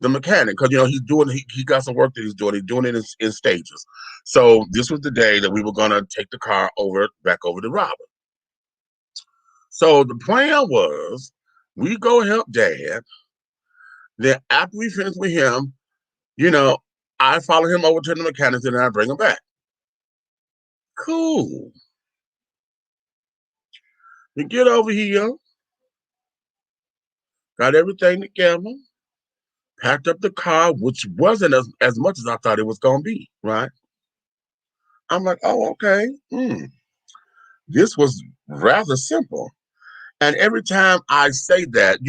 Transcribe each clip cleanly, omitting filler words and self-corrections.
the mechanic, because he got some work that he's doing. He's doing it in stages. So this was the day that we were gonna take the car back over to Robert. So the plan was we go help Dad. Then after we finish with him, you know, I follow him over to the mechanic and I bring him back. Cool. We get over here, got everything together, packed up the car, which wasn't as much as I thought it was gonna be, right? I'm like, oh, okay. This was rather simple. And every time I say that,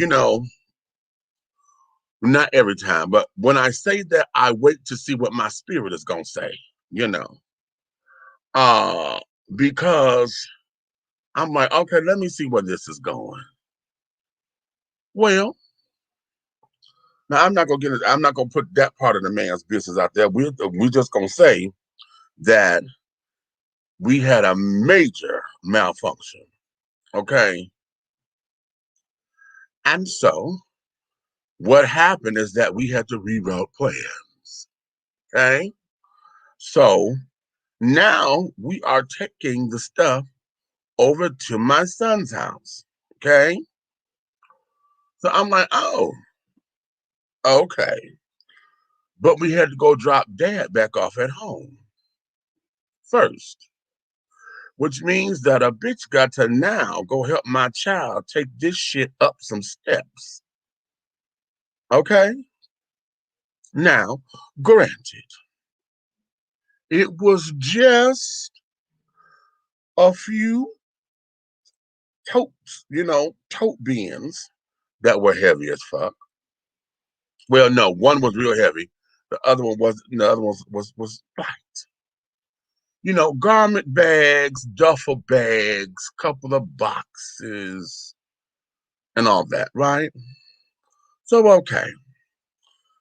not every time, but when I say that, I wait to see what my spirit is gonna say, you know. Uh, because I'm like, okay, let me see where this is going. Well, now I'm not gonna put that part of the man's business out there. We're just gonna say that we had a major malfunction. Okay. And so what happened is that we had to reroute plans. Okay. So now we are taking the stuff over to my son's house. Okay. So I'm like, oh, okay. But we had to go drop Dad back off at home first, which means that a bitch got to now go help my child take this shit up some steps. Okay. Now, granted, it was just a few tote bins that were heavy as fuck. Well, no, one was real heavy. The other one the other one was light. Garment bags, duffel bags, couple of boxes, and all that, right? So okay.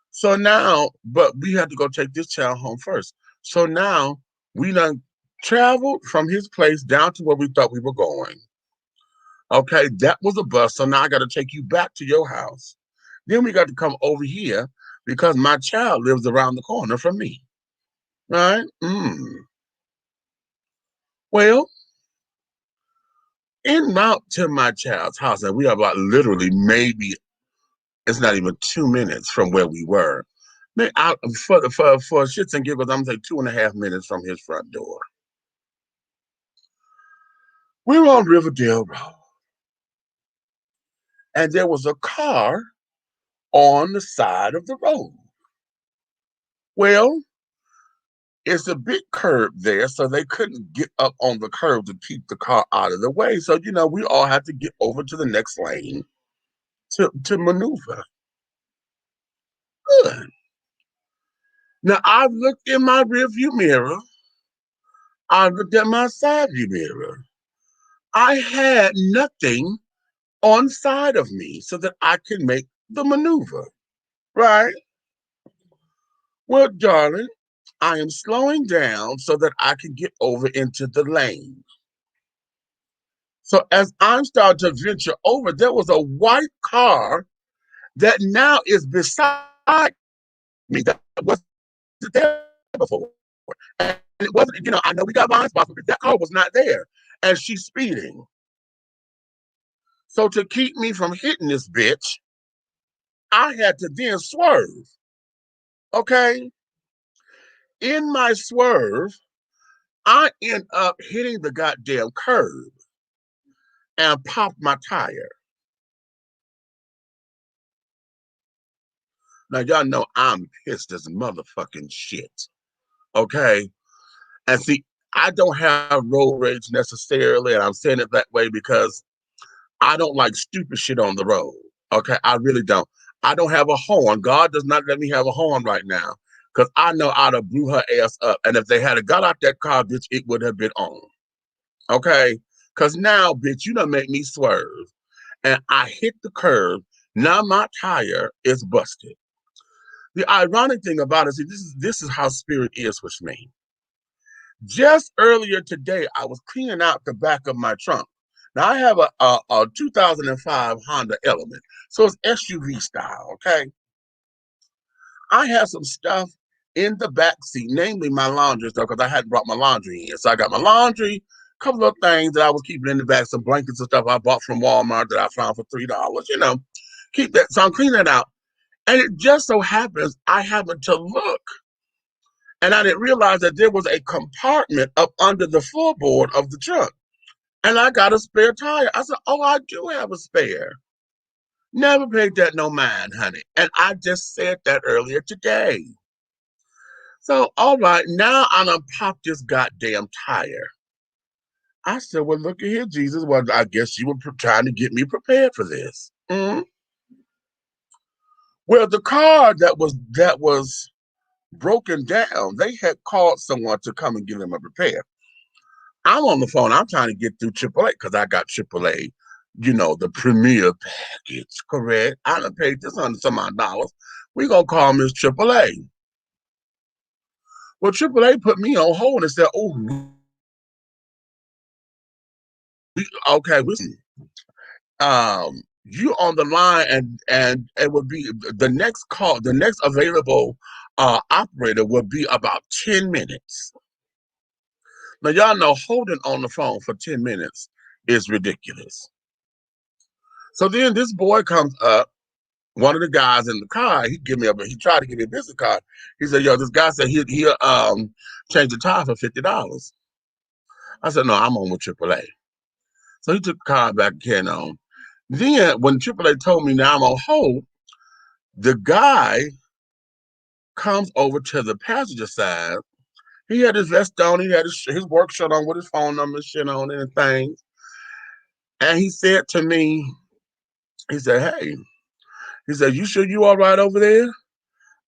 So now, but we had to go take this child home first. So now we done traveled from his place down to where we thought we were going. Okay, that was a bus. So now I got to take you back to your house. Then we got to come over here because my child lives around the corner from me. Right? Well, en route to my child's house, and we are about literally maybe it's not even 2 minutes from where we were. For shits and giggles, I'm gonna say 2.5 minutes from his front door. We were on Riverdale Road, and there was a car on the side of the road. Well, it's a big curb there, so they couldn't get up on the curb to keep the car out of the way. So, we all had to get over to the next lane to maneuver. Good. Now, I've looked in my rearview mirror. I looked at my side view mirror. I had nothing on side of me so that I could make the maneuver, right? Well, darling, I am slowing down so that I can get over into the lane. So as I'm starting to venture over, there was a white car that now is beside me that wasn't there before. And it wasn't, I know we got blind spots, but that car was not there. And she's speeding. So to keep me from hitting this bitch, I had to then swerve. Okay? In my swerve, I end up hitting the goddamn curb and popped my tire. Now, y'all know I'm pissed as motherfucking shit. Okay? And see, I don't have road rage necessarily, and I'm saying it that way because I don't like stupid shit on the road. Okay? I really don't. I don't have a horn. God does not let me have a horn right now because I know I'd have blew her ass up. And if they had got out that car, bitch, it would have been on. Okay? Because now, bitch, you done make me swerve. And I hit the curb. Now my tire is busted. The ironic thing about it is this is how spirit is with me. Just earlier today, I was cleaning out the back of my trunk. Now I have a 2005 Honda Element, so it's SUV style, okay? I had some stuff in the back seat, namely my laundry stuff, because I hadn't brought my laundry in. So I got my laundry, a couple of things that I was keeping in the back, some blankets and stuff I bought from Walmart that I found for $3. Keep that. So I'm cleaning it out. And it just so happens I happened to look, and I didn't realize that there was a compartment up under the floorboard of the truck. And I got a spare tire. I said, oh, I do have a spare. Never paid that no mind, honey. And I just said that earlier today. So, all right, now I done popped this goddamn tire. I said, well, look at here, Jesus. Well, I guess you were trying to get me prepared for this. Mm-hmm. Well, the car that was broken down, they had called someone to come and give them a repair. I'm on the phone. I'm trying to get through AAA because I got AAA, the premier package, correct? I done paid this $100 some odd dollars. We gonna call Miss AAA. Well, AAA put me on hold and said, "Oh, okay, you on the line, and it would be the next call, the next available operator would be about 10 minutes." Now y'all know holding on the phone for 10 minutes is ridiculous. So then this boy comes up, one of the guys in the car. He tried to give me a business card. He said, "Yo, this guy said he'll change the tire for $50." I said, "No, I'm on with AAA." So he took the card back and carried on. Then when AAA told me now I'm on hold, the guy comes over to the passenger side. He had his vest on, he had his work shirt on with his phone number and shit on it and things. And he said to me, he said, "Hey," he said, "You sure you all right over there?"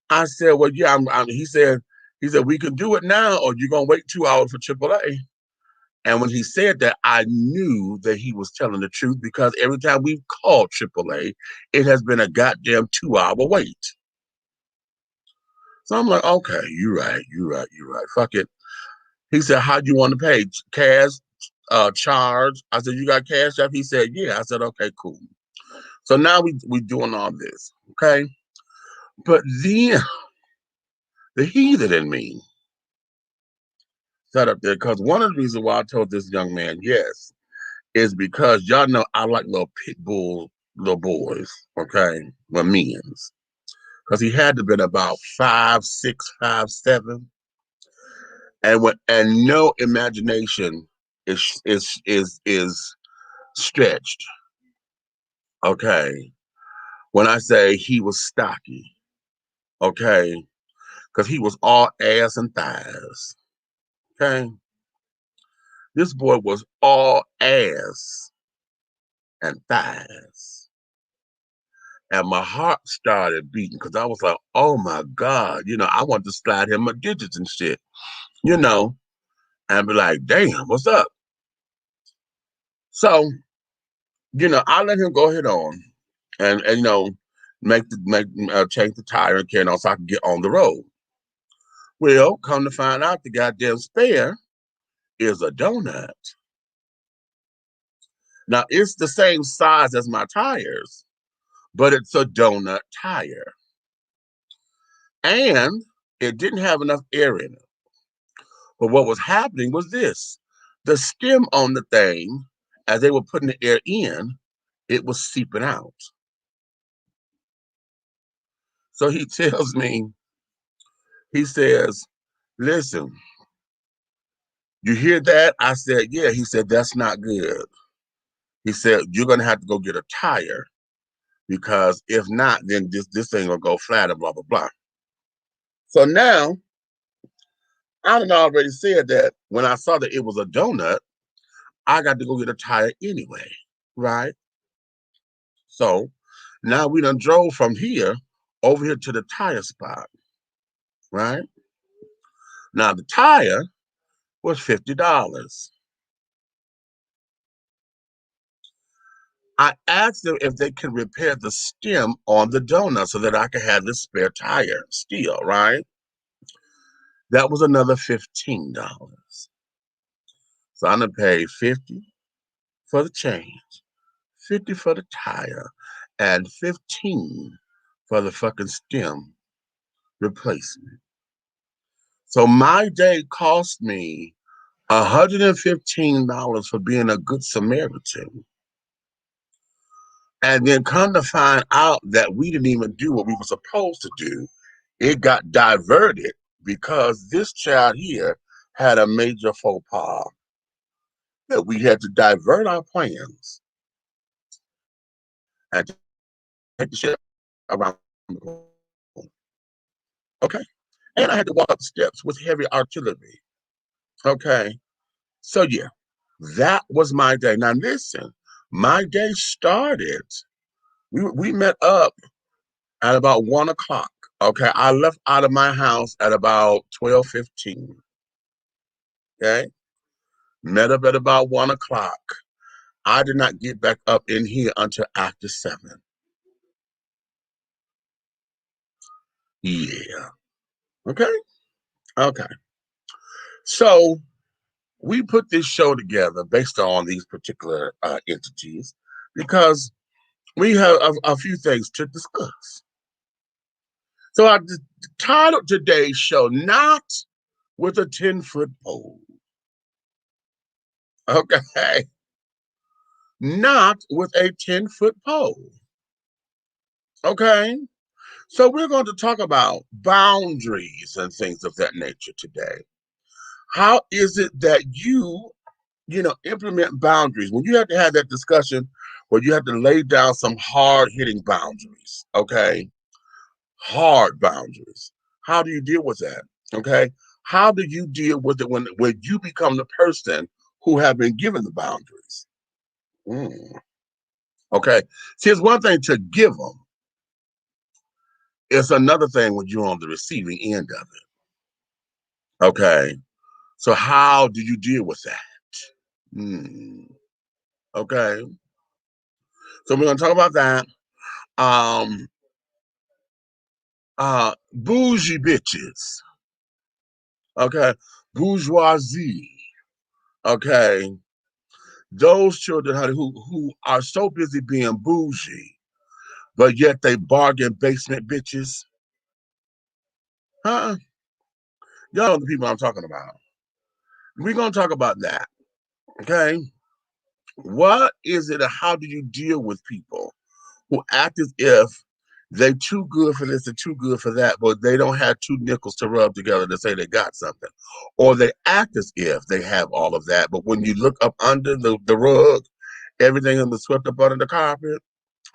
I said, "Well, yeah, he said, "We can do it now, or you're gonna wait 2 hours for AAA." And when he said that, I knew that he was telling the truth because every time we've called AAA, it has been a goddamn 2 hour wait. So I'm like, okay, you're right. Fuck it. He said, "How do you want to pay? Cash, charge?" I said, "You got cash app?" He said, "Yeah." I said, "Okay, cool." So now we doing all this, okay? But then the heathen in me sat up there because one of the reasons why I told this young man yes is because y'all know I like little pit bull little boys, okay? Well, men's. Because he had to been about 5'6", 5'7", and no imagination is stretched. Okay. When I say he was stocky, okay, because he was all ass and thighs. Okay. This boy was all ass and thighs. And my heart started beating because I was like, oh my God, I want to slide him my digits and shit, you know, and be like, damn, what's up? So, I let him go ahead on and change the tire and carry on so I can get on the road. Well, come to find out, the goddamn spare is a donut. Now, it's the same size as my tires, but it's a donut tire. And it didn't have enough air in it. But what was happening was this. The stem on the thing, as they were putting the air in, it was seeping out. So he tells me, he says, "Listen, you hear that?" I said, "Yeah." He said, "That's not good." He said, "You're going to have to go get a tire because if not, then this thing will go flat and blah, blah, blah." So now, I had already said that when I saw that it was a donut, I got to go get a tire anyway, right? So now we done drove from here over here to the tire spot, right? Now the tire was $50. I asked them if they could repair the stem on the donut so that I could have this spare tire still, right? That was another $15. So I'm gonna pay 50 for the change, 50 for the tire, and 15 for the fucking stem replacement. So my day cost me $115 for being a good Samaritan. And then come to find out that we didn't even do what we were supposed to do. It got diverted because this child here had a major faux pas that we had to divert our plans and take the ship around the world. Okay. And I had to walk up the steps with heavy artillery. Okay. So yeah, that was my day. Now listen, my day started. We met up at about 1 o'clock. Okay. I left out of my house at about 12:15. Okay. Met up at about 1 o'clock. I did not get back up in here until after 7. Yeah. Okay. Okay. So we put this show together based on these particular entities because we have a few things to discuss. So I titled today's show, Not with a 10-Foot Pole. Okay. Not with a 10-foot pole. Okay. So we're going to talk about boundaries and things of that nature today. How is it that you implement boundaries when you have to have that discussion where you have to lay down some hard-hitting boundaries, okay? Hard boundaries. How do you deal with that, okay? How do you deal with it when you become the person who have been given the boundaries? Okay. See, it's one thing to give them. It's another thing when you're on the receiving end of it. Okay. So how do you deal with that? Okay. So we're gonna talk about that. Bougie bitches. Okay. Bourgeoisie. Okay. Those children, honey, who are so busy being bougie, but yet they bargain basement bitches. Huh? Y'all know the people I'm talking about. We're gonna talk about that. Okay. What is it, and how do you deal with people who act as if they too good for this and too good for that, but they don't have two nickels to rub together to say they got something? Or they act as if they have all of that, but when you look up under the rug, everything is swept up under the carpet,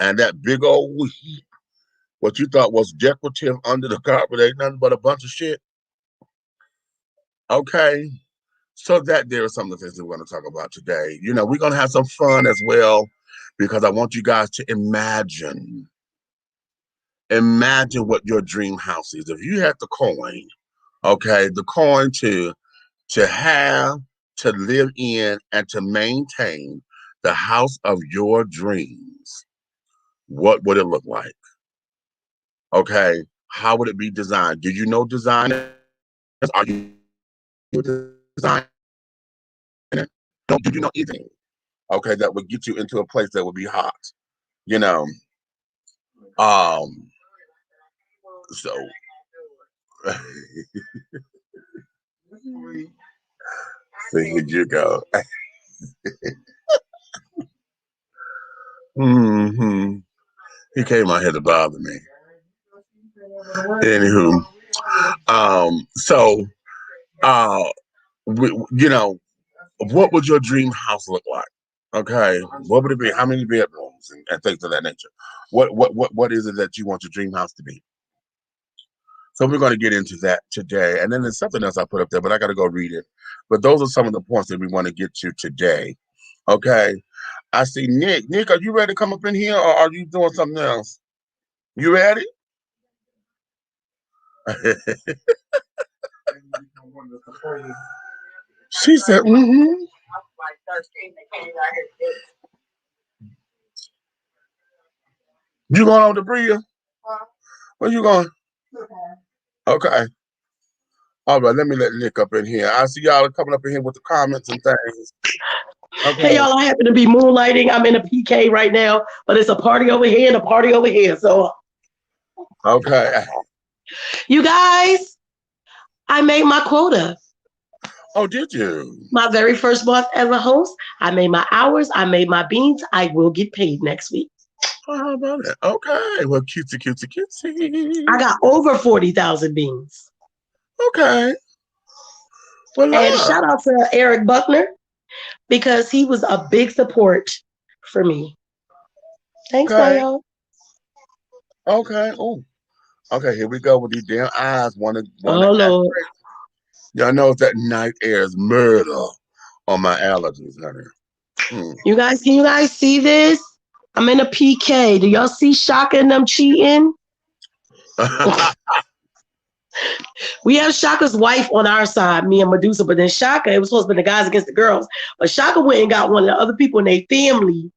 and that big old heap, what you thought was decorative under the carpet, ain't nothing but a bunch of shit. Okay. So that there are some of the things that we're going to talk about today. We're going to have some fun as well, because I want you guys to imagine what your dream house is. If you had the coin, okay, the coin to have, to live in, and to maintain the house of your dreams, what would it look like? Okay, how would it be designed? Do you know designers? Are you designing it? Do you know anything? Okay, that would get you into a place that would be hot. You know. So so here you go. He came out here to bother me. Anywho, so what would your dream house look like? Okay, what would it be? How many bedrooms and things of that nature? What is it that you want your dream house to be? So we're going to get into that today, and then there's something else I put up there, but I got to go read it. But those are some of the points that we want to get to today. Okay, I see Nick. Nick, are you ready to come up in here, or are you doing something else? You ready? She said, "Mm-hmm." You going on to Bria? Where you going? Okay. All right, let me let Nick up in here. I see y'all coming up in here with the comments and things. Okay. Hey, y'all, I happen to be moonlighting. I'm in a PK right now, but it's a party over here and a party over here. So. Okay. You guys, I made my quota. Oh, did you? My very first month as a host. I made my hours. I made my beans. I will get paid next week. Oh, how about it? Okay. Well, cutesy, cutesy, cutesy. I got over 40,000 beans. Okay. Well, And shout out to Eric Buckner because he was a big support for me. Thanks, okay. y'all. Okay. Oh. Okay, here we go with these damn eyes. Wanna Oh, act Lord. crazy. Y'all know that night air is murder on my allergies, honey. Can you guys see this? I'm in a PK. Do y'all see Shaka and them cheating? We have Shaka's wife on our side, me and Medusa, but then Shaka, it was supposed to be the guys against the girls. But Shaka went and got one of the other people in their family,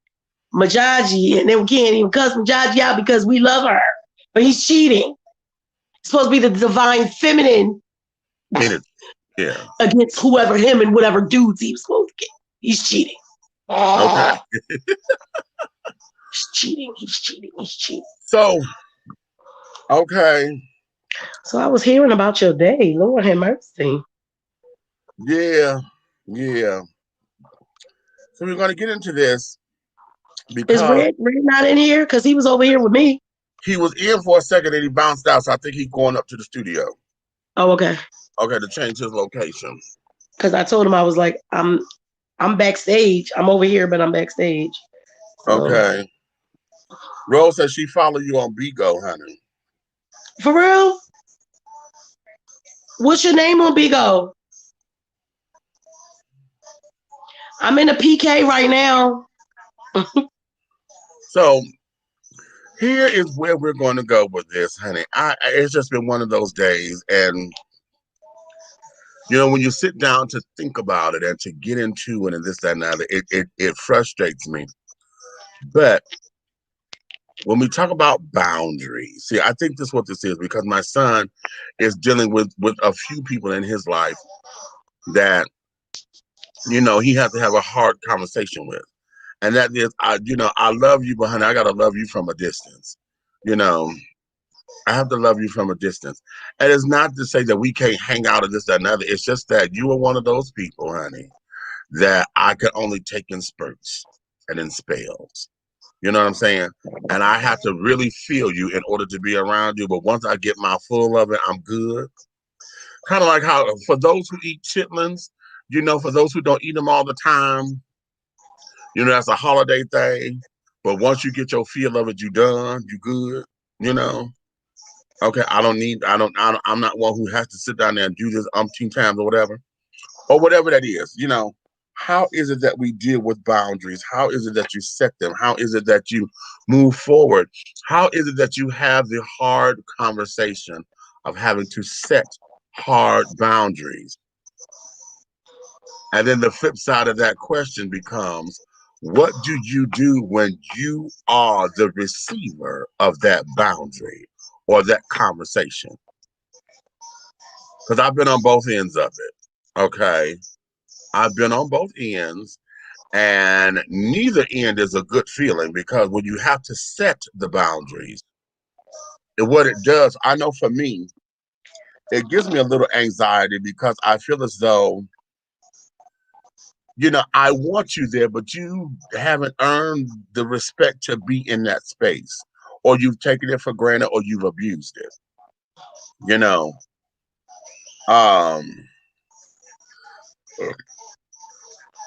Majaji, and then we can't even cuss Majaji out because we love her. But he's cheating. It's supposed to be the divine feminine yeah. against whoever him and whatever dudes he was supposed to get. He's cheating. Okay. He's cheating. He's cheating. He's cheating. So, okay. So I was hearing about your day. Lord have mercy. Yeah. Yeah. So we're going to get into this because Is Red not in here? Because he was over here with me. he was in for a second and he bounced out. So I think he's going up to the studio. Oh, okay. Okay, to change his location. Because I told him I was like, I'm backstage. I'm over here, but I'm backstage. So. Okay. Rose says she followed you on Bigo, honey. For real? What's your name on Bigo? I'm in a PK right now. So here is where we're going to go with this, honey. It's just been one of those days, and you know, when you sit down to think about it and to get into it and this, that, and that, it frustrates me. But when we talk about boundaries, see, I think this is what this is because my son is dealing with a few people in his life that, you know, he has to have a hard conversation with. And that is, I love you, but honey, I got to love you from a distance. You know, I have to love you from a distance. And it's not to say that we can't hang out or this, that, and other. It's just that you are one of those people, honey, that I can only take in spurts and in spells. You know what I'm saying? And I have to really feel you in order to be around you. But once I get my full of it, I'm good. Kind of like how, for those who eat chitlins, you know, for those who don't eat them all the time, you know, that's a holiday thing. But once you get your feel of it, you done, you good, you know? Okay, I'm not one who has to sit down there and do this umpteen times or whatever that is, you know. How is it that we deal with boundaries? How is it that you set them? How is it that you move forward? How is it that you have the hard conversation of having to set hard boundaries? And then the flip side of that question becomes, what do you do when you are the receiver of that boundary or that conversation? Because I've been on both ends of it, okay? I've been on both ends, and neither end is a good feeling because when you have to set the boundaries, and what it does, I know for me, it gives me a little anxiety because I feel as though, you know, I want you there, but you haven't earned the respect to be in that space, or you've taken it for granted, or you've abused it. You know,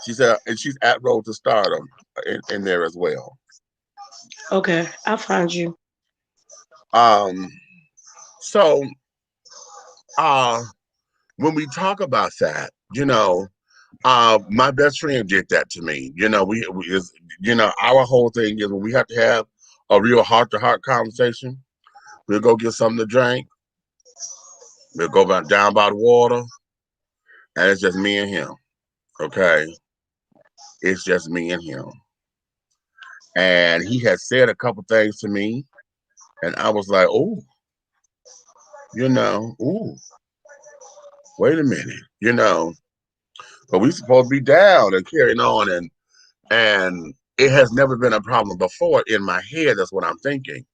she said, and she's at Road to Stardom in there as well. Okay, I'll find you. So, when we talk about that, you know, my best friend did that to me. You know, you know, our whole thing is when we have to have a real heart-to-heart conversation, we'll go get something to drink. We'll go down by the water, and it's just me and him. Okay, it's just me and him. And he had said a couple things to me, and I was like, "Oh, you know, ooh, wait a minute, you know." But we supposed to be down and carrying on, and it has never been a problem before in my head. That's what I'm thinking.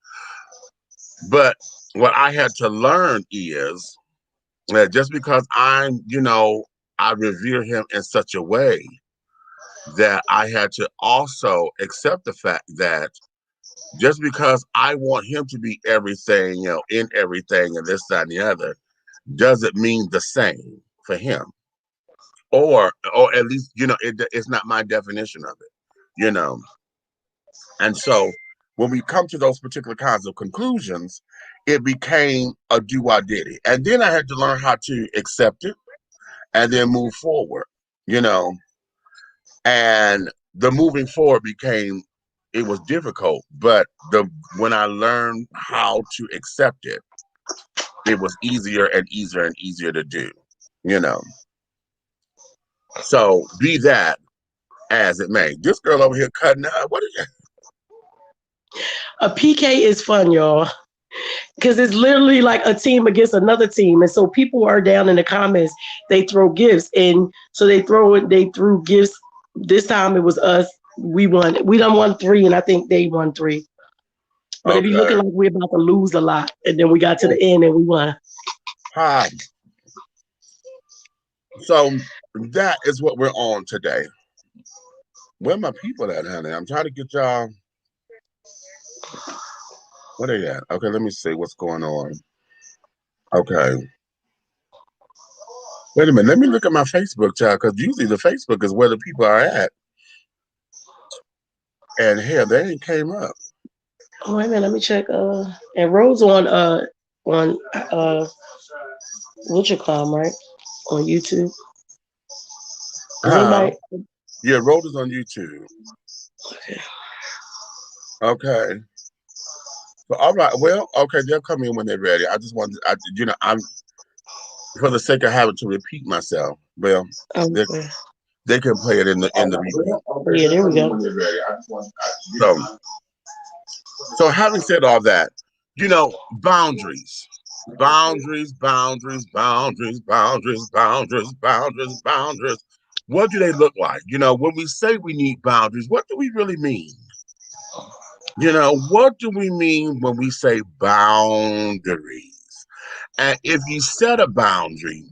But what I had to learn is that just because I revere him in such a way that I had to also accept the fact that just because I want him to be everything, in everything and this, that, and the other, doesn't mean the same for him. Or at least, it's not my definition of it, you know. And so when we come to those particular kinds of conclusions, it became a do I did it. And then I had to learn how to accept it and then move forward, you know. And the moving forward became, it was difficult, but when I learned how to accept it, it was easier and easier and easier to do, you know. So be that as it may. This girl over here cutting up. What is that? A PK is fun, y'all, because it's literally like a team against another team, and so people are down in the comments. They throw gifts, and so they threw gifts. This time it was us. We won. We done won 3, and I think they won 3. But it be Okay. looking like we're about to lose a lot, and then we got to the end and we won. Hi. So that is what we're on today. Where my people at, honey? I'm trying to get y'all. Where they at? Okay, let me see what's going on. Okay. Wait a minute. Let me look at my Facebook, child, because usually the Facebook is where the people are at. And hell, they ain't came up. Oh, wait a minute, let me check. And Rose on what you call 'em, right? On YouTube. Does anybody? Yeah, Road is on YouTube. Okay. Okay. So, all right. Well, okay, they'll come in when they're ready. I just wanted, I'm for the sake of having to repeat myself. Well, they, Okay. they can play it in the beginning. Yeah, there we go. So having said all that, boundaries, boundaries, boundaries, boundaries, boundaries, boundaries, boundaries, boundaries. What do they look like? When we say we need boundaries, what do we really mean? What do we mean when we say boundaries? And if you set a boundary,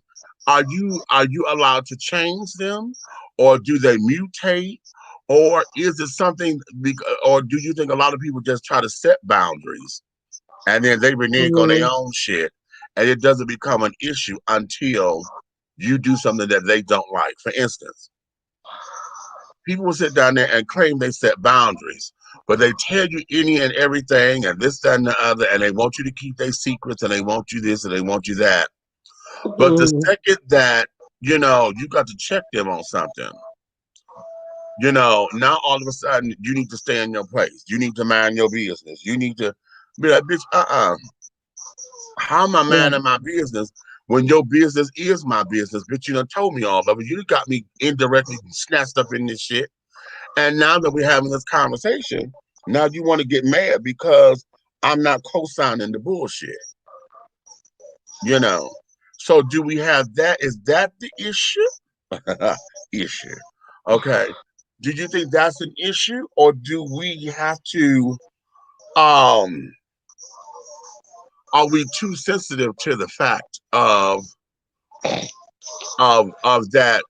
are you allowed to change them, or do they mutate, or is it something? Or do you think a lot of people just try to set boundaries and then they renege on their own shit, and it doesn't become an issue until you do something that they don't like? For instance, people will sit down there and claim they set boundaries, but they tell you any and everything and this, that, and the other, and they want you to keep their secrets, and they want you this and they want you that. But the second that, you got to check them on something, now all of a sudden you need to stay in your place. You need to mind your business. You need to be like, bitch, how am I minding my business when your business is my business? Bitch, you done told me all of it. You got me indirectly snatched up in this shit. And now that we're having this conversation, now you want to get mad because I'm not co-signing the bullshit. So do we have that? Is that the issue? Issue. Okay. Do you think that's an issue, or do we have to are we too sensitive to the fact of that,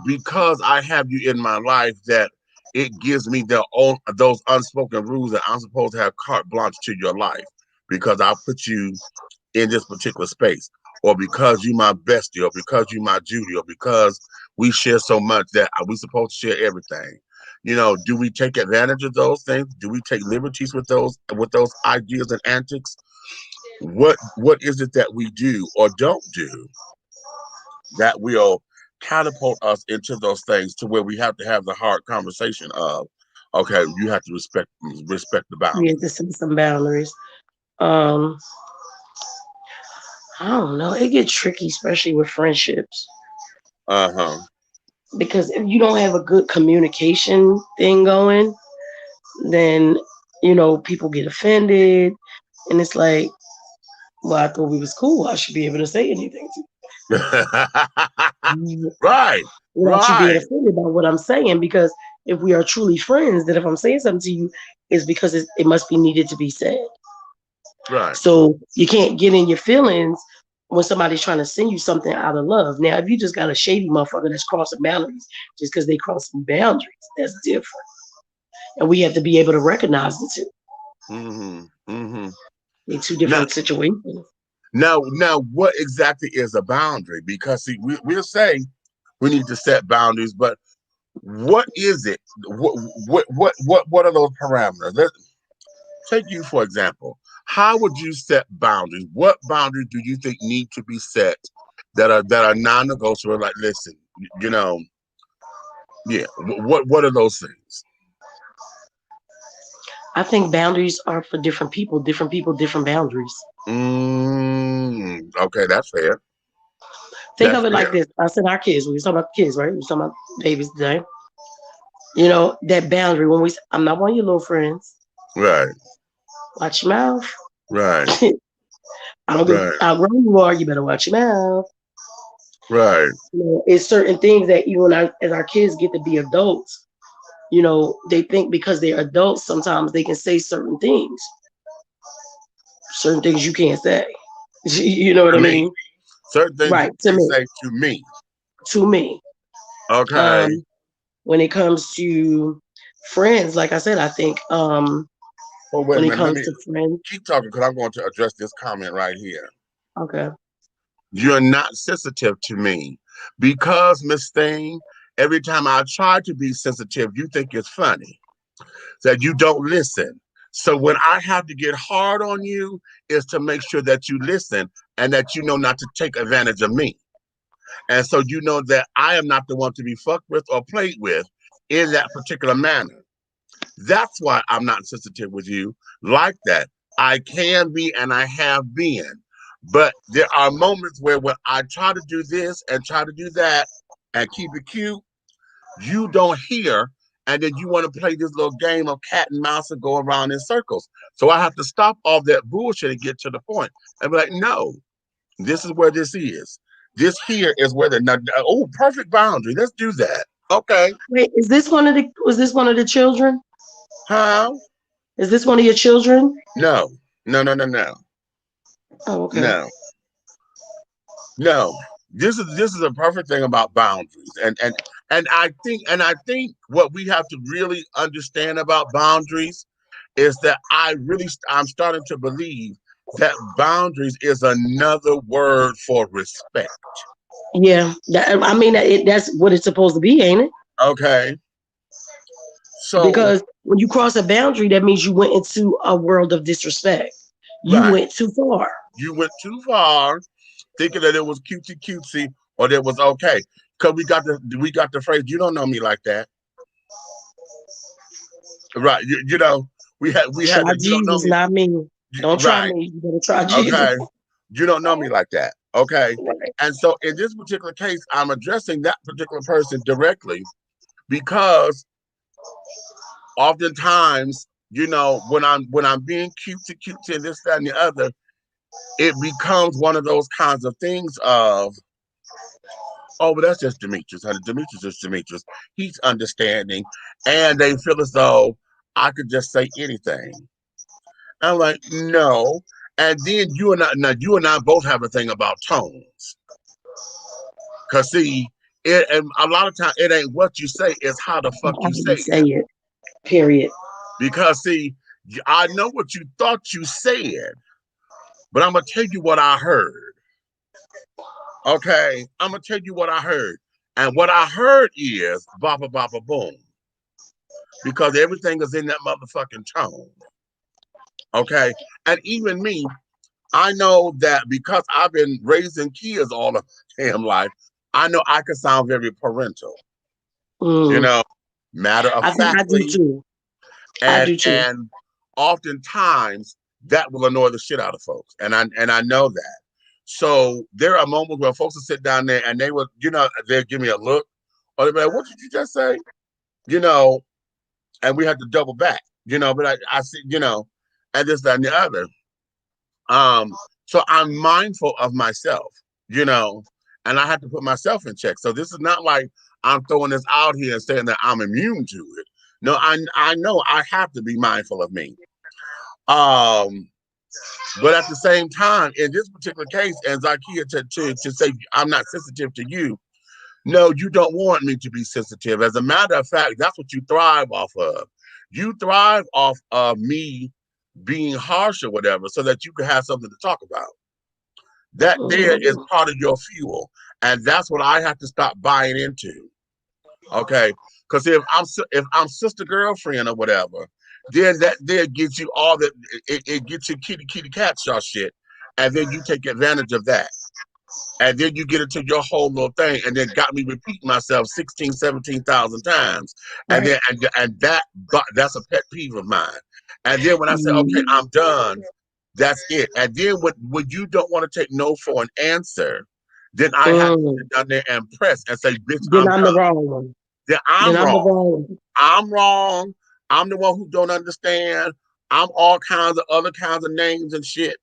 because I have you in my life, that it gives me those unspoken rules that I'm supposed to have carte blanche to your life because I'll put you in this particular space, or because you my bestie, or because you my Judy, or because we share so much that we supposed to share everything. Do we take advantage of those things? Do we take liberties with those ideas and antics? What is it that we do or don't do that will catapult us into those things, to where we have to have the hard conversation of, okay, you have to respect the boundaries. We have to set some boundaries. I don't know. It gets tricky, especially with friendships. Because if you don't have a good communication thing going, then people get offended, and it's like, well, I thought we was cool. I should be able to say anything to you. Right. Without you being offended by what I'm saying, because if we are truly friends, then if I'm saying something to you, it's because it must be needed to be said. Right. So you can't get in your feelings when somebody's trying to send you something out of love. Now, if you just got a shady motherfucker that's crossing boundaries just because they crossing boundaries, that's different. And we have to be able to recognize the two. Mm-hmm. Mm-hmm. In two Now, different situations. now, what exactly is a boundary? Because see, we'll say we need to set boundaries, but what is it? What are those parameters? Let's take you for example. How would you set boundaries? What boundaries do you think need to be set that are non-negotiable? Like, listen, you know, yeah. What are those things? I think boundaries are for different people, different boundaries. Okay, that's fair. Think That's of it like fair. this. I said our kids, we was talking about kids, right? We was talking about babies today. You know, that boundary when I'm not one of your little friends. Right. Watch your mouth. Right. I don't give Right. how grown you are, you better watch your mouth. Right. You know, it's certain things that even as our kids get to be adults, you know, they think because they're adults, sometimes they can say certain things you can't say. You know what To I me, mean? certain things you Right, to can't me. say to me. To me. Okay. Um, when it comes to friends, like I said, I think Well, wait when a it minute. Let comes me to friends, keep talking because I'm going to address this comment right here. okay. You're not sensitive to me because, Miss Thing, every time I try to be sensitive, you think it's funny that you don't listen. So when I have to get hard on you, is to make sure that you listen and that you know not to take advantage of me. And so you know that I am not the one to be fucked with or played with in that particular manner. That's why I'm not sensitive with you like that. I can be and I have been. But there are moments where when I try to do this and try to do that and keep it cute, you don't hear. And then you want to play this little game of cat and mouse and go around in circles. So I have to stop all that bullshit and get to the point and be like, no, this is where this is. This here is where oh, perfect boundary. Let's do that. Okay. Wait, was this one of the children? How? Is this one of your children? No. No, no, no, no. Oh, okay. No. No. This is a perfect thing about boundaries. And I think what we have to really understand about boundaries is that I'm starting to believe that boundaries is another word for respect. Yeah, I mean that's what it's supposed to be, ain't it? Okay. So Because when you cross a boundary, that means you went into a world of disrespect. You right. went too far. You went too far thinking that it was cutesy cutesy or that it was okay. Cause we got the phrase, you don't know me like that. Right. We had Try the you don't know Jesus, me. not me. Don't try Right. me. You better try Jesus. Okay. You don't know me like that. Okay. Right. And so in this particular case, I'm addressing that particular person directly because oftentimes, when I'm being cutesy and this, that, and the other, it becomes one of those kinds of things of, oh, but that's just Demetrius, honey. Demetrius is Demetrius. He's understanding. And they feel as though I could just say anything. I'm like, no. And then you and I both have a thing about tones. Cause see, and a lot of times it ain't what you say, it's how the fuck How you do say you say it. it? Period. Because see, I know what you thought you said, but I'm gonna tell you what I heard. Okay, I'm gonna tell you what I heard, and what I heard is boppa boppa boom, because everything is in that motherfucking tone. Okay, and even me, I know that because I've been raising kids all of damn life, I know I can sound very parental. You Mm. know, matter of I think I do factly, too. I and do too. and oftentimes that will annoy the shit out of folks, and I know that. So there are moments where folks will sit down there and they'll give me a look, or they'll be like, "What did you just say?" You know, and we had to double back. But I see, and this, that, and the other. So I'm mindful of myself, you know, and I have to put myself in check. So this is not like I'm throwing this out here and saying that I'm immune to it. No, I know I have to be mindful of me. Um, But at the same time, in this particular case, as Zakia to say I'm not sensitive to you, no, you don't want me to be sensitive. As a matter of fact, that's what you thrive off of. You thrive off of me being harsh or whatever, so that you can have something to talk about. That there is part of your fuel, and that's what I have to stop buying into. Okay, because if I'm sister girlfriend or whatever, then that there gives you all that it gets you kitty cat shaw shit, and then you take advantage of that. And then you get into your whole little thing, and then got me repeating myself 16, 17,000 times. And Right. then that's a pet peeve of mine. And then when I say, okay, I'm done, that's it. And then when you don't want to take no for an answer, then I have to sit down there and press and say, bitch, Then I'm I'm done. the wrong one. Then Then I'm I'm the wrong. wrong one. I'm wrong. I'm the one who don't understand. I'm all kinds of other kinds of names and shit,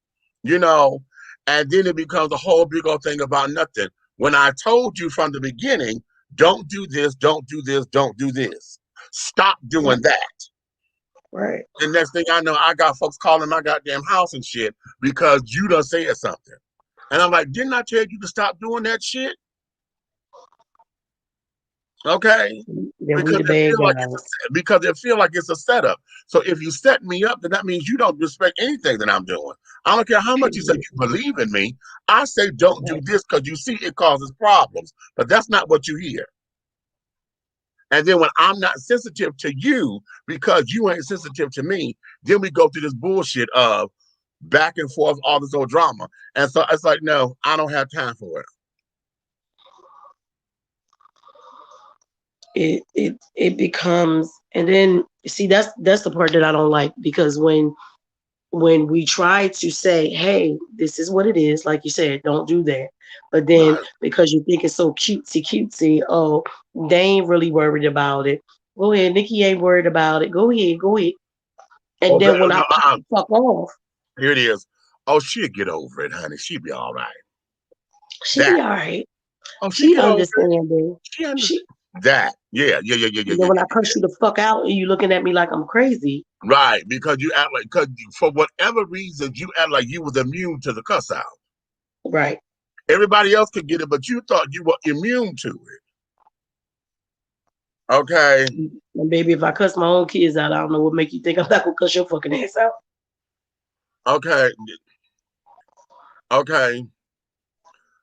you know. And then it becomes a whole big old thing about nothing. When I told you from the beginning, don't do this, don't do this, don't do this. Stop doing that. Right. The next thing I know, I got folks calling my goddamn house and shit because you done said something. And I'm like, didn't I tell you to stop doing that shit? Okay, Then we the bad guys. because it feel like it's a setup. So if you set me up, then that means you don't respect anything that I'm doing. I don't care how much you say you believe in me. I say don't do this because you see it causes problems, but that's not what you hear. And then when I'm not sensitive to you because you ain't sensitive to me, then we go through this bullshit of back and forth, all this old drama. And so it's like, no, I don't have time for it. It becomes, and then see that's the part that I don't like, because when we try to say, hey, this is what it is, like you said, don't do that, but then Right. because you think it's so cutesy, oh, they ain't really worried about it, go ahead, Nikki ain't worried about it, go ahead, and Oh, then when I no, pop the fuck off, here it is. Oh, she'll get over it, honey. She'll be all right. she That. be all right, Oh, she she get over it. understanding, She understand she. that. Yeah. And then when I curse you the fuck out and you looking at me like I'm crazy. Right, because you act like, because for whatever reason, you act like you was immune to the cuss out. Right. Everybody else could get it, but you thought you were immune to it. Okay. And baby, if I cuss my own kids out, I don't know what make you think I'm not gonna cuss your fucking ass out. Okay. Okay.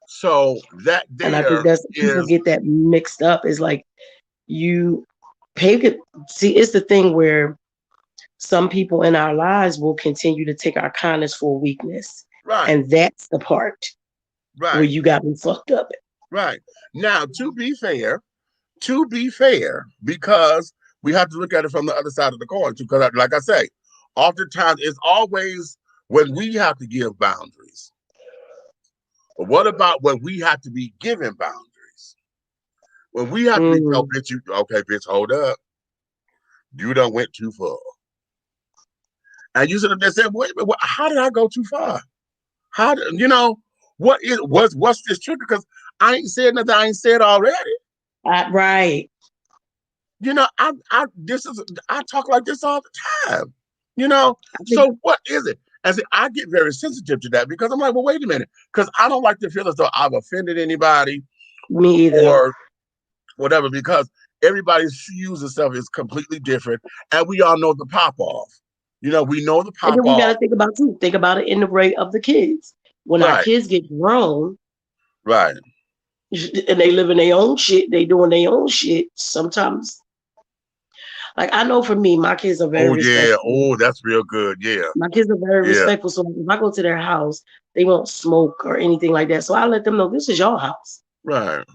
So that And I think there that's people is get that mixed up. It's like you pay. See, it's the thing where some people in our lives will continue to take our kindness for weakness, right, and that's the part where right, you got me fucked up. right. Now, to be fair, because we have to look at it from the other side of the coin too. Because, like I say, oftentimes it's always when we have to give boundaries. But what about when we have to be given boundaries? When we have to be told, bitch, okay, bitch, hold up. You done went too far. And you should have said, wait a minute, how did I go too far? How did, what's this trigger? Because I ain't said nothing I ain't said already. Right. You know, I talk like this all the time. You know, think, so what is it? And see, I get very sensitive to that because I'm like, well, wait a minute, because I don't like to feel as though I've offended anybody me either. or whatever, because everybody's views and stuff is completely different, and we all know the pop off. You know, we know the And pop then we got off. to think about it in the rate of the kids. When our Right, kids get grown, right. and they live in their own shit, they doing their own shit. Sometimes, like I know for me, my kids are very Oh yeah. respectful. Oh, that's real good. Yeah, My kids are very yeah. respectful. So if I go to their house, they won't smoke or anything like that. So I let them know this is your house. Right.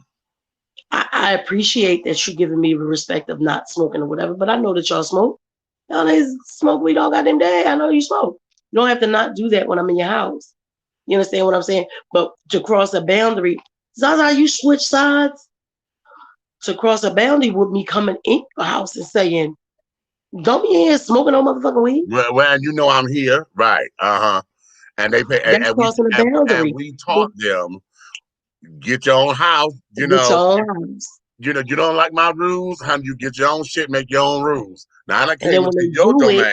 I appreciate that you giving me the respect of not smoking or whatever, but I know that y'all smoke. Y'all they smoke weed all goddamn day. I know you smoke. You don't have to not do that when I'm in your house. You understand what I'm saying? But to cross a boundary, Zaza, you switch sides. To cross a boundary with me coming in the house and saying, don't be in here smoking no motherfucking weed. Well, and you know I'm here. Right. Uh-huh. And they pay, That's crossing a and boundary. we taught them, get your own house, you Get your know. own house. You know, you don't like my rules, honey. You get your own shit, make your own rules. Now I done And came then when into they your do it, domain.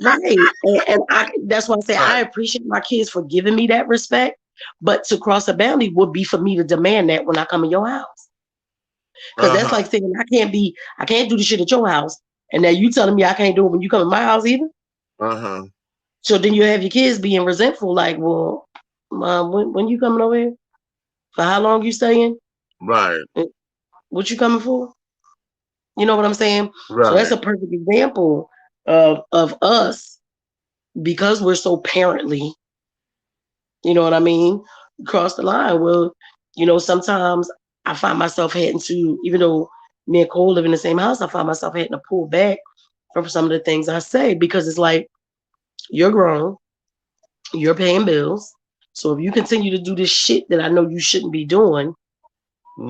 right. And that's why I say I Right. appreciate my kids for giving me that respect. But to cross a boundary would be for me to demand that when I come in your house. Because that's Uh-huh. like saying I can't do the shit at your house. And now you telling me I can't do it when you come in my house either. Uh-huh. So then you have your kids being resentful, like, well, mom, when you coming over here? For how long you staying? Right. What you coming for? You know what I'm saying? So that's Right. a perfect example of us because we're so parently. You know what I mean? Cross the line. Well, sometimes I find myself having to, even though me and Cole live in the same house, I find myself having to pull back from some of the things I say because it's like you're grown, you're paying bills. So if you continue to do this shit that I know you shouldn't be doing,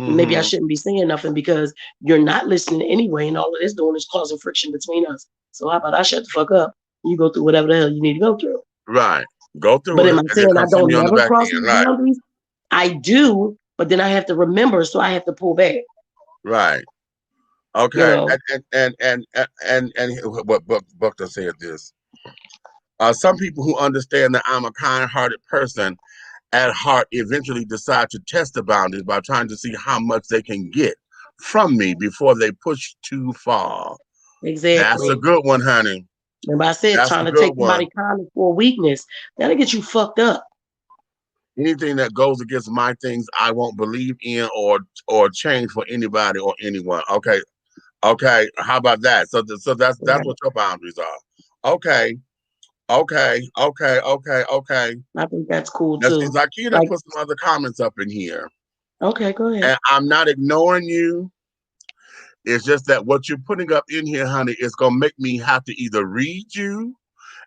maybe I Mm-hmm. shouldn't be saying nothing because you're not listening anyway, and all of this doing is causing friction between us. So how about I shut the fuck up? You go through whatever the hell you need to go through. Right. Go But through am it I and then saying I come see don't me on the never back cross end. these Right. boundaries? I do, but then I have to remember, so I have to pull back. Right. You Okay. know, And what Buckner said this. Some people who understand that I'm a kind-hearted person at heart eventually decide to test the boundaries by trying to see how much they can get from me before they push too far. That's a exactly. good one, honey. Remember, I said That's trying a to good take one. somebody kindness for a weakness. That'll get you fucked up. Anything that goes against my things, I won't believe in or change for anybody or anyone. Okay, okay. How about that? So that's Right. what your boundaries are. Okay, okay, okay, okay, okay. I think that's cool Now, see, too. Zakita Like, put some other comments up in here, okay, go ahead. and I'm not ignoring you. It's just that what you're putting up in here, honey, is gonna make me have to either read you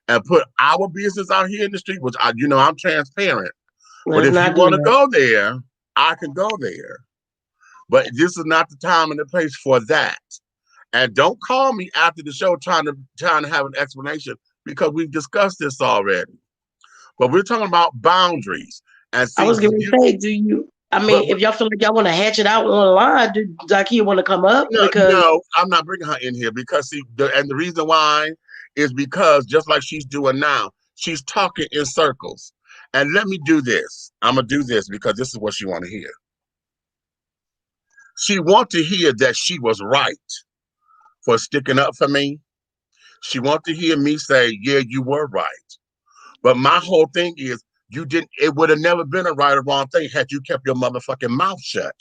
and put our business out here in the street, which I'm transparent. But Let's if you not do want to that. go there, I can go there. But this is not the time and the place for that. And don't call me after the show trying to have an explanation because we've discussed this already. But we're talking about boundaries. And I see, was going to say, do you? I mean, but if y'all feel like y'all want to hatch it out online, do Zakia want to come up? no, Because no, I'm not bringing her in here because see, the reason why is because just like she's doing now, she's talking in circles. And let me do this. I'm gonna do this because this is what she want to hear. She want to hear that she was right for sticking up for me. She want to hear me say, "Yeah, you were right." But my whole thing is, you didn't. It would have never been a right or wrong thing had you kept your motherfucking mouth shut.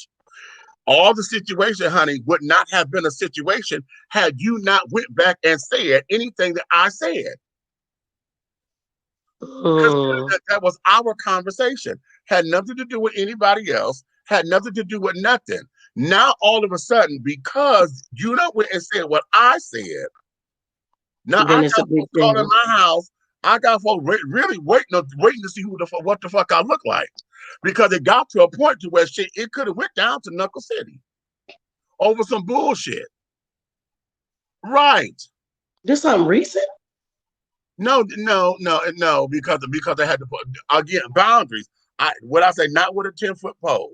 All the situation, honey, would not have been a situation had you not went back and said anything that I said. Because mm, that was our conversation. Had nothing to do with anybody else. Had nothing to do with nothing. Now all of a sudden, because you don't went and said what I said, now I then it's a got big folks calling thing. my house. I got folks really waiting to see what the fuck I look like, because it got to a point to where shit it could have went down to Knuckle City over some bullshit. Right? This something recent? No, no, no, no, because they had to put again boundaries. I say not with a 10-foot pole.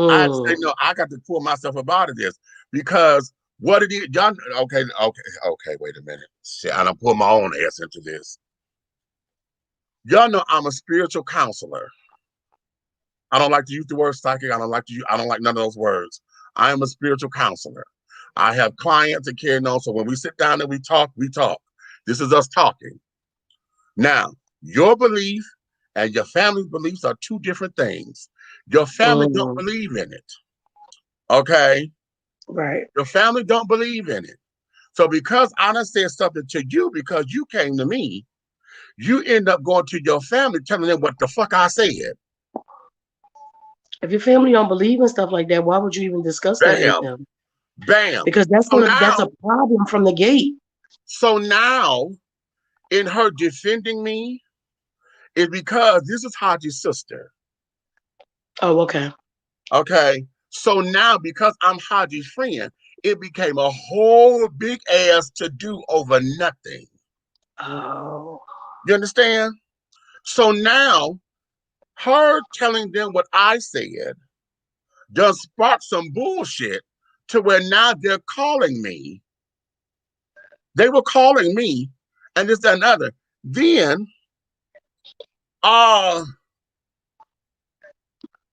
I had to say Mm, no. I got to pull myself up out of this because what it is, y'all. Okay, okay, okay. Wait a minute. Shit, I don't pull my own ass into this. Y'all know I'm a spiritual counselor. I don't like to use the word psychic. I don't like none of those words. I am a spiritual counselor. I have clients and carrying on. So when we sit down and we talk, we talk. This is us talking. Now, your belief and your family's beliefs are two different things. Your family don't mm, believe in it. Okay? right. Your family don't believe in it. So because I done said something to you because you came to me, you end up going to your family telling them what the fuck I said. If your family don't believe in stuff like that, why would you even discuss that with Bam, them? bam. Because that's a problem from the gate. So now in her defending me is because this is Haji's sister. Oh, okay. Okay. So now because I'm Haji's friend, it became a whole big ass to do over nothing. Oh, You understand? So now her telling them what I said just sparked some bullshit to where now they're calling me. They were calling me and this, that, and other. Then,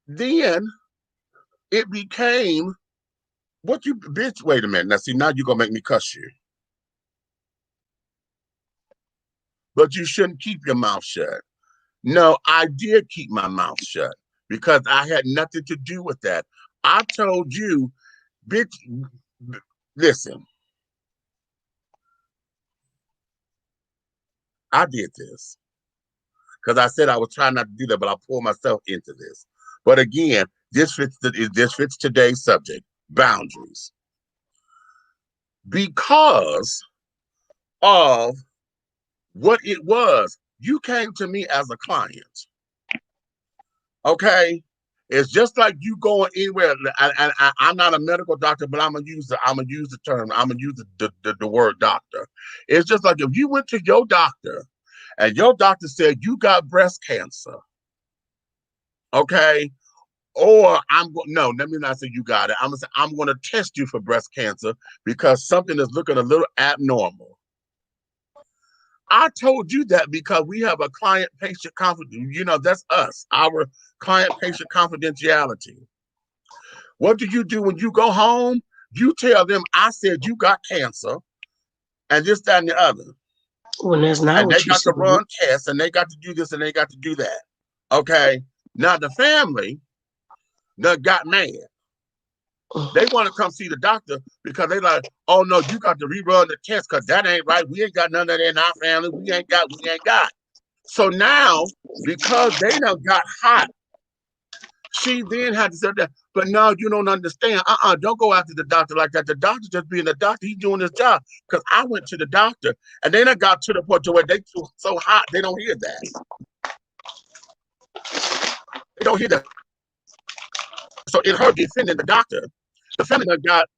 then it became, what you, bitch, wait a minute. Now, see, now you're going to make me cuss you. But you shouldn't keep your mouth shut. No, I did keep my mouth shut because I had nothing to do with that. I told you, bitch, listen. I did this because I said I was trying not to do that, but I pulled myself into this. But again, this fits today's subject, boundaries. Because of what it was, you came to me as a client. Okay? It's just like you going anywhere. I'm not a medical doctor, but I'm gonna use the term. I'm gonna use the word doctor. It's just like if you went to your doctor and your doctor said you got breast cancer. Okay? Or no, let me not say you got it. I'm gonna say I'm gonna test you for breast cancer because something is looking a little abnormal. I told you that because we have a client-patient confidentiality. That's us, our client-patient confidentiality. What do when you go home? You tell them, I said you got cancer and this, that, and the other. Well, that's not and what they you got said. to run tests and they got to do this and they got to do that. Okay? Now, the family that got mad. They want to come see the doctor because they like, oh no, you got to rerun the test because that ain't right. We ain't got none of that in our family. We ain't got. So now, because they done got hot, she then had to say that, but no, you don't understand. Don't go after the doctor like that. The doctor just being the doctor, he's doing his job. Because I went to the doctor and then I got to the point to where they so hot, they don't hear that. They don't hear that. So in her defending the doctor, the family done got,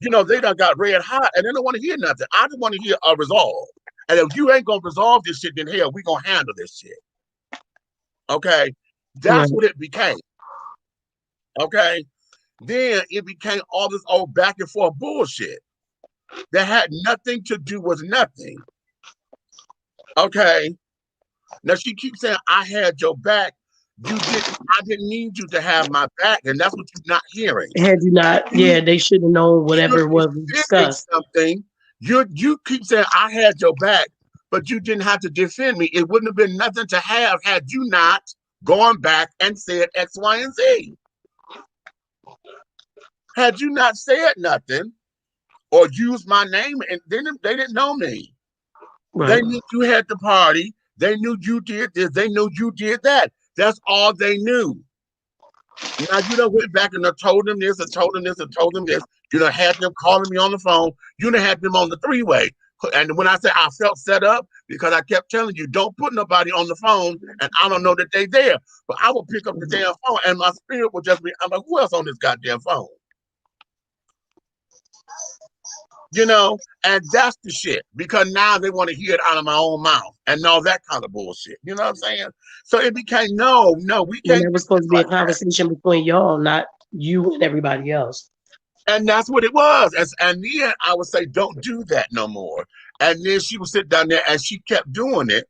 they done got red hot and they don't want to hear nothing. I just want to hear a resolve. And if you ain't going to resolve this shit, then hell, we going to handle this shit. Okay? That's what it became. Okay? Then it became all this old back and forth bullshit that had nothing to do with nothing. Okay? Now she keeps saying, I had your back. I didn't need you to have my back, and that's what you're not hearing. Had you not, they should have known whatever was discussed. Something. You keep saying I had your back, but you didn't have to defend me. It wouldn't have been nothing to have had you not gone back and said X, Y, and Z. Had you not said nothing or used my name, and then they didn't know me. Right. They knew you had the party. They knew you did this. They knew you did that. That's all they knew. Now, you done went back and told them this and told them this and told them this. You done had them calling me on the phone. You done had them on the three-way. And when I say I felt set up, because I kept telling you, don't put nobody on the phone, and I don't know that they there. But I will pick up the damn phone, and my spirit will just be, I'm like, who else on this goddamn phone? And that's the shit. Because now they want to hear it out of my own mouth and all that kind of bullshit. You know what I'm saying? So it became, no, we can't. And it was supposed to be a conversation between y'all, not you and everybody else. And that's what it was. And then I would say, don't do that no more. And then she would sit down there and she kept doing it.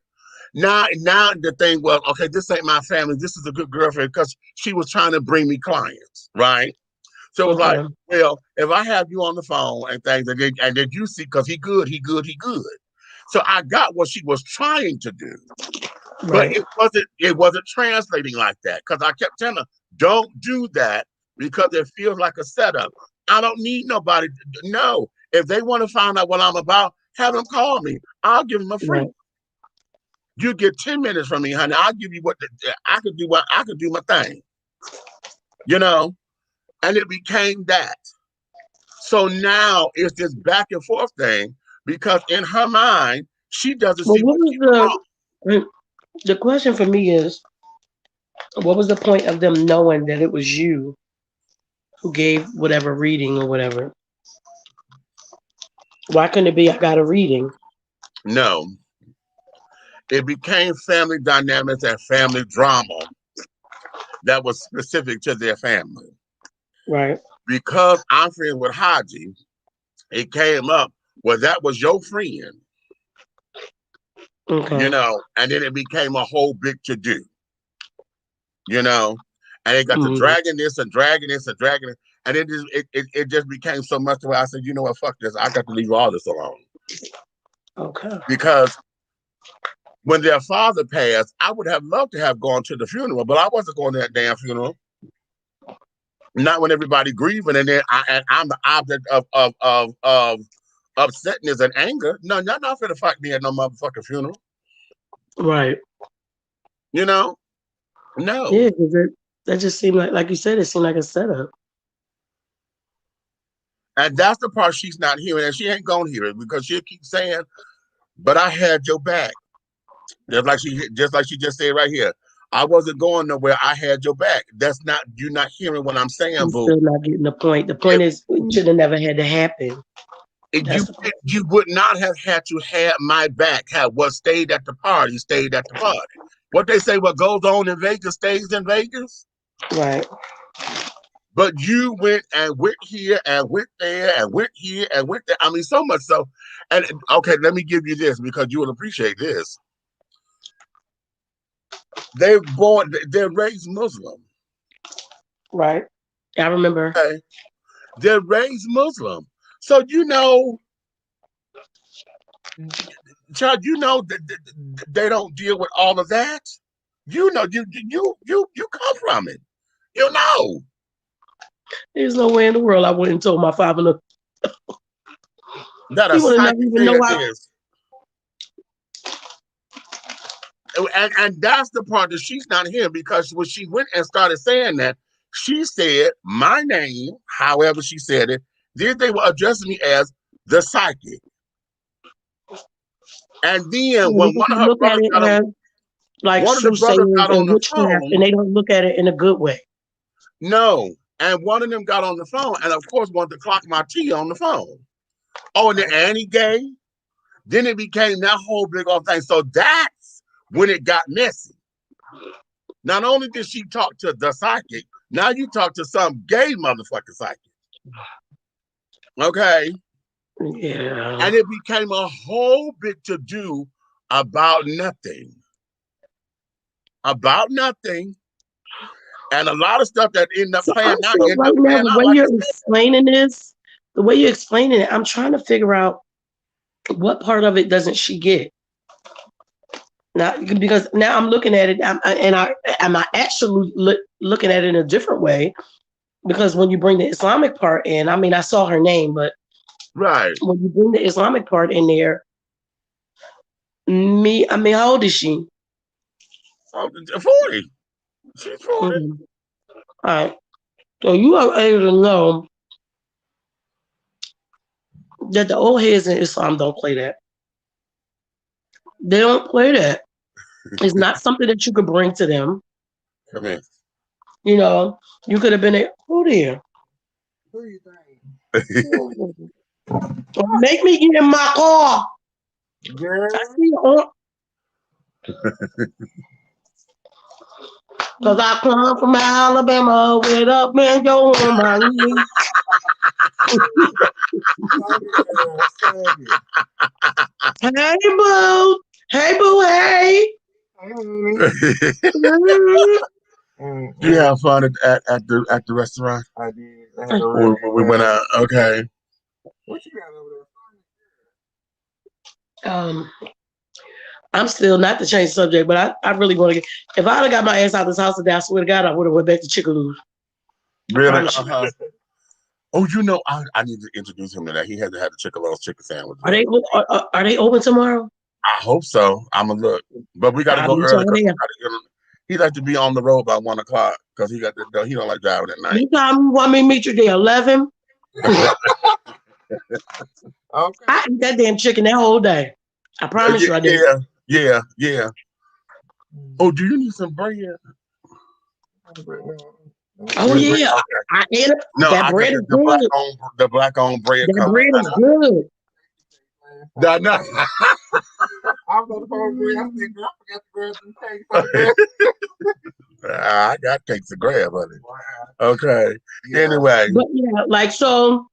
Now the thing was, okay, this ain't my family. This is a good girlfriend because she was trying to bring me clients, right? So it was like, well, if I have you on the phone and things, and then you see, because he good. So I got what she was trying to do, right. But it wasn't translating like that because I kept telling her, don't do that because it feels like a setup. I don't need nobody. No, if they want to find out what I'm about, have them call me. I'll give them a free. Right. You get 10 minutes from me, honey. I'll give you I could do my thing. And it became that. So now it's this back and forth thing because in her mind, she doesn't see what the question for me is, what was the point of them knowing that it was you who gave whatever reading or whatever? Why couldn't it be I got a reading? No. It became family dynamics and family drama that was specific to their family. Right. Because I'm friends with Haji, it came up, well, that was your friend, Okay. and then it became a whole big to do, and they got to Mm-hmm. dragging this and dragging this and dragging it, and it just became so much to where I said, you know what, fuck this, I got to leave all this alone. Okay. Because when their father passed, I would have loved to have gone to the funeral, but I wasn't going to that damn funeral. Not when everybody grieving, and then I'm the object of upsetness and anger. No, you're not finna fight me at no motherfucking funeral. Right. No. Yeah, because that just seemed like you said, it seemed like a setup. And that's the part she's not hearing, and she ain't gonna hear it because she'll keep saying, "But I had your back," just like she just said right here. I wasn't going nowhere. I had your back. That's not, you're not hearing what I'm saying, I'm boo. still not getting the point. The point is, it should have never had to happen. You would not have had to have my back. Have what stayed at the party stayed at the party. What they say, what goes on in Vegas stays in Vegas. Right. But you went here and went there and went here and went there. I mean, so much so. And okay, let me give you this because you will appreciate this. They're raised Muslim. Right. I remember. Okay. They're raised Muslim. So child, they don't deal with all of that. You come from it. There's no way in the world I wouldn't have told my father, look. That He a would have never psychic even know said this. And that's the part that she's not hearing, because when she went and started saying that, she said my name, however she said it, then they were addressing me as the psychic. And then when one of her brothers got on, like one of the true brothers sayings got on and the witchcraft, phone, and they don't look at it in a good way. No. And one of them got on the phone and, of course, wanted to clock my tea on the phone. Oh, and then Annie gay. Then it became that whole big old thing. So that's when it got messy. Not only did she talk to the psychic, now you talk to some gay motherfucking psychic. Okay? Yeah. And it became a whole big to-do about nothing. About nothing. And a lot of stuff that ended up playing out. Right now, the way you're explaining this, the way you're explaining it, I'm trying to figure out what part of it doesn't she get. Now, because now I'm looking at it, I'm actually looking at it in a different way. Because when you bring the Islamic part in, I mean, I saw her name, but right when you bring the Islamic part in there, how old is she? 40. She's 40. Mm-hmm. All right. So you are able to know that the old heads in Islam don't play that. They don't play that. It's not something that you could bring to them. Come in. You could have been a, who there? Who you think? Make me get in my car. Girl. I see you. Cause I come from Alabama with a banjo on my knee. Hey boo. Hey boo, hey. You have fun at the restaurant? I did. We went out. Okay. What you got over there? I'm still, not to change the subject, but I really want to get. If I'd have got my ass out of this house today, I swear to God, I would have went back to Chickaloo. Really? Uh-huh. Oh, I need to introduce him to that. He had to have the Chickaloo's chicken sandwich. Are they open tomorrow? I hope so. I'm gonna look, but we got to go early. He like to be on the road by 1 o'clock because he don't like driving at night. You want me to meet you there 11? Okay. I eat that damn chicken that whole day. I promise you I did. Yeah. Oh, do you need some bread? Oh yeah, okay. I ate it. No, that bread is good. The black-owned bread. That bread is good. No. was on the phone with I said, girl, I forgot to grab some cake for the I got cakes to grab, honey. Okay. Anyway. But yeah, like so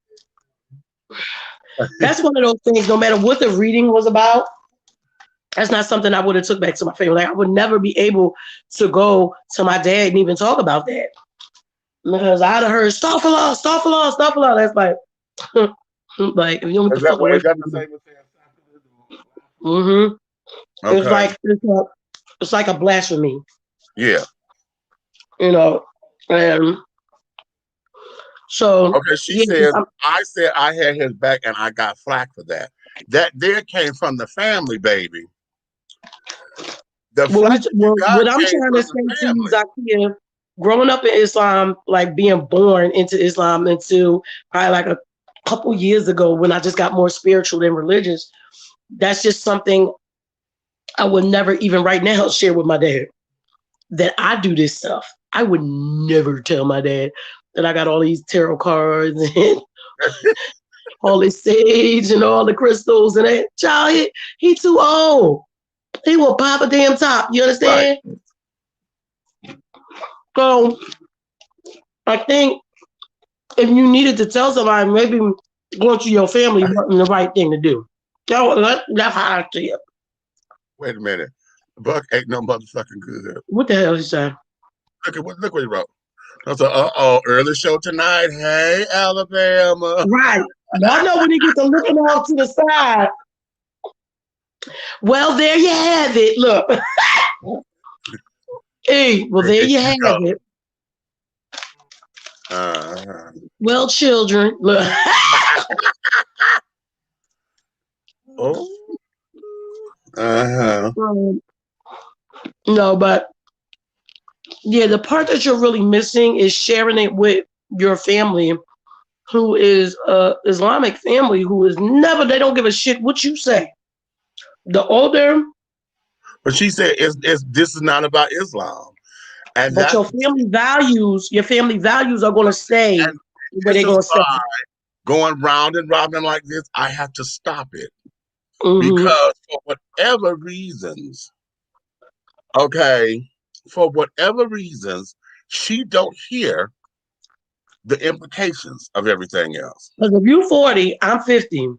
that's one of those things, no matter what the reading was about, that's not something I would have took back to my family. Like I would never be able to go to my dad and even talk about that. Because I'd have heard Astaghfirullah, Astaghfirullah, Astaghfirullah. That's like like if you don't get the fuck away from me. Mm-hmm. Okay. It's like a blasphemy. Yeah. You know. And so okay, she says I said I had his back and I got flack for that. That there came from the family, baby. What I'm trying to say to you, Zakia, growing up in Islam, like being born into Islam until probably like a couple years ago when I just got more spiritual than religious, that's just something I would never even right now share with my dad. That I do this stuff. I would never tell my dad that I got all these tarot cards and all this sage and all the crystals and that. Child, he too old. He will pop a damn top. You understand? Right. So I think if you needed to tell somebody, maybe going to your family wasn't the right thing to do. That's how I see it. Wait a minute. Buck ain't no motherfucking good. What the hell is that? Look what he wrote. I said, early show tonight. Hey, Alabama. Right. Y'all know when he gets to looking off to the side. Well, there you have it. Look. Hey, well, there you have it. Well, children, look. No, but yeah, the part that you're really missing is sharing it with your family, who is Islamic family, who is never, they don't give a shit what you say. The older. But she said, this is not about Islam. And but your family values are going to stay where they're going to stay. Going round and round like this, I have to stop it. Mm-hmm. Because for whatever reasons, she don't hear the implications of everything else. Because if you're 40, I'm 50.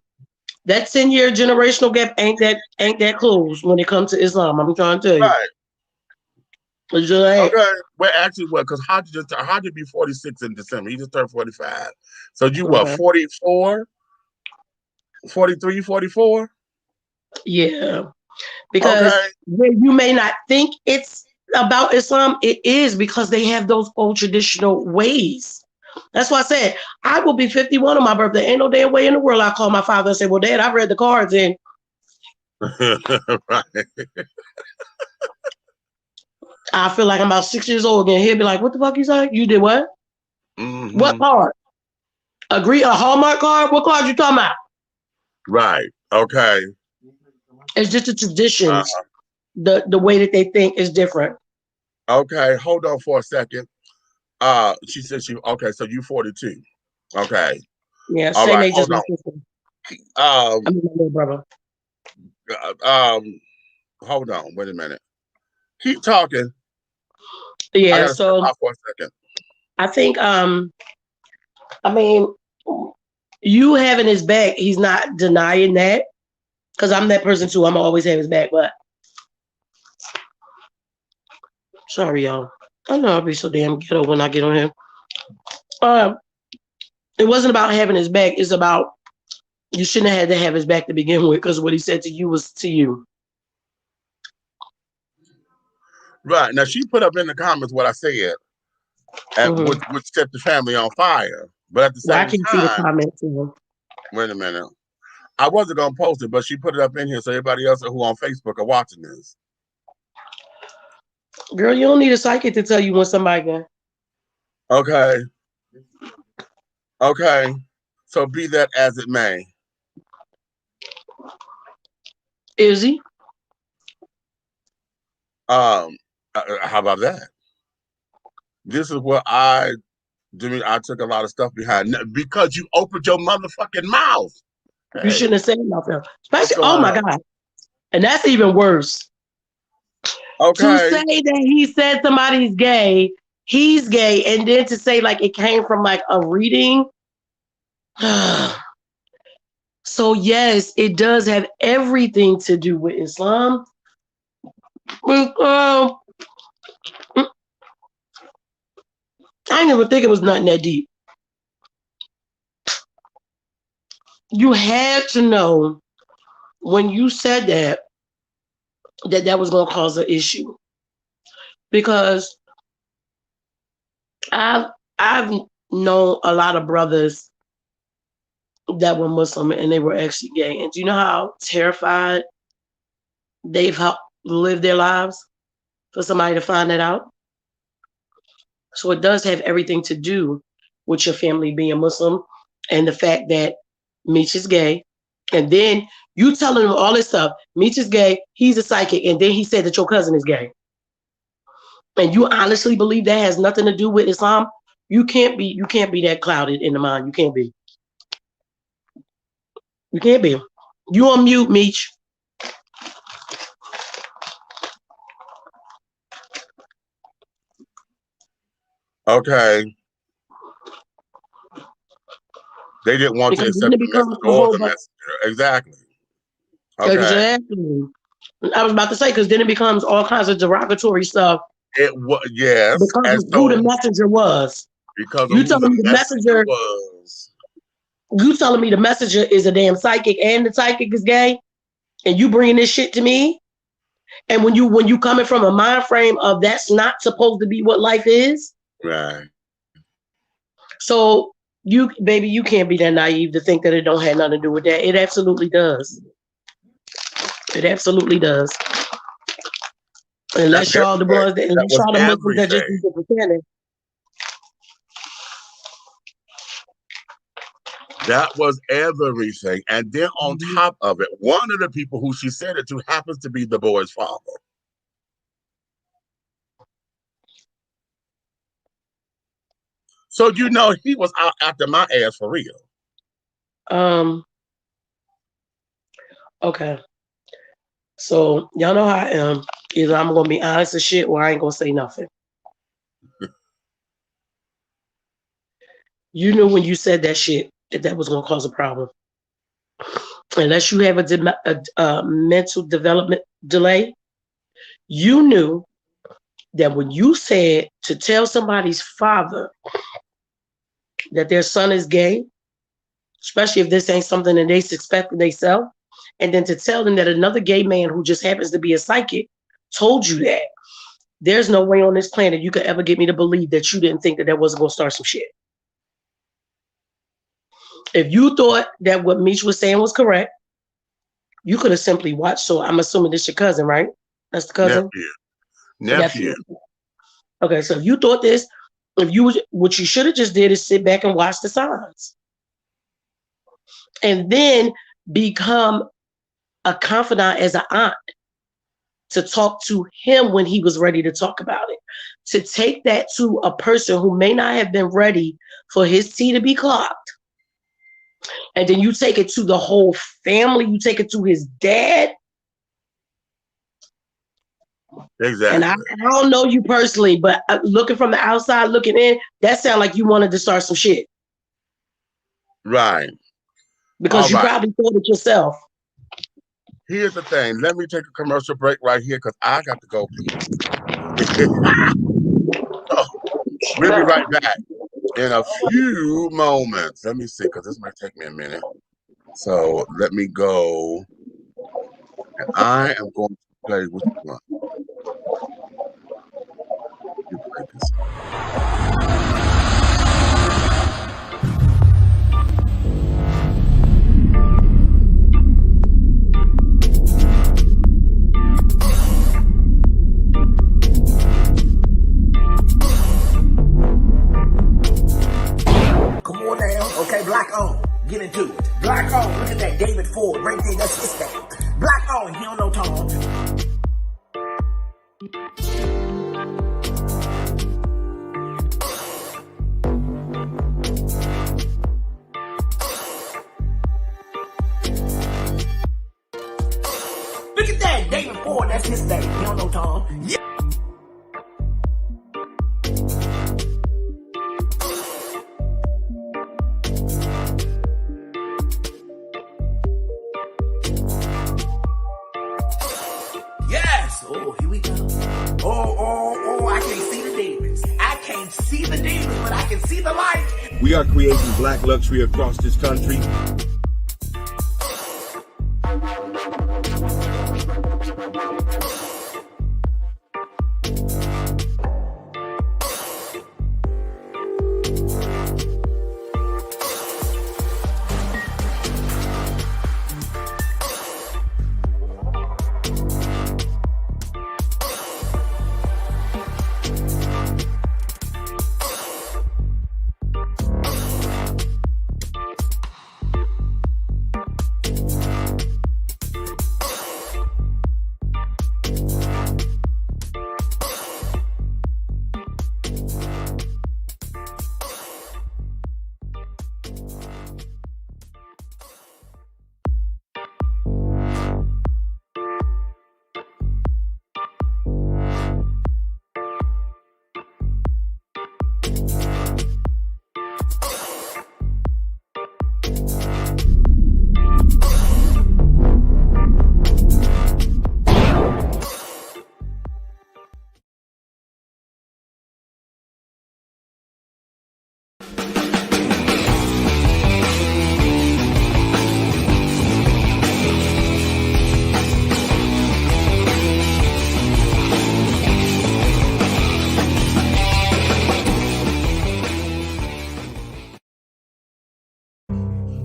That 10-year generational gap ain't that close when it comes to Islam. I'm trying to tell you. Right. Okay. Well, actually, because how'd you be 46 in December? You just turned 45. So you what, 44? 43, 44? Yeah. Because you may not think it's about Islam, it is because they have those old traditional ways. That's why I said I will be 51 on my birthday. Ain't no damn way in the world I call my father and say, well, Dad, I read the cards and right. I feel like I'm about 6 years old again. He'll be like, what the fuck you say? You did what? Mm-hmm. What card? A Hallmark card? What card you talking about? Right. Okay. It's just the traditions. The way that they think is different. Okay. Hold on for a second. She said so you 42. Okay. Yeah, same age as my sister. I mean my little brother. Hold on, wait a minute. Keep talking. Yeah, so for a second. I think I mean you having his back, he's not denying that. Because I'm that person too. I'm always have his back, but sorry, y'all. I know I'll be so damn ghetto when I get on him. It wasn't about having his back. It's about you shouldn't have had to have his back to begin with because what he said to you was to you. Right. Now, she put up in the comments what I said, which set the family on fire. But at the same time, I can see the comments. Wait a minute. I wasn't going to post it, but she put it up in here so everybody else who on Facebook are watching this. Girl, you don't need a psychic to tell you when somebody can. Okay. Okay. So be that as it may. Is he? How about that? This is what I took a lot of stuff behind because you opened your motherfucking mouth. You shouldn't have said nothing. Especially, oh my God. And that's even worse. To Okay. say that he said somebody's gay, he's gay, and then to say like it came from like a reading. So yes, it does have everything to do with Islam. I didn't even think it was nothing that deep. You had to know when you said that that was going to cause an issue, because I've known a lot of brothers that were Muslim and they were actually gay. And do you know how terrified they've lived their lives for somebody to find that out? So it does have everything to do with your family being Muslim and the fact that Meech is gay. And then you telling him all this stuff. Meech is gay, he's a psychic, and then he said that your cousin is gay. And you honestly believe that has nothing to do with Islam? You can't be that clouded in the mind. You can't be. You can't be. You on mute, Meech. Okay. They didn't want to accept the message or the messenger. Exactly. Okay. Exactly. I was about to say, because then it becomes all kinds of derogatory stuff. It was, yes. Because of who the messenger was. Because you telling me the messenger was. You telling me the messenger is a damn psychic and the psychic is gay, and you bringing this shit to me? And when you coming from a mind frame of that's not supposed to be what life is, right? So you can't be that naive to think that it don't have nothing to do with that. It absolutely does. It absolutely does. Unless y'all the ones that unless y'all the Muslims that just be pretending. That was everything. And then on top of it, one of the people who she said it to happens to be the boy's father. So you know he was out after my ass for real. Okay. So y'all know how I am. Either I'm gonna be honest as shit or I ain't gonna say nothing. You knew when you said that shit that was gonna cause a problem. Unless you have a mental development delay, you knew that when you said to tell somebody's father that their son is gay, especially if this ain't something that they suspect themselves, and then to tell them that another gay man who just happens to be a psychic told you that, there's no way on this planet you could ever get me to believe that you didn't think that that wasn't going to start some shit. If you thought that what Meech was saying was correct, you could have simply watched. So I'm assuming this your cousin, right? That's the cousin? Nephew. Okay, so if you thought this, what you should have just did is sit back and watch the signs. And then become a confidant as an aunt to talk to him when he was ready to talk about it. To take that to a person who may not have been ready for his tea to be clocked. And then you take it to the whole family. You take it to his dad. Exactly. And I don't know you personally, but looking from the outside, looking in, that sounds like you wanted to start some shit. Right. Because you probably thought it yourself. Here's the thing. Let me take a commercial break right here because I got to go. Oh, we'll be right back in a few moments. Let me see, because this might take me a minute. So let me go. And I am going to play with one. You play this. Okay, black on. Get into it. Black on. Look at that David Ford right there. That's his thing. Black on. He don't know Tom. Look at that. Yeah, David Ford, that's his thing. He don't know Tom. Yeah. Yes. Oh, here we go. Oh, I can't see the demons. I can't see the demons, but I can see the light. We are creating black luxury across this country.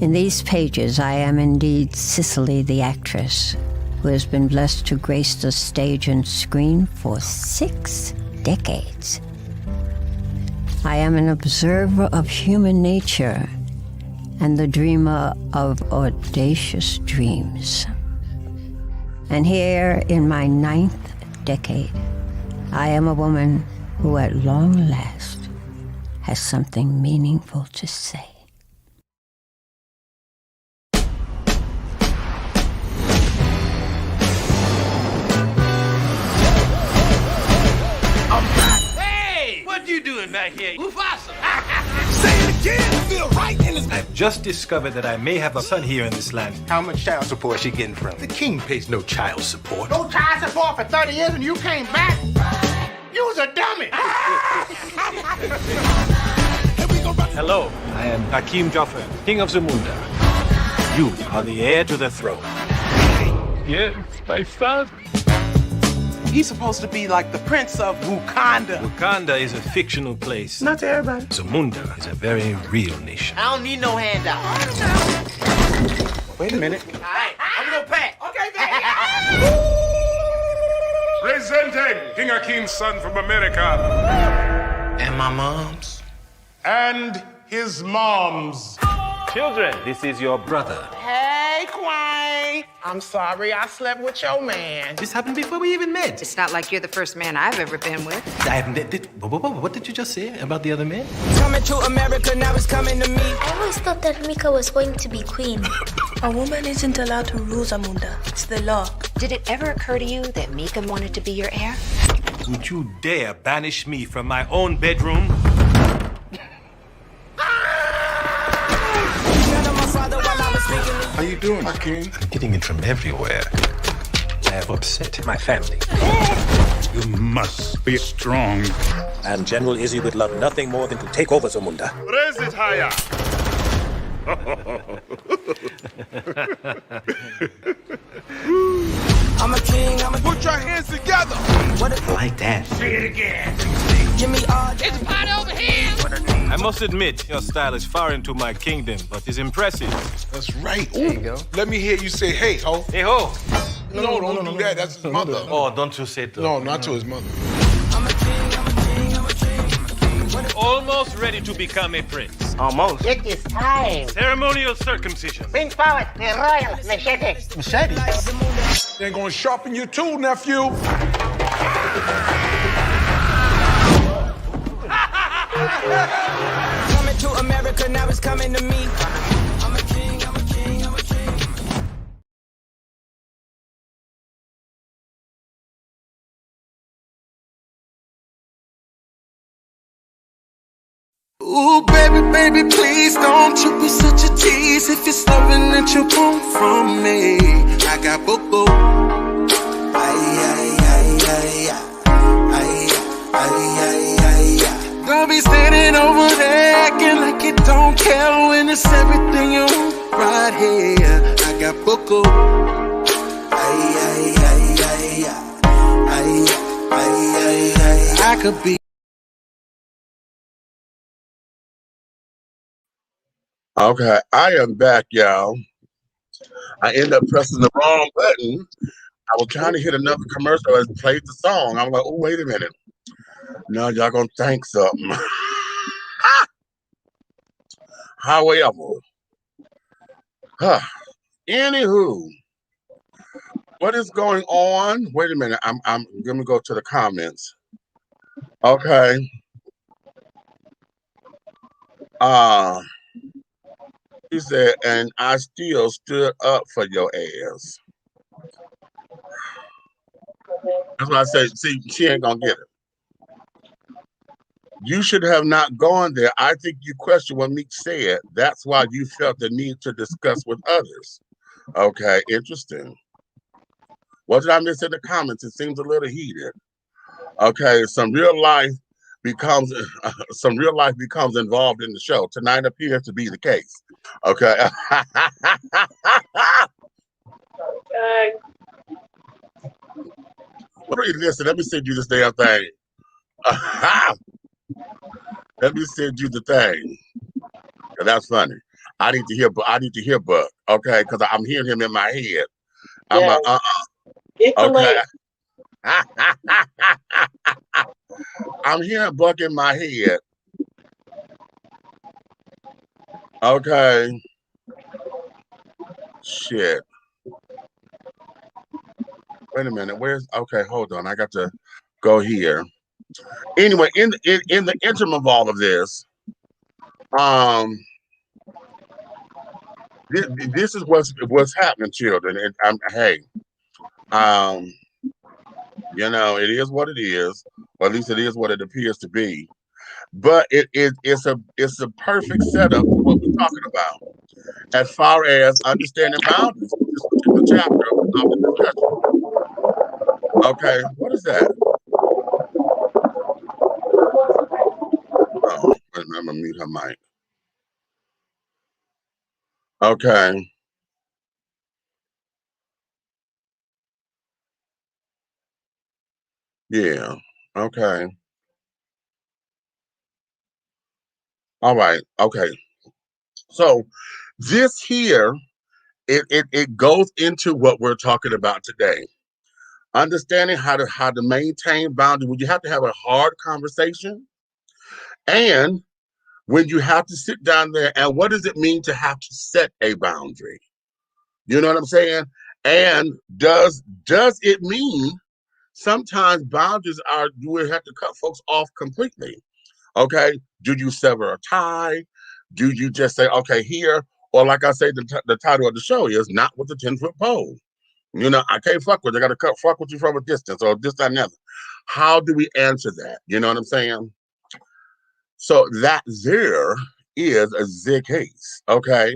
In these pages, I am indeed Cicely the actress, who has been blessed to grace the stage and screen for 6 decades. I am an observer of human nature and the dreamer of audacious dreams. And here, in my 9th decade, I am a woman who at long last has something meaningful to say. Doing back here? Mufasa! Say it again, feel right in his... I've just discovered that I may have a son here in this land. How much child support is she getting from? The king pays no child support. No child support for 30 years and you came back? You was a dummy. Hello, I am Hakim Jaffer, king of Zamunda. You are the heir to the throne. Yes, my father. He's supposed to be like the prince of Wakanda. Wakanda is a fictional place. Not to everybody. Zamunda is a very real nation. I don't need no handout. Wait a minute. All right, I'm gonna pack. Okay, baby. Presenting King Akim's son from America. And my mom's. And his mom's. Children, this is your brother. Hey, Quine. I'm sorry I slept with your man. This happened before we even met. It's not like you're the first man I've ever been with. I haven't... What did you just say about the other man? Coming to America, now it's coming to me. I always thought that Mika was going to be queen. A woman isn't allowed to rule Zamunda. It's the law. Did it ever occur to you that Mika wanted to be your heir? Would you dare banish me from my own bedroom? How you doing, Hakim? I'm getting it from everywhere. I have upset my family. You must be strong. And General Izzy would love nothing more than to take over Zamunda. Raise it higher. I'm a king, Put your hands together. Like that. Say it again. Give me all. It's a party over here. I must admit, your style is foreign to my kingdom, but is impressive. That's right. There you go. Let me hear you say, hey, ho. Hey, ho. No, don't do that. That's his mother. Oh, don't you say that. No, not to his mother. I'm a king, I'm a king, I'm a king. Almost ready to become a prince. Almost. It is time. Ceremonial circumcision. Bring forward the royal machete. Machete. They're gonna sharpen your tool, nephew. Coming to America, now it's coming to me. Baby, please don't you be such a tease. If it's loving that you want from me, I got boo-boo. Don't be standing over there acting like you don't care when it's everything you want right here. I got boo-boo. I could be. Okay, I am back, y'all. I ended up pressing the wrong button. I was trying to hit another commercial and played the song. I'm like, oh, wait a minute. Now y'all gonna think something. However, anywho, what is going on? Wait a minute. I'm gonna go to the comments. Okay. He said, and I still stood up for your ass. That's why I say, see, she ain't gonna get it. You should have not gone there. I think you questioned what Meek said. That's why you felt the need to discuss with others. Okay, interesting. What did I miss in the comments? It seems a little heated. Okay, some real life becomes involved in the show. Tonight appears to be the case. Okay. Listen, let me send you this damn thing. Let me send you the thing. That's funny. I need to hear Buck. Okay, because I'm hearing him in my head. I'm Get the okay. link. I'm hearing Buck in my head. Okay. Shit. Wait a minute. Okay, hold on. I got to go here. Anyway, in the interim of all of this, this is what's happening, children. And hey, you know, it is what it is, or at least it is what it appears to be. But it's a perfect setup for what we're talking about as far as understanding boundaries. This particular chapter of the discussion. Okay, what is that? Oh, I'm gonna mute her mic. Okay. Yeah. Okay. All right. Okay. So this here, it goes into what we're talking about today. Understanding how to maintain boundaries when you have to have a hard conversation, and when you have to sit down there, and what does it mean to have to set a boundary? You know what I'm saying? And does it mean sometimes boundaries are you would have to cut folks off completely? Okay, do you sever a tie? Do you just say, okay, here? Or like I say, the title of the show is not with the 10-foot pole. You know, I can't fuck with you. I got to fuck with you from a distance or this, that, and the other. How do we answer that? You know what I'm saying? So that there is the case, okay?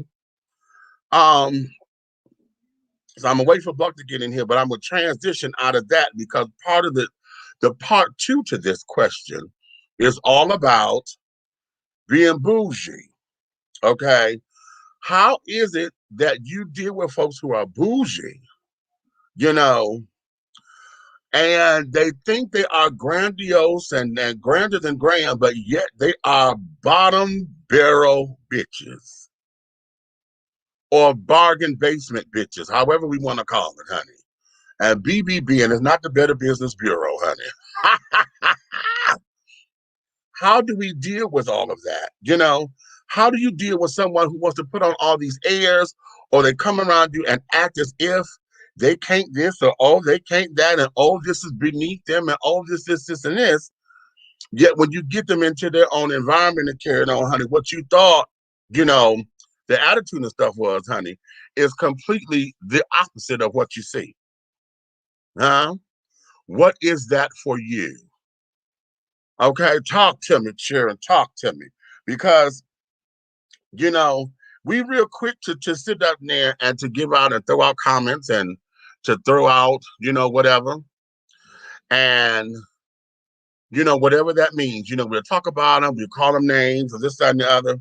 So I'm gonna wait for Buck to get in here, but I'm gonna transition out of that because part of the part two to this question is all about being bougie, okay? How is it that you deal with folks who are bougie, you know, and they think they are grandiose and grander than grand, but yet they are bottom barrel bitches or bargain basement bitches, however we want to call it, honey. And BBB, and it's not the Better Business Bureau, honey. How do we deal with all of that? You know, how do you deal with someone who wants to put on all these airs, or they come around you and act as if they can't this, or oh, they can't that, and oh, this is beneath them, and oh, this, and this. Yet when you get them into their own environment and carry on, honey, what you thought, you know, the attitude and stuff was, honey, is completely the opposite of what you see. Huh? What is that for you? Okay, talk to me, Sharon, talk to me. Because you know, we real quick to sit up there and to give out and throw out comments and to throw out, whatever. And, whatever that means, we'll talk about them, we'll call them names or this, that, and the other.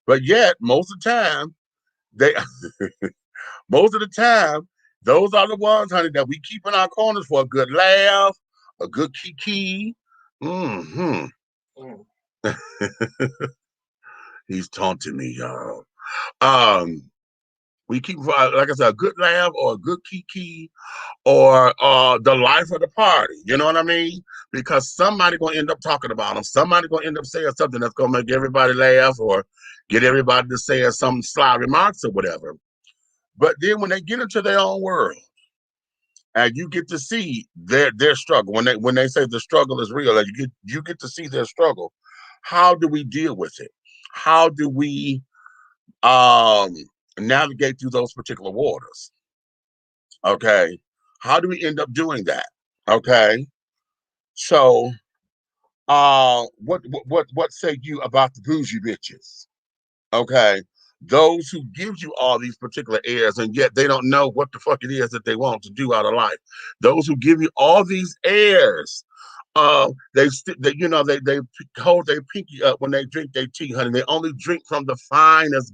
But yet, most of the time, most of the time, those are the ones, honey, that we keep in our corners for a good laugh, a good kiki. Mm-hmm. He's taunting me, y'all. We keep, like I said, a good laugh or a good kiki or the life of the party. You know what I mean? Because somebody gonna end up talking about them. Somebody gonna end up saying something that's gonna make everybody laugh or get everybody to say some sly remarks or whatever. But then when they get into their own world, and you get to see their struggle, when they say the struggle is real, and you get to see their struggle. How do we deal with it? How do we navigate through those particular waters? Okay, how do we end up doing that? Okay, so what say you about the bougie bitches? Okay, those who give you all these particular airs, and yet they don't know what the fuck it is that they want to do out of life. Those who give you all these airs, they hold their pinky up when they drink their tea, honey. They only drink from the finest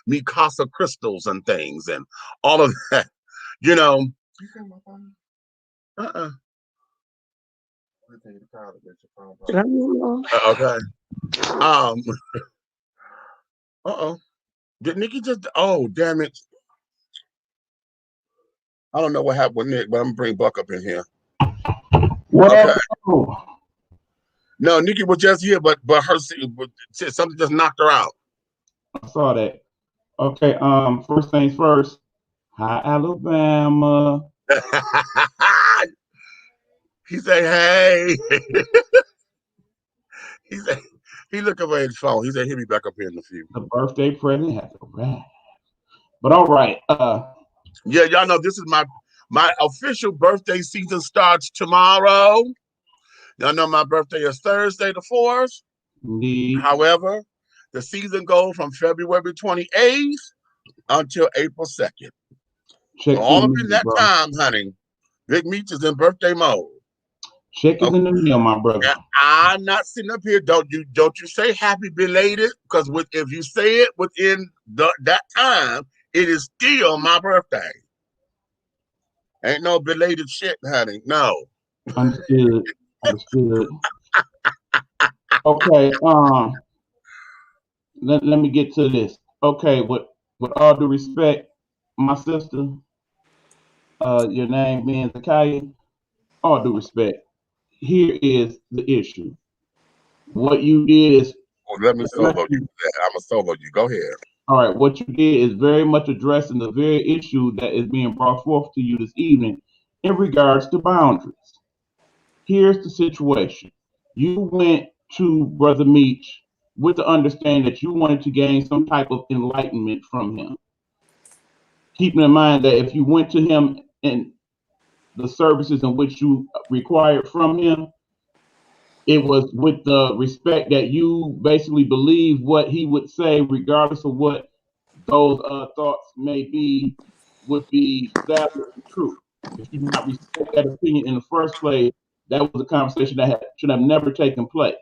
Mikasa crystals and things, and all of that. Okay. Did Nikki just? Oh, damn it! I don't know what happened with Nick, but I'm gonna bring Buck up in here. What Okay. happened? No, Nikki was just here, but something just knocked her out. I saw that. Okay. First things first. Hi, Alabama. He said, "Hey." He said, he looked away at his phone. He said, "He'll be back up here in a few." The birthday present has arrived. But all right. Yeah, y'all know this is my official birthday season starts tomorrow. Y'all know my birthday is Thursday the 4th. Indeed. However, the season goes from February 28th until April 2nd. Check so all up mail, in that bro. time, honey, Big Meech is in birthday mode. Check it in the mail, my brother. And I'm not sitting up here. Don't you say happy belated, because if you say it within that time, it is still my birthday. Ain't no belated shit, honey. No. Understood. Understood. Okay. Let me get to this. Okay. With all due respect, my sister, your name being Zakaya, all due respect. Here is the issue. What you did is. Let me solo you. I'm a solo you. Go ahead. All right. What you did is very much addressing the very issue that is being brought forth to you this evening in regards to boundaries. Here's the situation. You went to Brother Meech with the understanding that you wanted to gain some type of enlightenment from him. Keeping in mind that if you went to him and the services in which you required from him, it was with the respect that you basically believe what he would say, regardless of what those thoughts may be, would be valid and true. If you do not respect that opinion in the first place, that was a conversation that should have never taken place.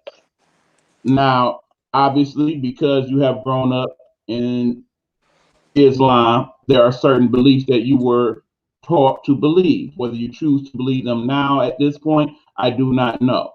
Now, obviously, because you have grown up in Islam, there are certain beliefs that you were taught to believe. Whether you choose to believe them now at this point, I do not know.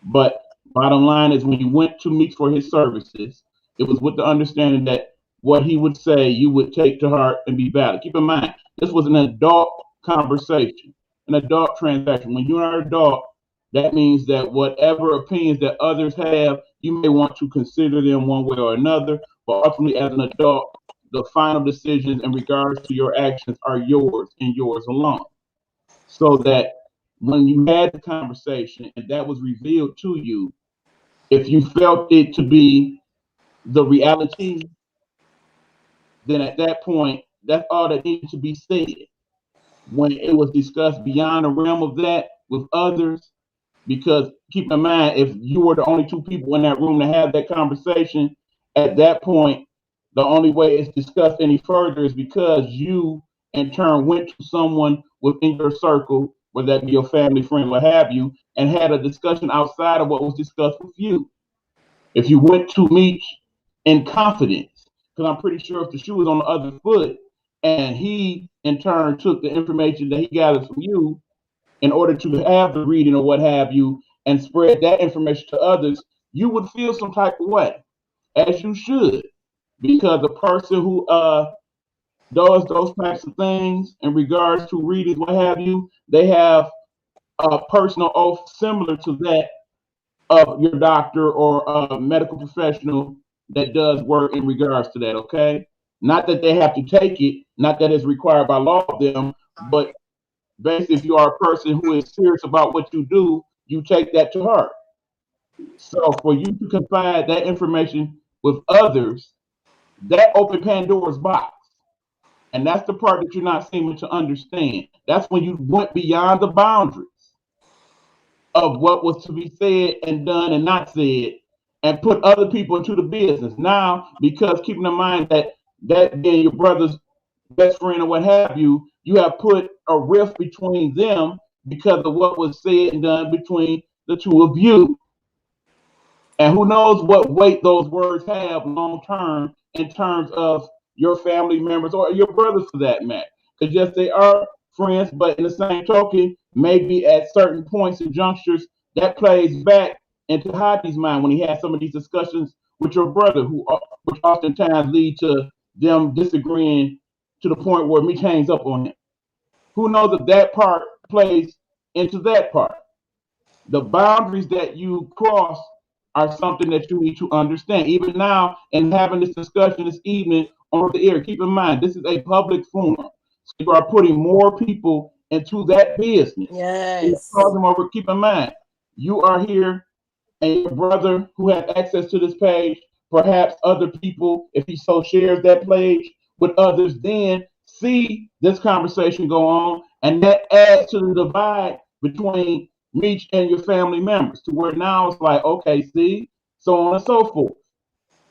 But bottom line is, when you went to Meech for his services, it was with the understanding that what he would say, you would take to heart and be valid. Keep in mind, this was an adult conversation, an adult transaction. When you're an adult, that means that whatever opinions that others have, you may want to consider them one way or another, but ultimately as an adult, the final decisions in regards to your actions are yours and yours alone. So that when you had the conversation and that was revealed to you, if you felt it to be the reality, then at that point, that's all that needed to be said. When it was discussed beyond the realm of that with others, because keep in mind, if you were the only two people in that room to have that conversation, at that point, the only way it's discussed any further is because you, in turn, went to someone within your circle, whether that be your family, friend, what have you, and had a discussion outside of what was discussed with you. If you went to Meech in confidence, because I'm pretty sure if the shoe was on the other foot, and he, in turn, took the information that he gathered from you in order to have the reading or what have you, and spread that information to others, you would feel some type of way, as you should, because a person who does those types of things in regards to readings, what have you, they have a personal oath similar to that of your doctor or a medical professional that does work in regards to that, okay? Not that they have to take it, not that it's required by law of them, but basically if you are a person who is serious about what you do, you take that to heart. So for you to confide that information with others, that opened Pandora's box. And that's the part that you're not seeming to understand. That's when you went beyond the boundaries of what was to be said and done and not said, and put other people into the business. Now, because keeping in mind that being your brother's best friend or what have you, you have put a rift between them because of what was said and done between the two of you. And who knows what weight those words have long term in terms of your family members or your brothers for that matter. Because yes, they are friends, but in the same token, maybe at certain points and junctures, that plays back into Hadi's mind when he has some of these discussions with your brother, which oftentimes lead to them disagreeing to the point where Mitch hangs up on him. Who knows if that part plays into that part? The boundaries that you cross are something that you need to understand. Even now, in having this discussion this evening on the air, keep in mind, this is a public forum. So you are putting more people into that business. Yes. Keep in mind, you are here and your brother who has access to this page, perhaps other people, if he so shares that page with others, then see this conversation go on, and that adds to the divide between Meech and your family members, to where now it's like, okay, see, so on and so forth.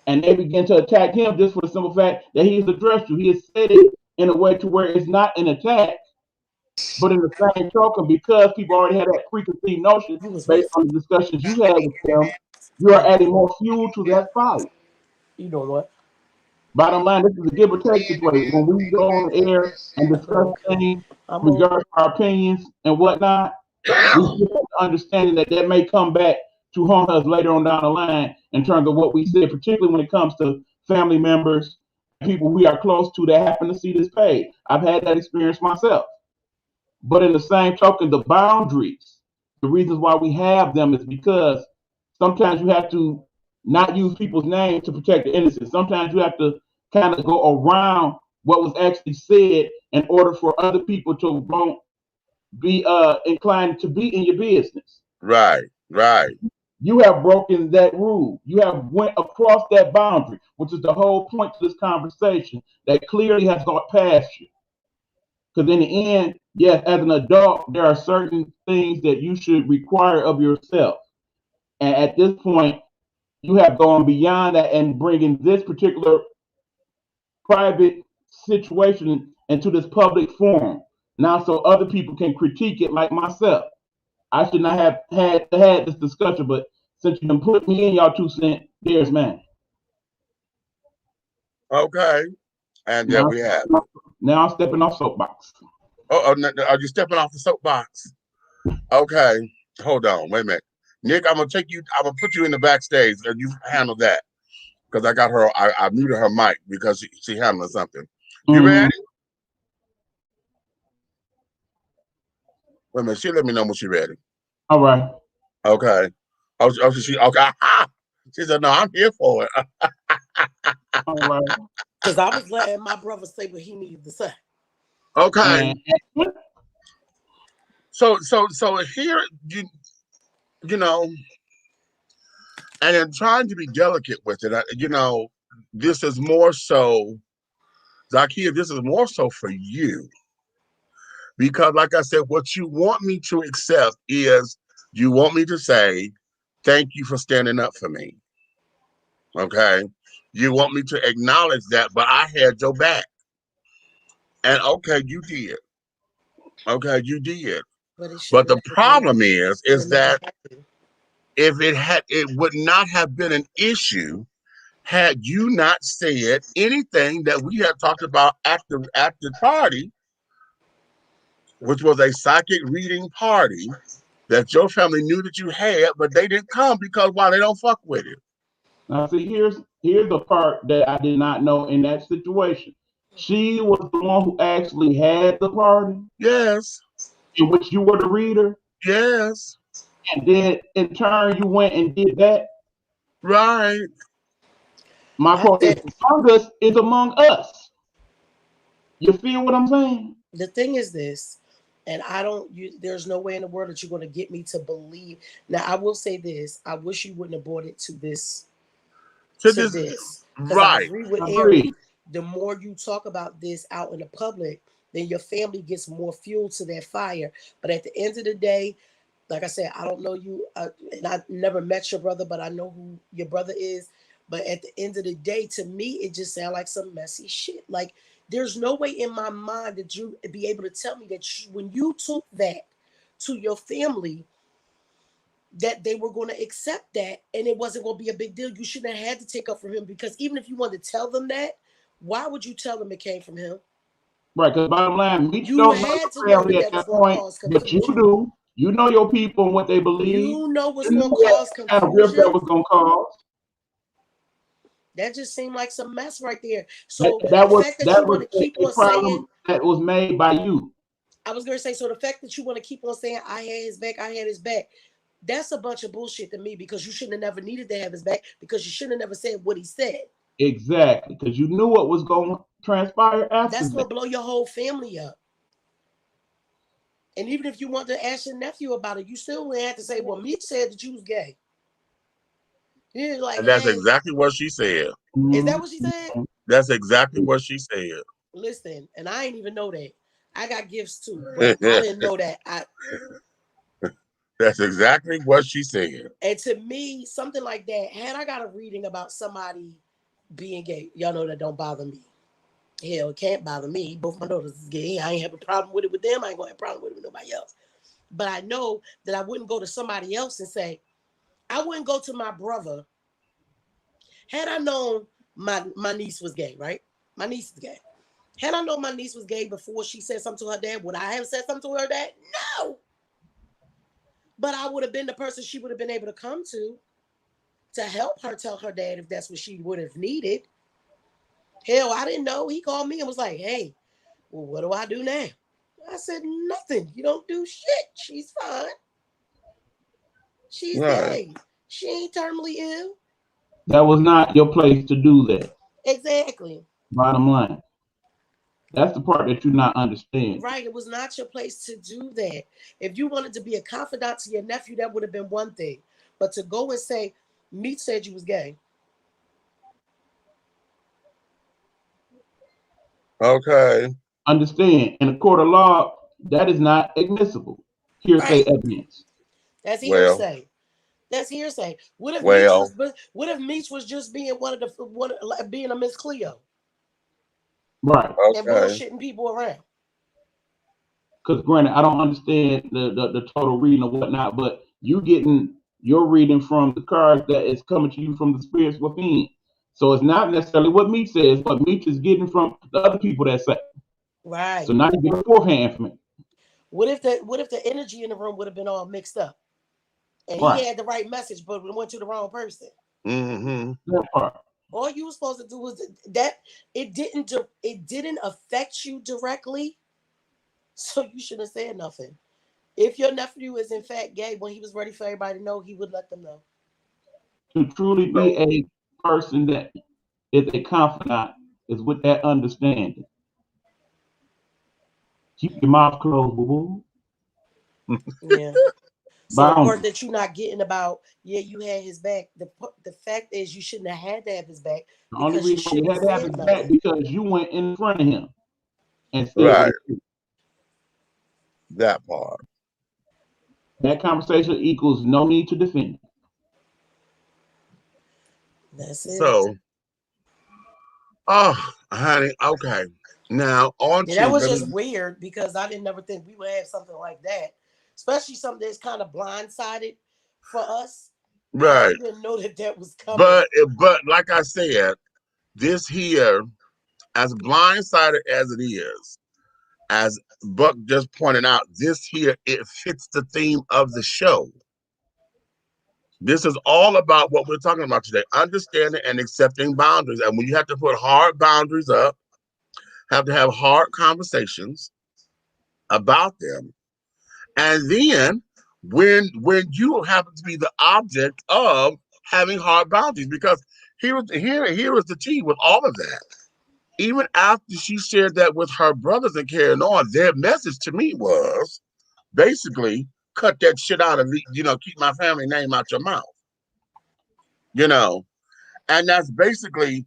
And they begin to attack him just for the simple fact that he has addressed you. He has said it in a way to where it's not an attack, but in the same token, because people already had that preconceived notion based on the discussions you had with them, you are adding more fuel to that fire. You know what? Bottom line, this is a give or take situation. When we go on the air and discuss things regarding our opinions and whatnot, we should have understanding that may come back to haunt us later on down the line in terms of what we said, particularly when it comes to family members, people we are close to that happen to see this page. I've had that experience myself. But in the same token, the boundaries, the reasons why we have them is because sometimes you have to not use people's names to protect the innocent. Sometimes you have to kind of go around what was actually said in order for other people to be inclined to be in your business. Right. You have broken that rule. You have went across that boundary, which is the whole point to this conversation that clearly has gone past you. Because in the end, yes, as an adult, there are certain things that you should require of yourself. And at this point, you have gone beyond that and bringing this particular private situation into this public forum. Now, so other people can critique it like myself. I should not have had this discussion, but since you can put me in y'all 2 cents, there's mine. Okay. And there we have it. Now I'm stepping off soapbox. Oh, are you stepping off the soapbox? Okay. Hold on. Wait a minute. Nick, I'm gonna put you in the backstage and you handle that. Because I got her, I muted her mic because she handling something. You ready? Wait a minute, she let me know when she's ready. All right. Okay. She okay. She said, no, I'm here for it. All right. Because I was letting my brother say what he needed to say. Okay. So here you know, and in trying to be delicate with it, this is more so, Zakia, this is more so for you. Because like I said, what you want me to accept is you want me to say, thank you for standing up for me. Okay. You want me to acknowledge that, but I had your back. And okay, you did. Okay, you did. But the problem is that if it would not have been an issue had you not said anything that we had talked about at the party, which was a psychic reading party that your family knew that you had, but they didn't come because why? They don't fuck with it. Now, see, here's the part that I did not know in that situation. She was the one who actually had the party. Yes. In which you were the reader. Yes. And then in turn you went and did that. Right. My point is, the fungus is among us. You feel what I'm saying? The thing is this, and there's no way in the world that you're going to get me to believe. Now, I will say this. I wish you wouldn't have brought it to this. Because I agree with Eric. The more you talk about this out in the public, then your family gets more fuel to that fire. But at the end of the day, like I said, I don't know you, and I never met your brother, but I know who your brother is. But at the end of the day, to me, it just sounds like some messy shit. Like, there's no way in my mind that you be able to tell me that when you took that to your family, that they were going to accept that and it wasn't going to be a big deal. You shouldn't have had to take up from him, because even if you wanted to tell them that, why would you tell them it came from him? Right, because bottom line, you had to know that was going to cause confusion. But you do. You know your people and what they believe. You know what's going to cause confusion. Kind of rift that was going to cause. That just seemed like some mess right there. So that the was fact that you want to keep on saying that was made by you. I was going to say, so the fact that you want to keep on saying I had his back, that's a bunch of bullshit to me, because you shouldn't have never needed to have his back, because you shouldn't have never said what he said. Exactly, because you knew what was going to transpire after. That's going to blow your whole family up. And even if you want to ask your nephew about it, you still would have to say, well, me said that you was gay. Like, and that's exactly what she said. Is that what she said? That's exactly what she said. Listen, and I ain't even know that. I got gifts too, but I didn't know that. That's exactly what she said. And to me, something like that, had I got a reading about somebody being gay, y'all know that don't bother me. Hell, it can't bother me. Both my daughters is gay. I ain't have a problem with it with them. I ain't gonna have a problem with it with nobody else. But I know that I wouldn't go to somebody else and say, I wouldn't go to my brother. Had I known my niece was gay, right? My niece is gay. Had I known my niece was gay before she said something to her dad, would I have said something to her dad? No. But I would have been the person she would have been able to come to help her tell her dad if that's what she would have needed. Hell, I didn't know. He called me and was like, hey, well, what do I do now? I said, nothing. You don't do shit. She's fine. She's gay. She ain't terminally ill. That was not your place to do that. Exactly. Bottom line. That's the part that you're not understanding. Right. It was not your place to do that. If you wanted to be a confidant to your nephew, that would have been one thing. But to go and say, Meat said you was gay. Okay. Understand. In a court of law, that is not admissible. Hearsay evidence. That's hearsay. That's hearsay. What if Meach was just being being a Miss Cleo? Right. Okay. And bullshitting people around. Because granted, I don't understand the total reading or whatnot, but you getting your reading from the cards that is coming to you from the spirits within. So it's not necessarily what Meach says, but Meach is getting from the other people that say. Right. So now you get a forehand information. What if the energy in the room would have been all mixed up? And he had the right message, but it went to the wrong person. Mm-hmm. That part. All you were supposed to do was that it didn't affect you directly, so you shouldn't have said nothing. If your nephew is in fact gay, when he was ready for everybody to know, he would let them know. To truly be a person that is a confidant is with that understanding. Keep your mouth closed, boo-boo. Yeah. So the part that you're not getting about, you had his back. The fact is, you shouldn't have had to have his back. The only reason you had to have his back because you went in front of him and said right. That part. That conversation equals no need to defend. That's it. So Oh, honey. Okay. Now, Yeah, that Auntie, was let just me. weird because I didn't never think we would have something like that, especially something that's kind of blindsided for us. Like Right. we didn't know that that was coming. But like I said, this here, as blindsided as it is, as Buck just pointed out, this here, it fits the theme of the show. This is all about what we're talking about today, understanding and accepting boundaries. And when you have to put hard boundaries up, have to have hard conversations about them. And then when you happen to be the object of having hard boundaries, because here is the tea with all of that. Even after she shared that with her brothers and carrying on, their message to me was basically cut that shit out of keep my family name out your mouth. You know, and that's basically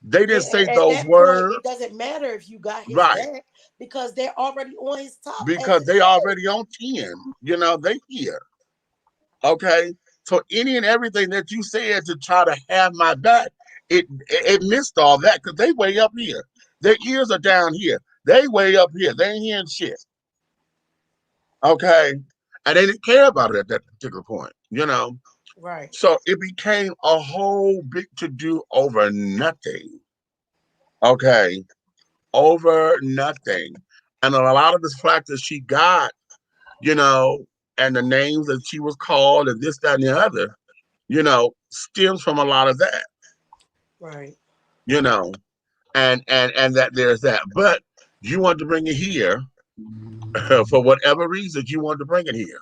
they didn't say At those that point, words, it doesn't matter if you got his right? back because they're already on his top as Because it they is. already on 10. They here. Okay. So any and everything that you said to try to have my back, it missed all that because they way up here. Their ears are down here. They way up here. They ain't hearing shit. Okay. And they didn't care about it at that particular point. Right. So it became a whole big to do over nothing. Okay. Over nothing. And a lot of this flack that she got, and the names that she was called and this, that, and the other, stems from a lot of that. Right. You know, and that there's that. But you want to bring it here for whatever reason you want to bring it here.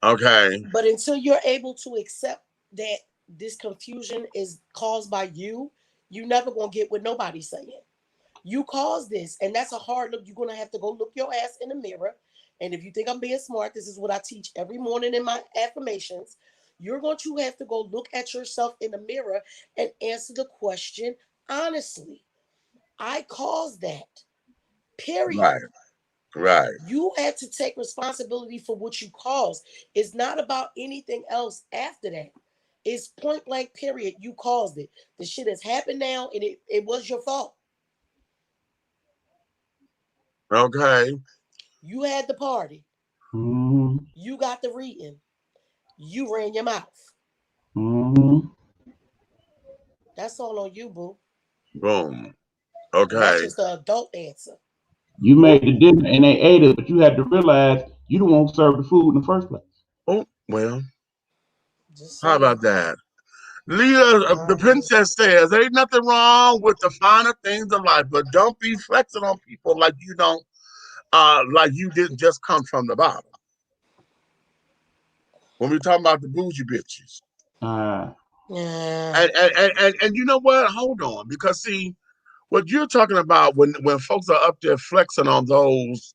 Okay. But until you're able to accept that this confusion is caused by you, you're never gonna get what nobody's saying. You caused this, and that's a hard look. You're gonna have to go look your ass in the mirror. And if you think I'm being smart, this is what I teach every morning in my affirmations. You're going to have to go look at yourself in the mirror and answer the question honestly. I caused that. Period. Right. Right. You had to take responsibility for what you caused. It's not about anything else after that. It's point blank, period. You caused it. The shit has happened now, and it was your fault. Okay. You had the party. Mm-hmm. You got the reading. You ran your mouth. Mm-hmm. That's all on you, boo. Boom. And that's Okay. just the adult answer. You made the dinner and they ate it, but you had to realize you don't want to serve the food in the first place. Oh, well. Just How saying. about that? Leah, the princess says, ain't nothing wrong with the finer things of life, but don't be flexing on people like you don't, like you didn't just come from the bottom. When we talking about the bougie bitches. Yeah. And you know what? Hold on. Because see, what you're talking about when folks are up there flexing on those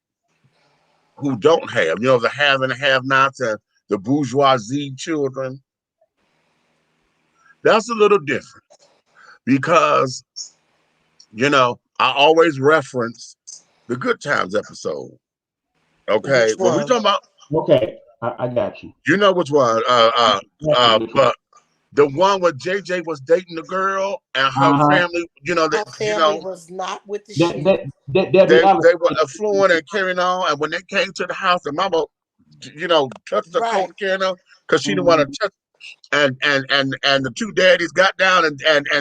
who don't have, the have and have nots and the bourgeoisie children, that's a little different. Because, I always reference the Good Times episode. Okay. When we talking about, okay, I got you. You know which one? But the one where JJ was dating the girl and her family, Her family was not with the shit. They were affluent and carrying on, and when they came to the house, the mama, touched the coat and carrying on because she didn't want to touch. And the two daddies got down, and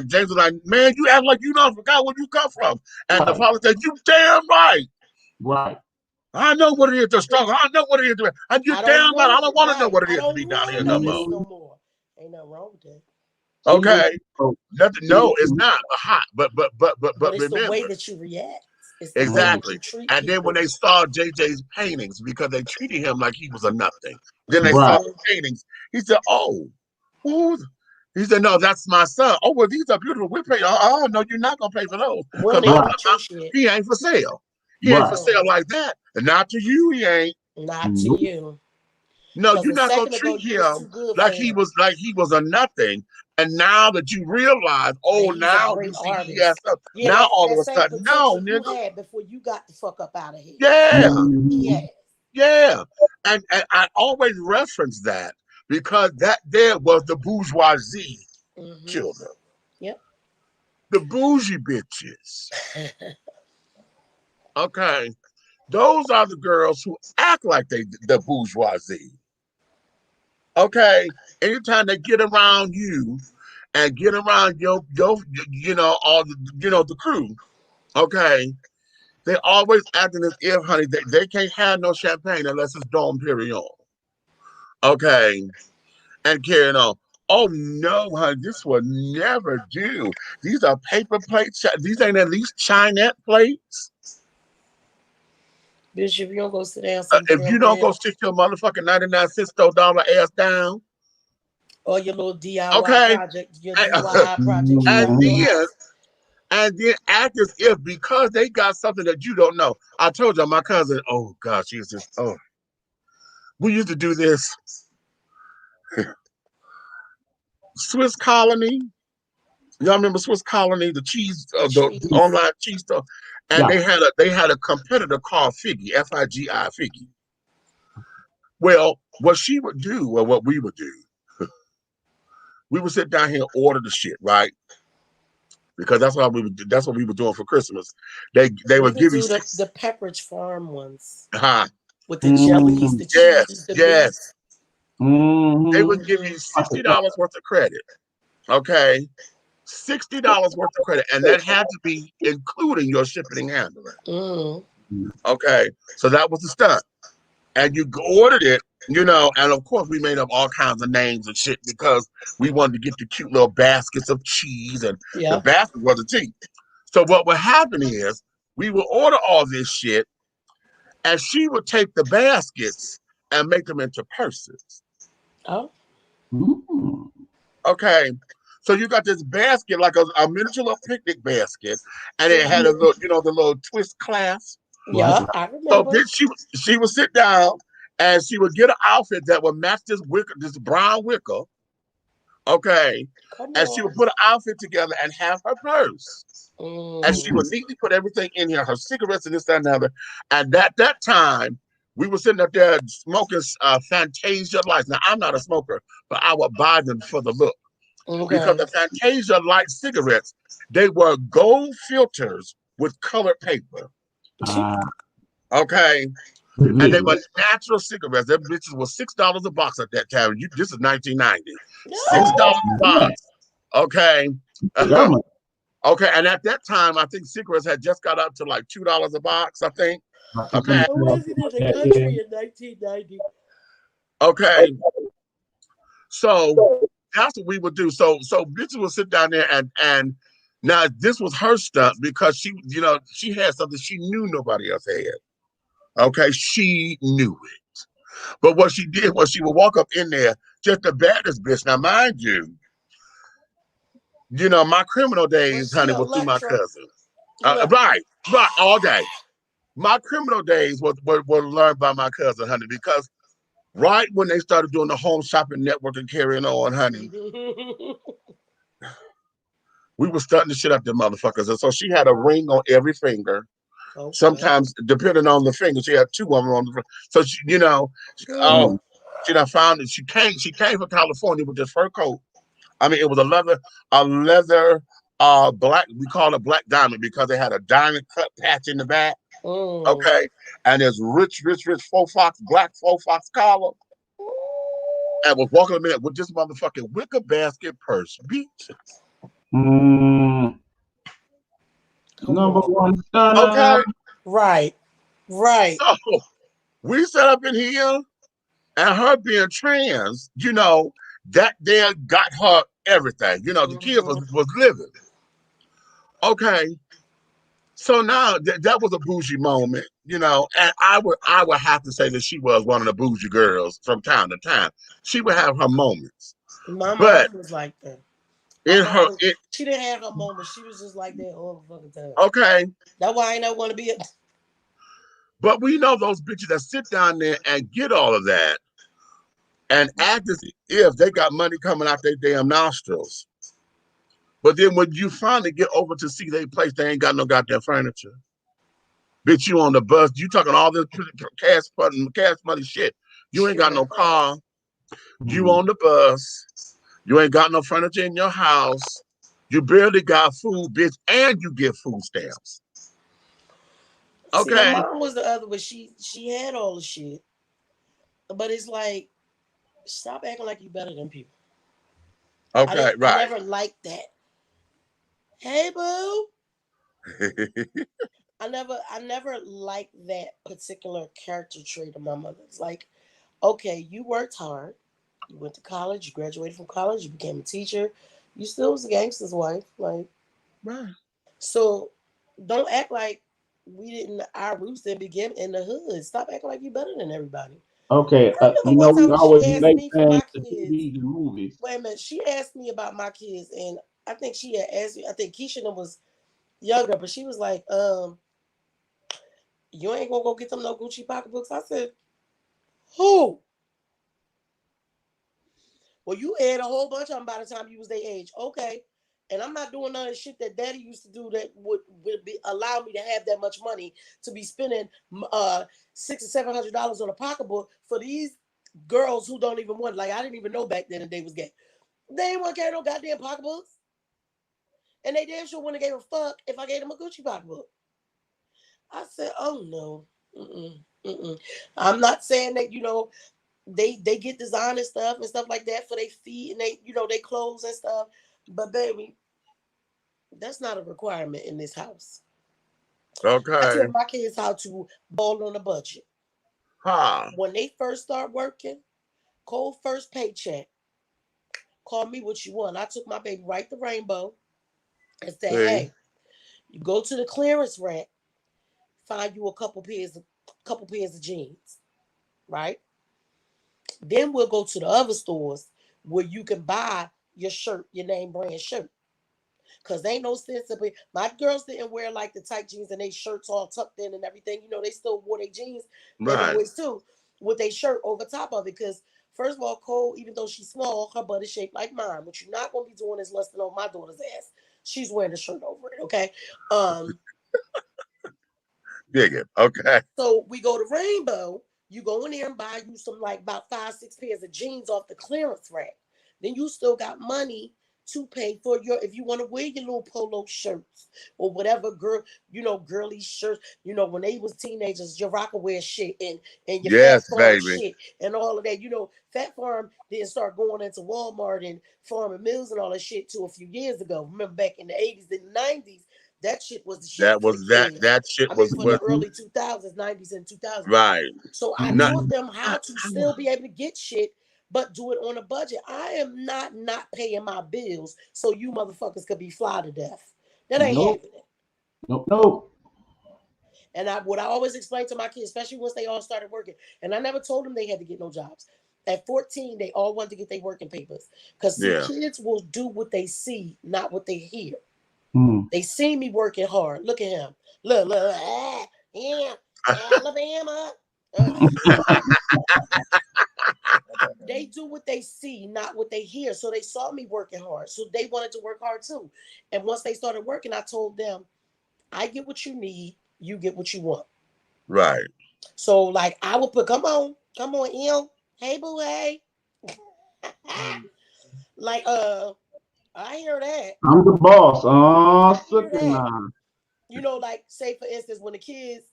James was like, "Man, you act like you don't forgot where you come from." And the father said, "You damn right. Right. I know what it is to struggle. I know what it is to be. And you damn right. I don't want to know what it is to be down here no more. Ain't nothing wrong with that. Okay. Nothing. No, it's not hot. But it's remember, the way that you react. It's the exactly. Way that you treat and people. Then when they saw JJ's paintings, because they treated him like he was a nothing. Then they saw the paintings. He said, "Oh, who's?" He said, "No, that's my son." "Oh, well, these are beautiful. We pay." "Oh, no, you're not gonna pay for those because he ain't for sale. He ain't for sale like that. And not to you, he ain't. Not to you. No, you're not gonna treat him like he was a nothing. And now that you realize, now you see he has stuff. Now all of a sudden, no, nigga. You had before you got the fuck up out of here. Yeah, yeah, yeah. And I always reference that because that there was the bourgeoisie children. Yep. The bougie bitches. Okay. Those are the girls who act like the bourgeoisie. Okay. Anytime they get around you and get around your all the crew, okay, they always acting as if, honey, they can't have no champagne unless it's Dom Perignon. Okay. And carrying on. Oh no, honey, this will never do. These are paper plates. These ain't at least Chinette plates. Bitch, if you don't go sit down, If you don't go stick your motherfucking 99-cent dollar ass down, or your little DIY okay, project, your DIY project, and then act as if because they got something that you don't know. I told you, my cousin. Oh gosh, she's just we used to do this. Swiss Colony. Y'all remember Swiss Colony, the cheese, the online cheese stuff, and they had a competitor called Figgy, F-I-G-I, Figgy. Well, what she would do, or what we would do, we would sit down here and order the shit, right? Because that's what we were doing for Christmas. They would give you the Pepperidge Farm ones with the jellies, the cheese, the yes. They would give you $60 worth of credit. Okay. $60 worth of credit, and that had to be including your shipping and handling. Okay, so that was the stunt, and you ordered it, and of course we made up all kinds of names and shit because we wanted to get the cute little baskets of cheese, and the basket wasn't cheap. So what would happen is we would order all this shit, and she would take the baskets and make them into purses. Oh. Okay. So you got this basket, like a miniature little picnic basket, and it had a little, the little twist clasp. Yeah, I remember. So then she would sit down and she would get an outfit that would match this brown wicker. Okay. And she would put an outfit together and have her purse. And she would neatly put everything in here, her cigarettes and this, that, and the other. And at that time, we were sitting up there smoking Fantasia lights. Now, I'm not a smoker, but I would buy them for the look. Okay. Because the Fantasia light cigarettes, they were gold filters with colored paper. Okay. And they were natural cigarettes. Them bitches were $6 a box at that time. This is 1990. $6 a box. Okay. Okay. And at that time, I think cigarettes had just got up to like $2 a box, I think. Okay. I wasn't in the country in 1990. Okay. So that's what we would do. So bitches would sit down there and now this was her stunt because she had something she knew nobody else had. Okay, she knew it. But what she did was she would walk up in there, just the baddest bitch. Now, mind you, my criminal days, honey, was through my cousin. Right, all day. My criminal days were learned by my cousin, honey, because right when they started doing the home shopping network and carrying on, honey, we were starting to shit up them motherfuckers. And so she had a ring on every finger. Okay. Sometimes, depending on the finger, she had two of them on the finger. So she, she done found it. She came from California with this fur coat. I mean, it was a leather black. We call it black diamond because they had a diamond cut patch in the back. Okay, and there's rich black faux fox collar, and was walking a minute with this motherfucking wicker basket purse. Number one stunner. Okay, right. So we set up in here, and her being trans, that there got her everything. The kids was living. Okay. So now that was a bougie moment, and I would have to say that she was one of the bougie girls from time to time. She would have her moments. My mom was like that. She didn't have her moments. She was just like that all the fucking time. Okay. That's why I ain't want to be But we know those bitches that sit down there and get all of that and act as if they got money coming out their damn nostrils. But then when you finally get over to see their place, they ain't got no goddamn furniture. Bitch, you on the bus, you talking all this cash money shit. You ain't got no car. You on the bus. You ain't got no furniture in your house. You barely got food, bitch, and you get food stamps. See, my Okay. mom was the other way. She had all the shit, but it's like, stop acting like you better than people. Okay, I right. never liked that. Hey, boo. I never liked that particular character trait of my mother. It's like, okay, you worked hard. You went to college. You graduated from college. You became a teacher. You still was a gangster's wife. Like, Right. so don't act like our roots didn't begin in the hood. Stop acting like you better than everybody. Okay, I remember you one know we time she always asked relate me for things my to kids. TVs and movies. Wait a minute. She asked me about my kids, and I think she had asked me. I think Keisha was younger, but she was like, you ain't gonna go get them no Gucci pocketbooks. I said, who? Well, you had a whole bunch of them by the time you was their age. Okay. And I'm not doing none of the shit that daddy used to do that would allow me to have that much money to be spending $600 or $700 on a pocketbook for these girls who don't even want. Like, I didn't even know back then that they was gay. They didn't want to carry no goddamn pocketbooks. And they damn sure wouldn't have gave a fuck if I gave them a Gucci pocketbook. I said, oh no. I'm not saying that, they get designer stuff and stuff like that for their feet and they clothes and stuff. But baby, that's not a requirement in this house. Okay. I tell my kids how to ball on a budget. Huh. When they first start working, cold first paycheck, call me what you want. I took my baby right to Rainbow and said, hey, you go to the clearance rack, find you a couple pairs of jeans, right? Then we'll go to the other stores where you can buy your shirt, your name brand shirt. Because ain't no sense of it. My girls didn't wear like the tight jeans and they shirts all tucked in and everything. They still wore their jeans, and the boys too, with their shirt over top of it. Because first of all, Cole, even though she's small, her butt is shaped like mine. What you're not gonna be doing is lusting on my daughter's ass. She's wearing a shirt over it, okay? Dig it. Okay. So we go to Rainbow. You go in there and buy you some like about 5-6 pairs of jeans off the clearance rack. Then you still got money to pay for if you want to wear your little polo shirts or whatever girly shirts. When they was teenagers, your Rockaway shit and your Fat Farm shit and all of that. Fat Farm didn't start going into Walmart and Farm and Mills and all that shit till a few years ago. Remember back in the 80s and 90s, that shit was the shit. That shit was for the early 2000s, 90s, and 2000s. Right. So I taught them how to still be able to get shit, but do it on a budget. I am not paying my bills so you motherfuckers could be fly to death. That ain't happening. Nope. And what I always explain to my kids, especially once they all started working, and I never told them they had to get no jobs. At 14, they all wanted to get their working papers. Because kids will do what they see, not what they hear. They see me working hard. Look at him. Look, Alabama. They do what they see, not what they hear. So they saw me working hard. So they wanted to work hard too. And once they started working, I told them, I get what you need. You get what you want. Right. So like I would put, come on, Em. Hey, boo, hey. Like, I hear that. I'm the boss. Like say for instance, when the kids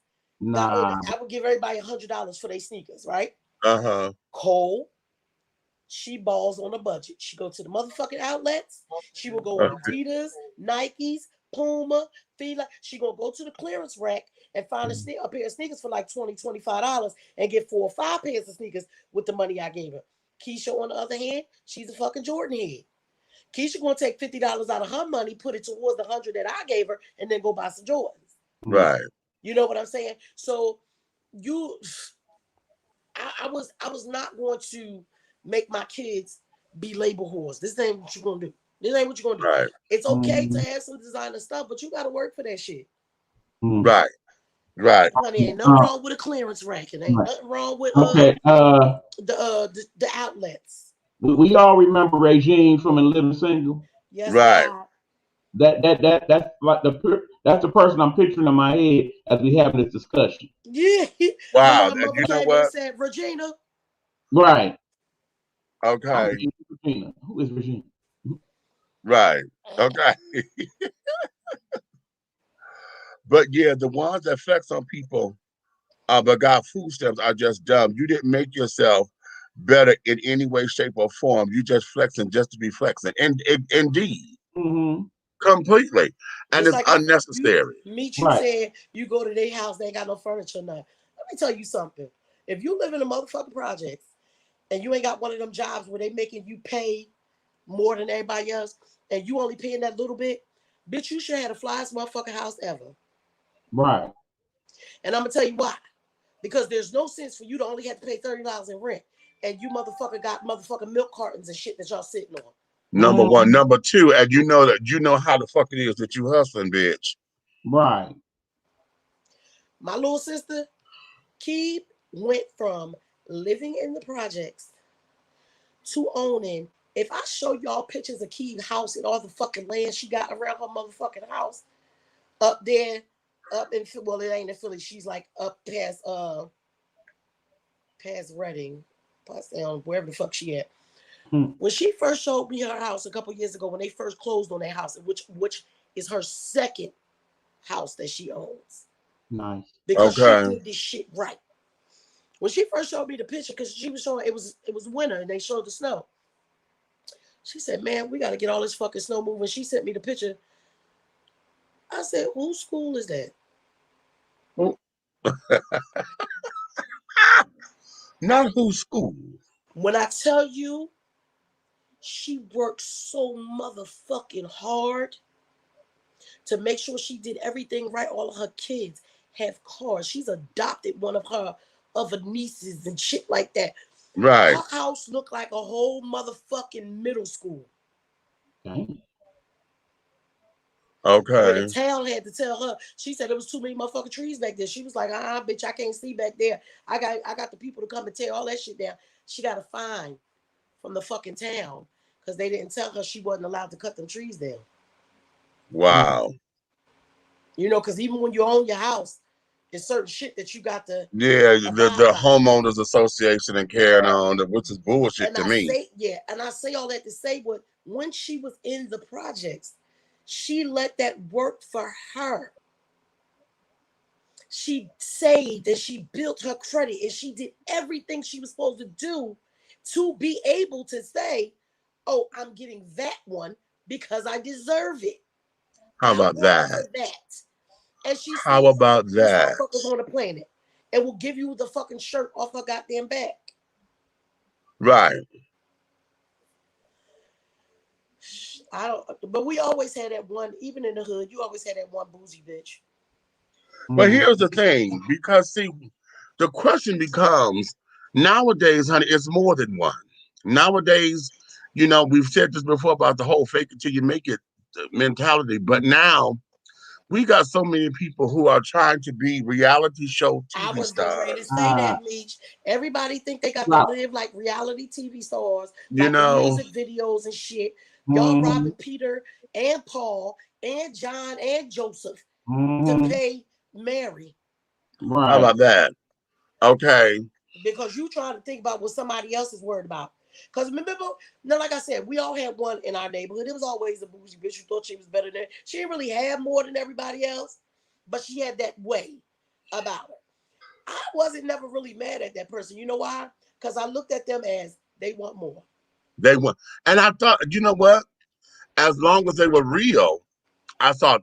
got older, I would give everybody $100 for their sneakers, right? Cole, she balls on a budget. She go to the motherfucking outlets. She will go on Adidas, Nikes, Puma, Fila. She gonna go to the clearance rack and find a pair of sneakers for like $20, $25 and get 4 or 5 pairs of sneakers with the money I gave her. Keisha, on the other hand, she's a fucking Jordan head. Keisha gonna take $50 out of her money, put it towards the 100 that I gave her, and then go buy some Jordans. Right. You know what I'm saying? So I was not going to make my kids be label whores. This ain't what you're gonna do. This ain't what you're gonna do. Right. It's okay to have some designer stuff, but you gotta work for that shit. Right. Right. Honey, ain't nothing wrong with a clearance rack. It ain't nothing wrong with the outlets. We all remember Regine from In Living Single. Yes, right. That's like that's the person I'm picturing in my head as we having this discussion. Yeah. Wow. My mother came and said, Regina. Right. Okay. Regina. Who is Regina? Right. Okay. But yeah, the ones that flex on people but got food stamps are just dumb. You didn't make yourself better in any way, shape, or form. You just flexing just to be flexing. And indeed, completely. And Just it's like unnecessary. You said you go to their house, they ain't got no furniture, nothing. Let me tell you something. If you live in a motherfucking projects and you ain't got one of them jobs where they making you pay more than everybody else, and you only paying that little bit, bitch, you should have the flyest motherfucking house ever. Right. And I'm gonna tell you why. Because there's no sense for you to only have to pay $30 in rent, and you motherfucker got motherfucking milk cartons and shit that y'all sitting on. Number one. Number two, and you know how the fuck it is that you hustling, bitch. Right. My little sister, Keeb, went from living in the projects to owning. If I show y'all pictures of Keeb's house and all the fucking land she got around her motherfucking house, up there, up in, well, it ain't in Philly. She's like up past Reading, past wherever the fuck she at. When she first showed me her house a couple years ago, when they first closed on that house, which is her second house that she owns. Nice. Because she did this shit right. When she first showed me the picture, because she was showing it was winter and they showed the snow. She said, "Man, we got to get all this fucking snow moving." She sent me the picture. I said, "Whose school is that?" Not whose school. When I tell you, she worked so motherfucking hard to make sure she did everything right. All of her kids have cars. She's adopted one of her other nieces and shit like that. Right. Her house looked like a whole motherfucking middle school. Dang. Okay. Where the town had to tell her, she said there was too many motherfucking trees back there. She was like, bitch, I can't see back there. I got the people to come and tear all that shit down. She got a fine from the fucking town because they didn't tell her she wasn't allowed to cut them trees down. Wow. You know, because even when you own your house, there's certain shit that you got to the homeowners association and carrying on, which is bullshit to me. And I say all that to say, but when she was in the projects, she let that work for her. She saved and she built her credit and she did everything she was supposed to do to be able to say, "Oh, I'm getting that one because I deserve it." How about that? And she How about that? Motherfuckers on the planet and will give you the fucking shirt off her goddamn back. Right. But we always had that one, even in the hood, you always had that one boozy bitch. But here's the thing, because see, the question becomes, nowadays, honey, it's more than one. Nowadays, we've said this before about the whole fake it till you make it mentality, but now we got so many people who are trying to be reality show TV stars. I was ready to say that, Meech. Everybody think they got to live like reality TV stars, like music videos and shit. Y'all robbing Peter and Paul and John and Joseph to pay Mary. Right. How about that? Okay. Because you trying to think about what somebody else is worried about. Because remember, like I said, we all had one in our neighborhood. It was always a bougie bitch who thought she was better than. She didn't really have more than everybody else, but she had that way about her. I wasn't never really mad at that person. You know why? Because I looked at them as they want more. They want, and I thought, you know what? As long as they were real, I thought,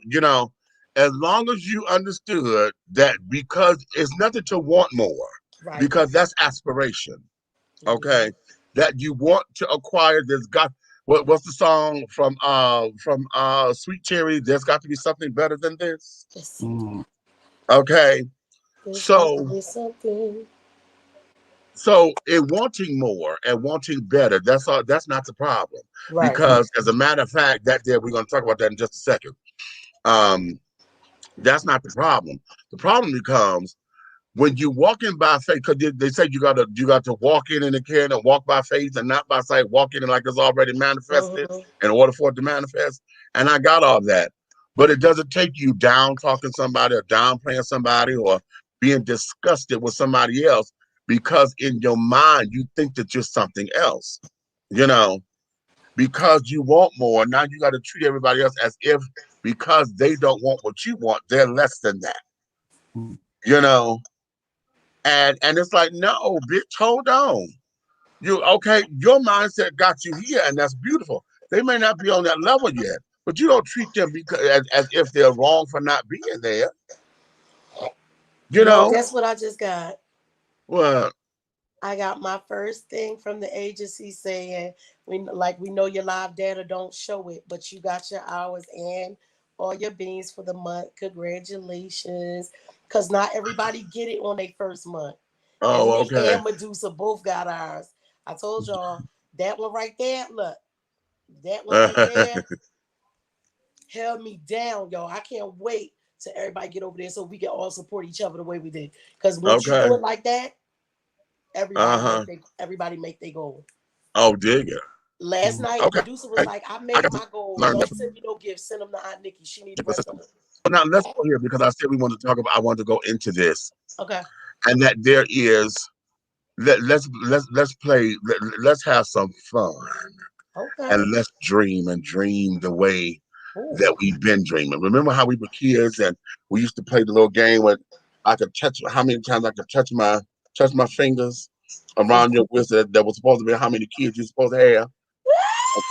as long as you understood that, because it's nothing to want more, right? Because that's aspiration. Okay. That you want to acquire this what's the song from Sweet Cherry? There's got to be something better than this. Okay. So in wanting more and wanting better, that's not the problem. Right. Because as a matter of fact, we're going to talk about that in just a second. That's not the problem. The problem becomes when you walk in by faith, because they say you got to walk in the care and walk by faith and not by sight. Walk in like it's already manifested in order for it to manifest. And I got all that, but it doesn't take you down talking somebody or downplaying somebody or being disgusted with somebody else because in your mind you think that you're something else. because you want more, now you got to treat everybody else as if because they don't want what you want, they're less than that. You know? And it's like, no, bitch, hold on. You okay, your mindset got you here, and that's beautiful. They may not be on that level yet, but you don't treat them because as if they're wrong for not being there. You know? Guess what I just got? Well, I got my first thing from the agency saying, we know your live data don't show it, but you got your hours and all your beans for the month. Congratulations. Because not everybody get it on their first month. oh, Me okay. and Medusa both got ours. I told y'all, that one right there, look, that one right there held me down, y'all. I can't wait till everybody get over there so we can all support each other the way we did. Because once you do it like that, everybody make their goal. Oh, dig it. Last night, Medusa was like, I made my goal. Don't send me no gifts. Send them to Aunt Nikki. She need the rest of it. Now, let's go here because I said we want to talk about, I want to go into this. Okay. And that there is, let's play, let's have some fun. Okay. And let's dream the way that we've been dreaming. Remember how we were kids and we used to play the little game where I could touch, how many times I could touch my fingers around your wrist that was supposed to be how many kids you're supposed to have.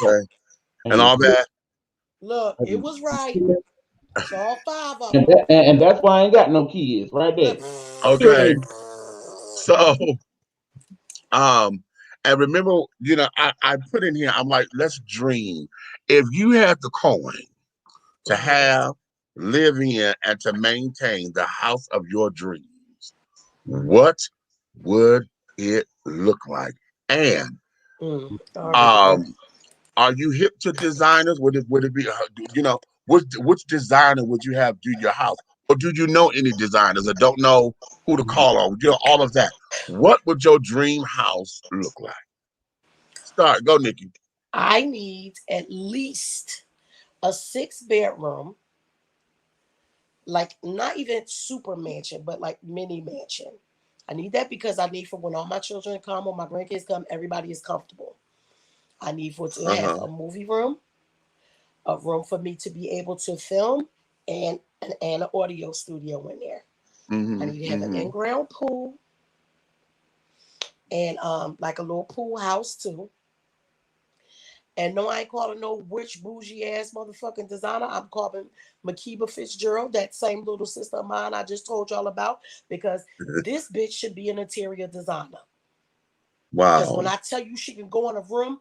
Okay. And all that. Look, it was right. It's all 5 of them. And that's why I ain't got no kids right there. Okay. So, and remember, you know, I put in here, I'm like, let's dream. If you had the coin to have, live in, and to maintain the house of your dreams, what would it look like? And are you hip to designers? Would it be, you know, which designer would you have do your house? Or do you know any designers or don't know who to call on? You know, all of that. What would your dream house look like? Start. Go, Nikki. I need at least a 6-bedroom, like not even super mansion, but like mini mansion. I need that because I need for when all my children come or my grandkids come, everybody is comfortable. I need for it to have a movie room, a room for me to be able to film, and an audio studio in there. I need to have an in-ground pool and like a little pool house too. And no, I ain't calling no rich bougie ass motherfucking designer. I'm calling Makiba Fitzgerald, that same little sister of mine I just told y'all about, because this bitch should be an interior designer. Wow. Because when I tell you she can go in a room,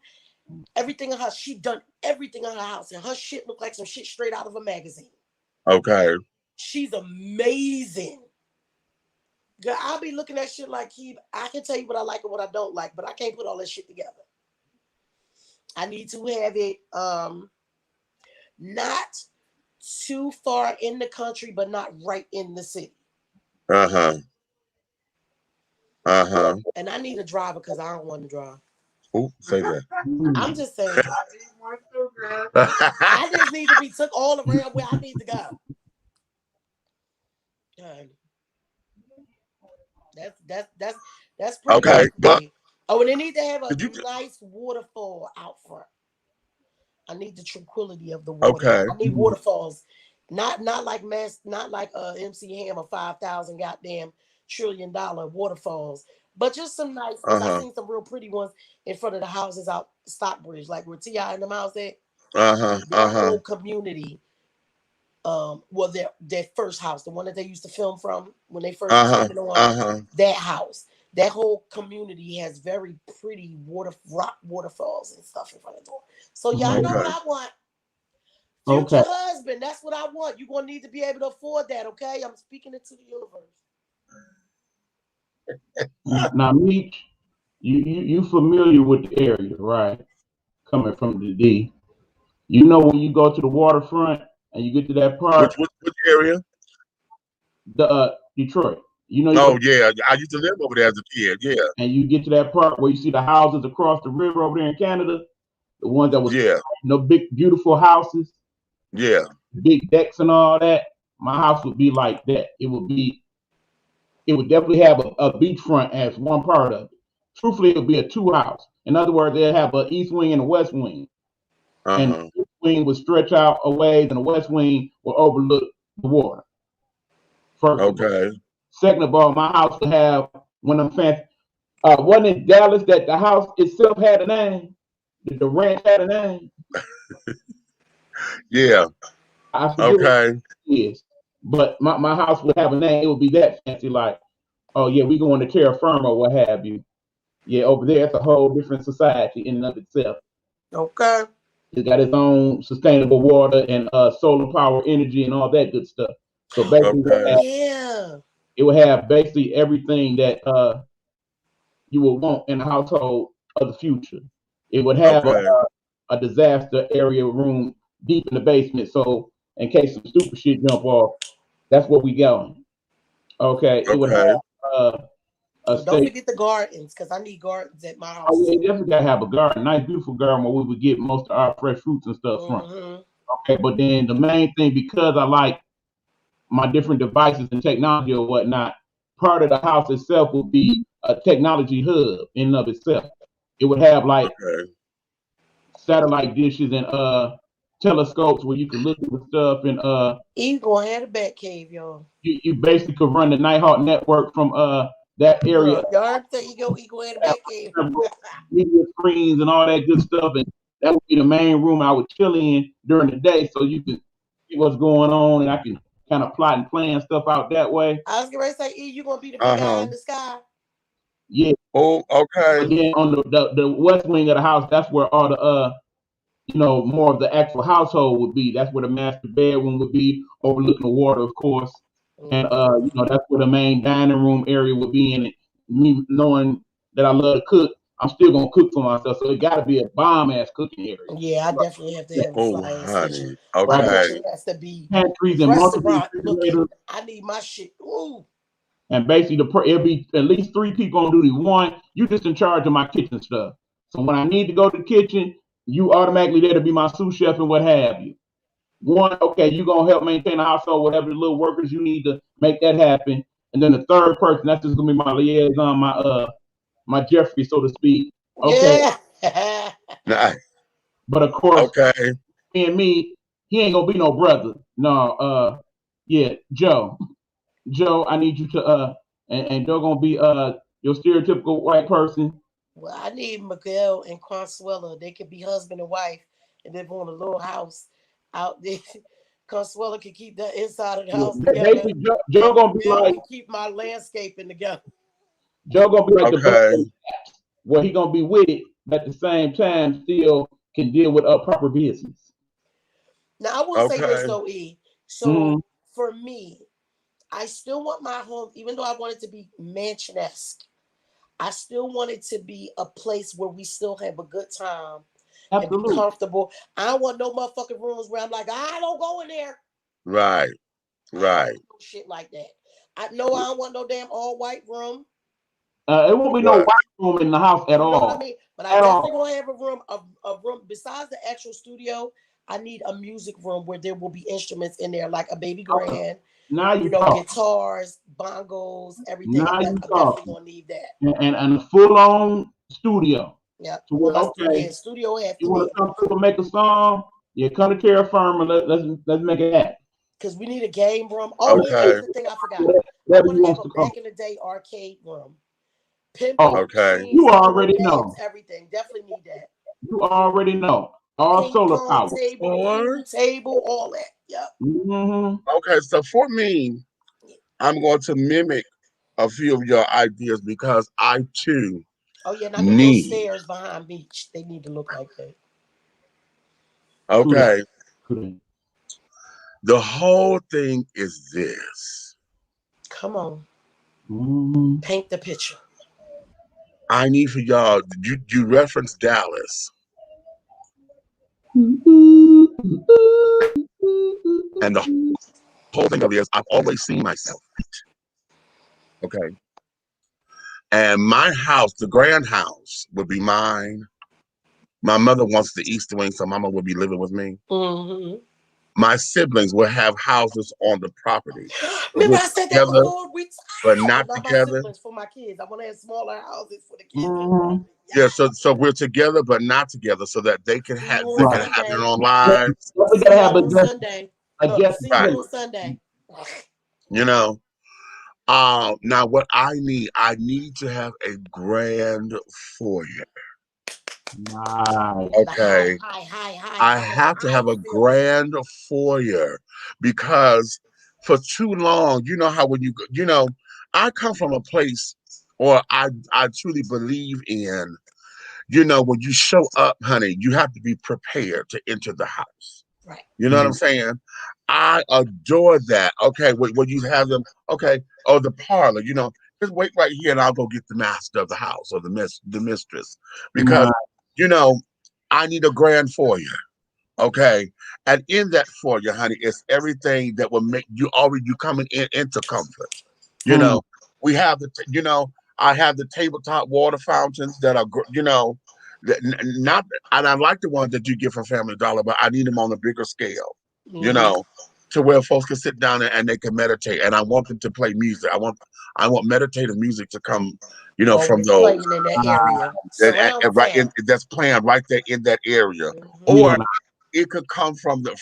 everything in her, she done everything in her house, and her shit look like some shit straight out of a magazine. Okay. She's amazing. Girl, I'll be looking at shit like I can tell you what I like and what I don't like, but I can't put all that shit together. I need to have it not too far in the country, but not right in the city. And I need a driver because I don't want to drive. Who say that? I'm just saying. I just need to be took all around where I need to go. That's pretty okay. But and they need to have a nice waterfall out front. I need the tranquility of the water. Okay. I need waterfalls, not like MC Hammer 5,000 goddamn $1 trillion waterfalls, but just some nice. I've seen some real pretty ones in front of the houses out Stockbridge, like where T.I. and them house at. Their whole community. Well, their first house, the one that they used to film from when they first taken on that house. That whole community has very pretty rock waterfalls and stuff in front of the door. So y'all know what I want. Future husband, that's what I want. You're gonna need to be able to afford that, okay? I'm speaking it to the universe. Now, Meek, you familiar with the area, right? Coming from the D. You know when you go to the waterfront and you get to that part. Which area? The Detroit. You know. Oh yeah, I used to live over there as a kid. Yeah. And you get to that part where you see the houses across the river over there in Canada, the ones that was big beautiful houses. Yeah. Big decks and all that. My house would be like that. It would definitely have a beachfront as one part of it. Truthfully, it would be a 2 house. In other words, they'll have an east wing and a west wing. and the east wing would stretch out away, and the west wing will overlook the water. First of all. Second of all, my house would have one of them fancy. Wasn't it Dallas that the house itself had a name? The ranch had a name. Yeah. I forget what it is, but my house would have a name. It would be that fancy, like, oh yeah, we going to terra firma or what have you. Yeah, over there, it's a whole different society in and of itself. Okay. It's got its own sustainable water and solar power energy and all that good stuff. So basically, it would have basically everything that you would want in a household of the future. It would have a disaster area room deep in the basement, so in case some stupid shit jump off, that's what we going. Okay. It would have don't forget the gardens, because I need gardens at my house. Oh, yeah, you definitely gotta have a garden, nice, beautiful garden where we would get most of our fresh fruits and stuff from. Okay, but then the main thing, because I like my different devices and technology or whatnot, part of the house itself would be a technology hub in and of itself. It would have like satellite dishes and telescopes where you can look at the stuff, and you gonna have a bat cave, y'all. You basically could run the Nighthawk network from that area. Y'all think you gonna have a bat cave. Media screens and all that good stuff, and that would be the main room I would chill in during the day, so you can see what's going on, and I can kind of plot and plan stuff out that way. I was gonna say, E, you gonna be the big guy in the sky? Yeah. Oh, okay. But then on the west wing of the house, that's where all the more of the actual household would be. That's where the master bedroom would be, overlooking the water, of course. And that's where the main dining room area would be. And me knowing that I love to cook, I'm still gonna cook for myself. So it gotta be a bomb ass cooking area. Yeah, I definitely have to have a fly-ass kitchen. Okay. My kitchen has to be pantries and restaurant looking. I need my shit. Ooh. And basically, it'll be at least 3 people on duty. One, you just in charge of my kitchen stuff. So when I need to go to the kitchen, you automatically there to be my sous chef and what have you. One, okay, you gonna help maintain the household, whatever the little workers you need to make that happen. And then the third person, that's just gonna be my liaison, my Jeffrey, so to speak. Okay. Yeah. But of course, me and me, he ain't gonna be no brother. No, Joe. Joe, I need you to and they're gonna be your stereotypical white person. Well, I need Miguel and Consuela. They could be husband and wife, and live on a little house out there. Consuela can keep the inside of the house together. Joe gonna be like keep my landscaping together. Joe gonna be like the where he gonna be with it, but at the same time still can deal with proper business. Now I will say this though, E. So for me, I still want my home, even though I want it to be mansion-esque, I still want it to be a place where we still have a good time and be comfortable. I don't want no motherfucking rooms where I'm like, I don't go in there. Right. Shit like that. I know I don't want no damn all-white room. It won't be no white room in the house at all. You know what I mean? But I definitely want to have a room besides the actual studio. I need a music room where there will be instruments in there, like a baby grand. Now guitars, bongos, everything. I'm definitely gonna need that. And a full-on studio. Yeah. Studio have you want to come through and make a song? Yeah, come to terra firma. Let's make it happen. Because we need a game room. Oh, that's the thing I forgot. I want to have a back in the day arcade room. You already know. Everything. Definitely need that. You already know. All solar power. Table, all that. Yep. Okay, so for me, I'm going to mimic a few of your ideas because I too need stairs behind me. They need to look like that. Okay. The whole thing is this. Come on. Paint the picture. I need for y'all, you referenced Dallas. And the whole thing of it is I've always seen myself. Okay. And my house, the grand house, would be mine. My mother wants the east wing, so mama would be living with me. My siblings will have houses on the property. Remember We're I said that together, before? but I not love my together. siblings for my kids. I want to have smaller houses for the kids. Yeah, so we're together, but not together, so that they can See have you on their Sunday. own lives. We See gotta have y'all a on guest. Sunday. A Look, guest. see you Right. on Sunday. You know. Now what I need to have a grand foyer. Nice. Okay. I have to have a grand foyer because for too long, you know how when I come from a place, or I truly believe in, when you show up, honey, you have to be prepared to enter the house. Right. You know what I'm saying? I adore that. Okay, when you have them, okay, or the parlor, just wait right here and I'll go get the master of the house or the mistress. Because, I need a grand foyer. Okay. And in that foyer, honey, it's everything that will make you coming into comfort. We have I have the tabletop water fountains that are, not, and I like the ones that you get from Family Dollar, but I need them on a bigger scale, to where folks can sit down and they can meditate. And I want them to play music. I want meditative music to come, from Always those. playing in that area. Surround Right sound. that's playing right there in that area. We Or gonna it could come from the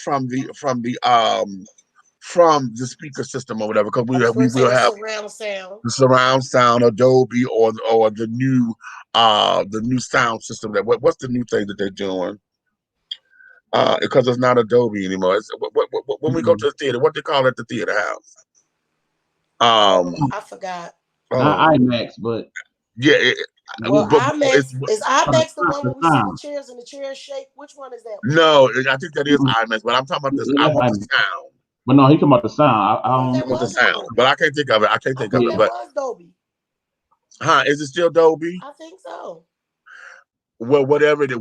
speaker system or whatever, because I was we going to say will the have surround sound. the surround sound, Adobe, or the new sound system. What's the new thing that they're doing? Because it's not Adobe anymore. It's when we go to the theater, what they call it at the theater house. I forgot. not IMAX, but Yeah. Well, But IMAX is IMAX the one the where we see the sound. chairs and the chairs shake? Which one is that? no, I think that is IMAX, but I'm talking about this. Yeah, I that's want the IMAX. sound. But no, he talking about the sound. I I thought don't that I want know. the was sound, Dolby. but I can't think of it. I can't I think of thought it. that But was Dolby. is it still Dolby? I think so. Well, whatever the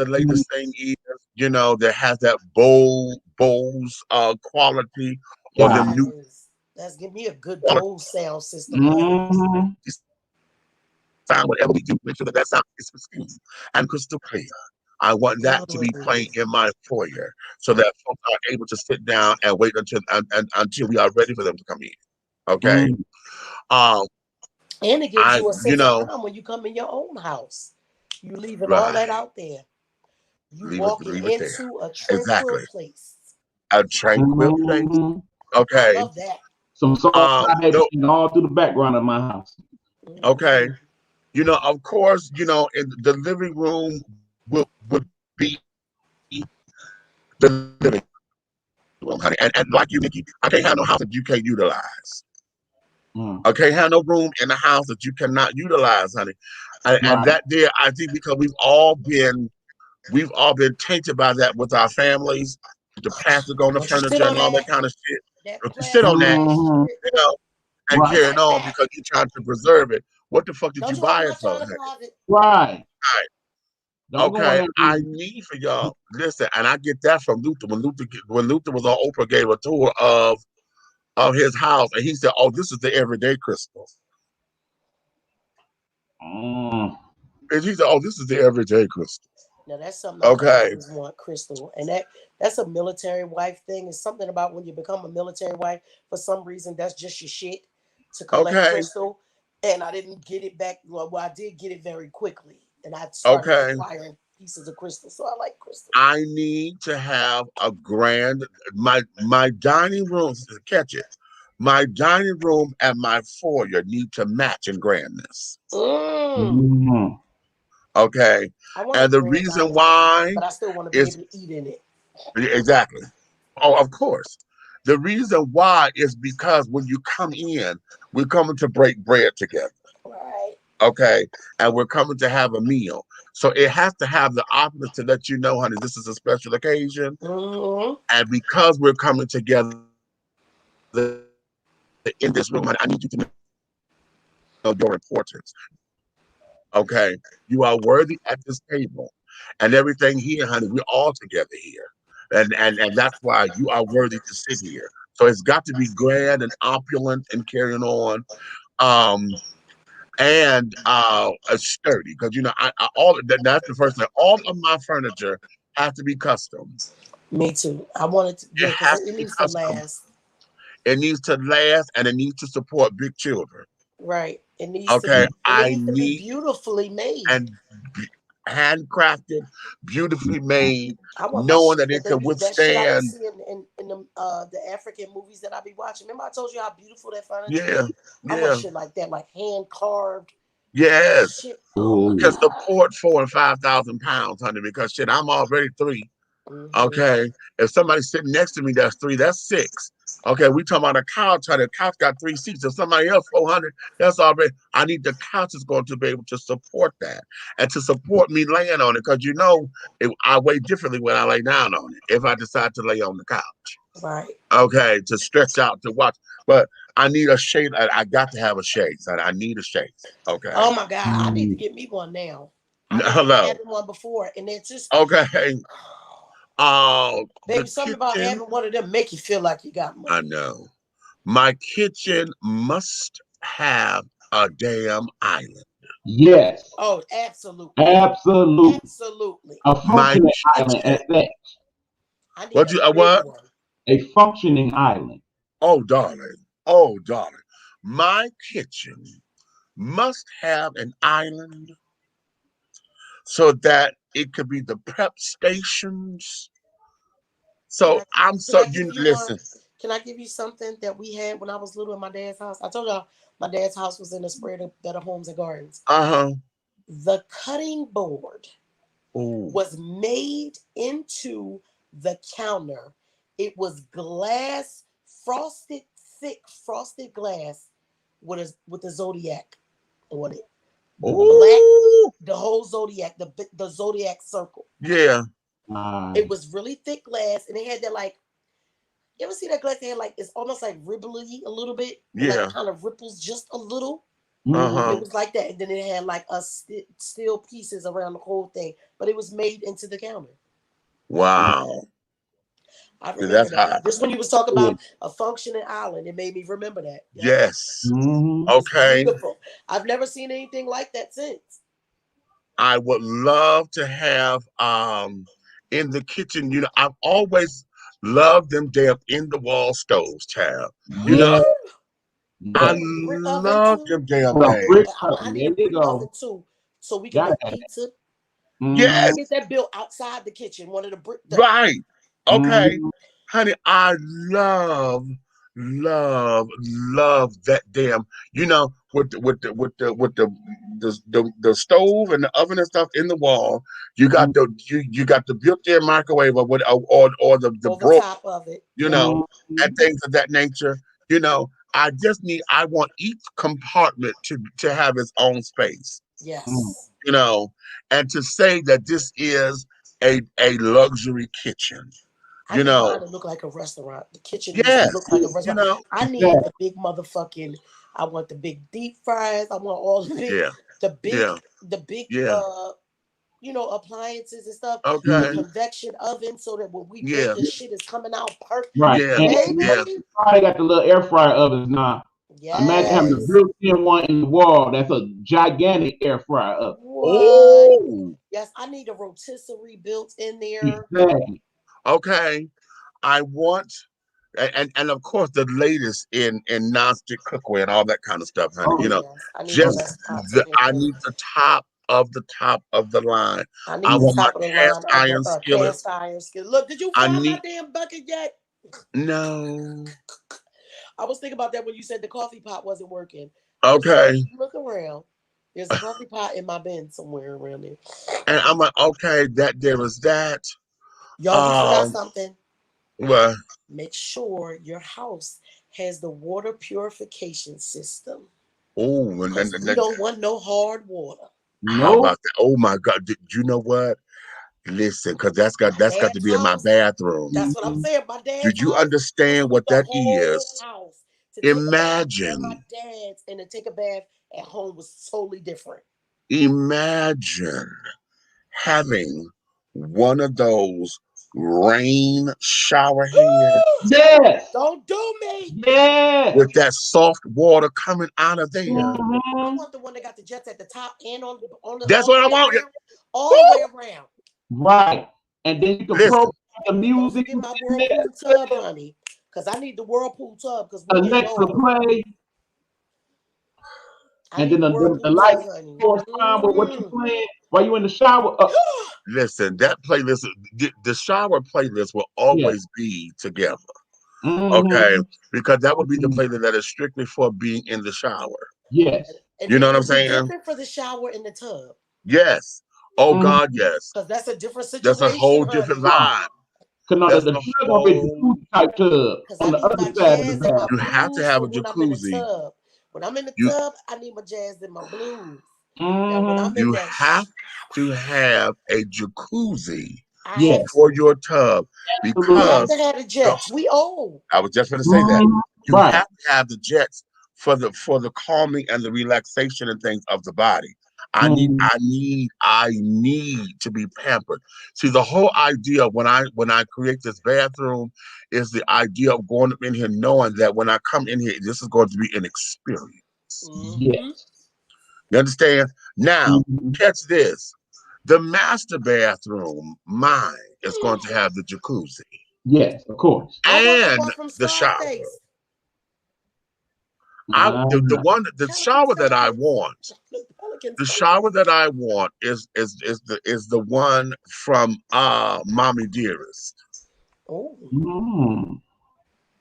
latest thing is, that has that Bose quality, or the new That's give me a good quality Bose sound system, honey. sound. Whatever we do, make sure that sound is pristine and crystal clear. I want that to be playing in my foyer, so that folks are able to sit down and wait until we are ready for them to come in. Okay. Um, And it gives you a sense of know, calm when you come in your own house. You leaving all right. that out there. You Leave walking it there. into a tranquil Exactly. place. A tranquil place. Okay. I love that. Some songs I had No, all through the background of my house. okay. Of course, in the living room would be the living room, honey. And like you, Nikki, I can't have no house that you can't utilize. I can't have no room in the house that you cannot utilize, honey. And that there, I think, because we've all been tainted by that with our families, the plastic on the Don't you sit furniture on and all that that. kind of shit. That Don't you sit plastic on that, shit. and Right. carrying on because you're trying to preserve it. What the fuck did Don't you you open buy my it for? china Honey? closet. Right. Right. Don't go in Okay, there I and- need for y'all. Listen, and I get that from Luther. When Luther was on Oprah, gave a tour of his house, and he said, "Oh, this is the everyday crystal." And he said, "Oh, this is the everyday crystal." Now that's something I always want, Crystal. And that's a military wife thing. It's something about when you become a military wife, for some reason, that's just your shit to collect crystal. And I didn't get it back. Well, I did get it very quickly. And I started acquiring pieces of crystal. So I like crystal. I need to have a grand my dining room. Catch it. My dining room and my foyer need to match in grandness. Okay. And the reason why but I still want to be able to eat in it. Exactly. Oh, of course. The reason why is because when you come in, we're coming to break bread together. Right. Okay. And we're coming to have a meal. So it has to have the opposite to let you know, honey, this is a special occasion. And because we're coming together in this room, honey, I need you to know your importance. Okay. You are worthy at this table. And everything here, honey, we're all together here. And that's why you are worthy to sit here. So it's got to be grand and opulent and carrying on. And sturdy, because I all that's the first thing. All of my furniture has to be custom. Me too. I wanted to, It yeah, because has it to be needs to custom. last. It needs to last, and it needs to support big children. Right. It needs to Okay, be, and it needs to be beautifully made. and handcrafted, beautifully made, I want my knowing shit that it can that shit I be withstand. seeing in the African movies that I be watching. Remember I told you how beautiful that furniture Yeah, is? I want yeah, shit like that, like hand carved yes. shit. Oh my Can God. support 4,000 and 5,000 pounds, honey. Because shit, I'm already 3. Okay, if somebody's sitting next to me, that's 3. That's 6. Okay, we talking about a couch. Honey, the couch got 3 seats. If somebody else 400, that's already. I need the couch is going to be able to support that and to support me laying on it, because you know I weigh differently when I lay down on it. If I decide to lay on the couch, Right. okay, to stretch out to watch. But I need a shade. I got to have a shade. I need a shade. Okay. Oh my God, I need to get me one now. I Hello. had one before, and it's just okay. Baby, something about having one of them make you feel like you got money. I know. My kitchen must have a damn island. Yes. Oh, absolutely. Absolutely. Absolutely. A functioning island at that. I need What you what? one. A functioning island. Oh, darling. Oh, darling. My kitchen must have an island so that it could be the prep stations. So I'm so you listen. Can I give you something that we had when I was little in my dad's house? I told y'all my dad's house was in the spread of Better Homes and Gardens. The cutting board was made into the counter. It was glass, frosted, thick frosted glass with a zodiac on it. The whole zodiac, the zodiac circle. Yeah. It was really thick glass, and it had that like. You ever see that glass? They had like it's almost like ribbly a little bit. Yeah. Like kind of ripples just a little. It was like that, and then it had like a steel pieces around the whole thing, but it was made into the counter. Wow. I remember that. Just when you was talking about a functioning island, it made me remember that. Yes. Okay. Beautiful. I've never seen anything like that since. I would love to have in the kitchen. You know, I've always loved them damn in the wall stoves, child. You know, I love them damn things. I need a brick oven too, so we can make pizza. Yes. Get that built outside the kitchen. One of the brick. Right. Okay, honey, I love that damn. You know, with the stove and the oven and stuff in the wall. You got you got the built-in microwave or the broke top of it. You know, and things of that nature. You know, I want each compartment to have its own space. Yes. You know, and to say that this is a luxury kitchen. I need mine to look like a restaurant. The kitchen needs to look like a restaurant. You know, I need the big motherfucking. I want the big deep fries. I want all the big, you know, appliances and stuff. Okay. The convection oven, so that when we bake, the shit is coming out perfect. Right. I got the little air fryer ovens now. Imagine having a built-in one in the wall. That's a gigantic air fryer oven. Oh. Yes, I need a rotisserie built in there. Exactly. Okay, I want, and of course the latest in nonstick cookware and all that kind of stuff, honey. You know, I need the top of the line. I want my cast iron skillet. Look, did you find my damn bucket yet? No. I was thinking about that when you said the coffee pot wasn't working. Okay. Look around. There's a coffee pot in my bin somewhere around there. And I'm like, okay, there was that. Y'all, you forgot something. What? Make sure your house has the water purification system. Oh, we don't want no hard water. How about that? Oh my God! Did you know what? Listen, because that's got to be in my bathroom. That's what I'm saying. My dad. Did you understand what that is? Imagine. My dad's and to take a bath at home was totally different. Imagine having one of those rain shower heads. Yes. Don't do me. Yes. With that soft water coming out of there. I want the one that got the jets at the top and on the. That's what I want. All the way around. Right. And then you can program The music. Don't forget my whirlpool tub, honey, because I need the whirlpool tub because we get Alexa old. play. And then the light goes on with what you playing while you in the shower. Listen, that playlist, the shower playlist will always be together. Okay, because that would be the playlist that is strictly for being in the shower. Yes. You know what I'm saying? Different for the shower in the tub. Yes. Oh God, yes. Because that's a different situation. That's a whole different vibe. That's the jacuzzi type tub on the other side of the bathroom. You have to have a jacuzzi. When I'm in the tub, I need my jazz and my blues. You have to have a jacuzzi Yes. for your tub because you have to have the jets. We old. I was just going to say that. You have to have the jets for the calming and the relaxation and things of the body. I need to be pampered. See, the whole idea when I create this bathroom is the idea of going up in here knowing that when I come in here, this is going to be an experience. Yes. You understand? Now, catch this. The master bathroom, mine, is going to have the jacuzzi. Yes, of course. And the shower. The shower that I want. The shower that I want is the one from Mommy Dearest. Oh.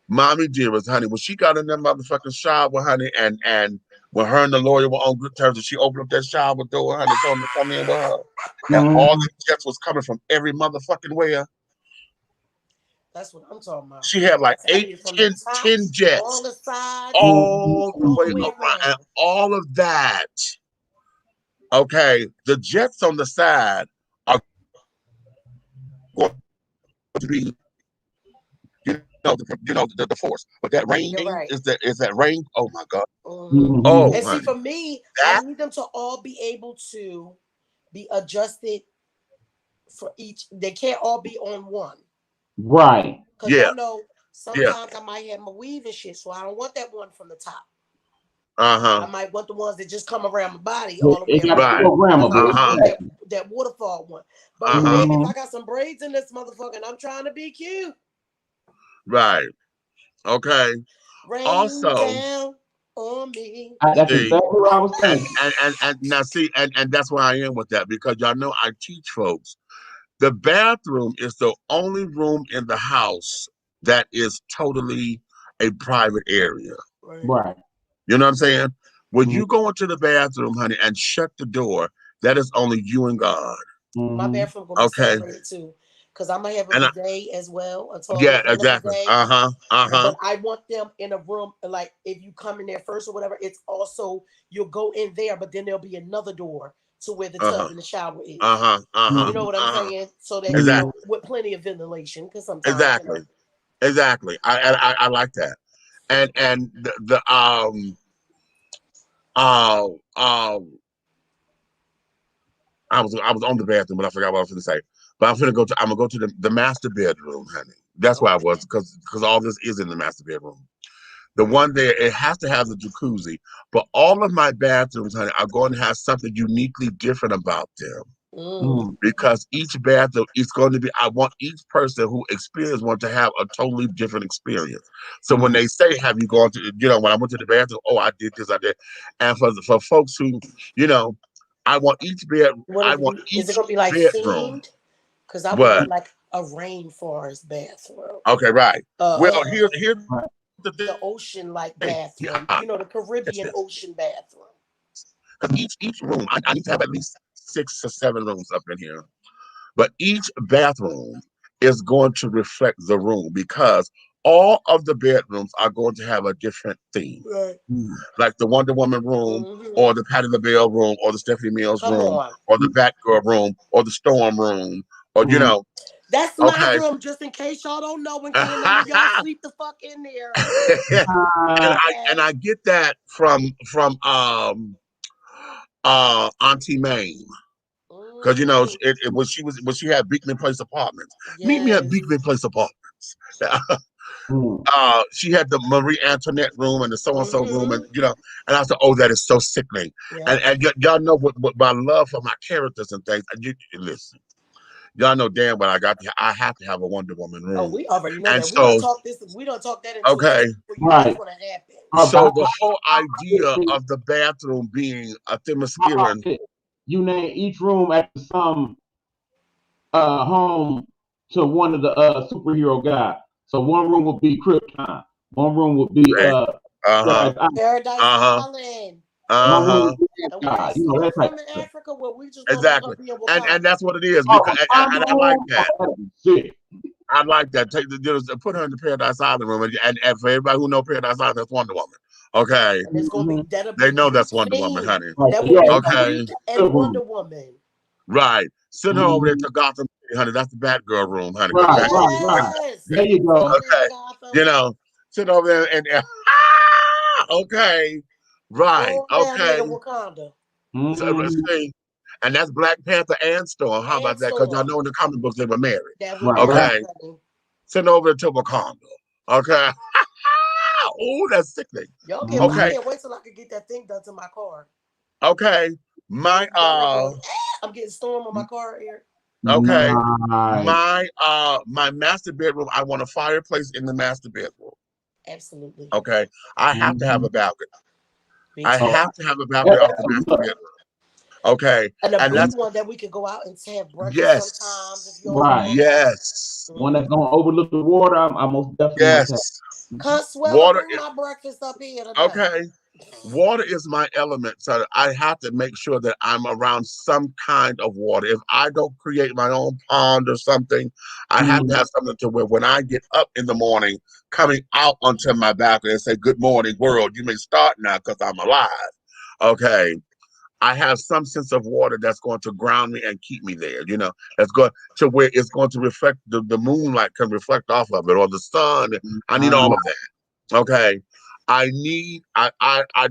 Mommy Dearest, honey, when she got in that motherfucking shower, honey, and when her and the lawyer were on good terms, and she opened up that shower door, honey, told me to come in with her, and all the jets was coming from every motherfucking where. That's what I'm talking about. She had like 10 jets all the sides, all the way around, and all of that. Okay, the jets on the side are going to be, the force, but that rain is that rain. Oh my God! Oh, and see, for me, I need them to all be able to be adjusted for each. They can't all be on one. Right. Because I know sometimes I might have my weave and shit, so I don't want that one from the top. I might want the ones that just come around my body all the way around. That waterfall one. But baby, if I got some braids in this motherfucker and I'm trying to be cute. Right. Okay. Rain also down on me. That's exactly what I was saying. And now see, and that's where I am with that, because y'all know I teach folks. The bathroom is the only room in the house that is totally a private area. Right. You know what I'm saying? When you go into the bathroom, honey, and shut the door, that is only you and God. My bathroom gonna be separated too, because I'm gonna have a bidet as well. Exactly. But I want them in a room, like if you come in there first or whatever, it's also you'll go in there, but then there'll be another door to where the tub and the shower is. You know what I'm saying? So that with plenty of ventilation, because sometimes exactly. I like that. And I was on the bathroom, but I forgot what I was going to say. But I'm gonna go to the master bedroom, honey. That's where I was, because all this is in the master bedroom. The one there, it has to have the jacuzzi, but all of my bathrooms, honey, are going to have something uniquely different about them. Because each bathroom is going to be, I want each person who experiences one to have a totally different experience. So when they say, have you gone to, when I went to the bathroom, oh, I did this, I did. And for folks who, I want each bedroom. Is it going to be like themed? Because I want like a rainforest bathroom. Okay, right. Well, here's the ocean-like bathroom. The Caribbean ocean bathroom. Each room, I need to have at least 6 or 7 rooms up in here. But each bathroom is going to reflect the room, because all of the bedrooms are going to have a different theme. Right. Like the Wonder Woman room, or the Patti LaBelle room, or the Stephanie Mills room, or the Batgirl room, or the Storm room, or That's my room, just in case y'all don't know, when y'all sleep the fuck in there. and I get that from Auntie Mame, because when she had Beekman Place Apartments. Meet me at Beekman Place Apartments. She had the Marie Antoinette room and the so-and-so room, and I said, oh, that is so sickening. And y'all know what my love for my characters and things. Listen, y'all know damn well I have to have a Wonder Woman room. Oh, we already know and that. so, We don't talk that into okay, right. Gonna happen. So the whole idea of the bathroom being a Themyscira. You name each room after some home to one of the superhero guys. So one room would be Krypton. One room would be Paradise Island. God, you know, that type in Africa where we just exactly, and that's what it is because and I like that. I like that. Put her in the Paradise Island room, and for everybody who know Paradise Island, that's Wonder Woman. Okay, and it's gonna be they know that's Wonder Woman, honey. That will be okay, and Wonder Woman. Right. Send her over there to Gotham City, honey. That's the Batgirl room, honey. Right. There you go. Okay. You know, sit over there and okay. Right. Okay. Wakanda. So, see, and that's Black Panther and Storm. How about that? Because y'all know in the comic books they were married. Okay. Send over to Wakanda. Okay. Oh, that's sickening. Yo, I can't wait till I can get that thing done to my car. Okay. I'm getting Storm on my car here. Okay. Nice. My master bedroom, I want a fireplace in the master bedroom. Absolutely. Okay. I have to have a balcony. I have to have a balcony off the master bedroom. Okay. And a big one that we could go out and have breakfast sometimes. If Right. Yes. One that's gonna overlook the water. I'm most definitely. Yes. Water. Bring my breakfast up here today. Okay. Water is my element, so I have to make sure that I'm around some kind of water. If I don't create my own pond or something, I have to have something to where when I get up in the morning, coming out onto my balcony and say, "Good morning, world. You may start now because I'm alive." Okay. I have some sense of water that's going to ground me and keep me there, you know, that's going to where it's going to reflect the moonlight can reflect off of it or the sun. I need all of that. Okay. I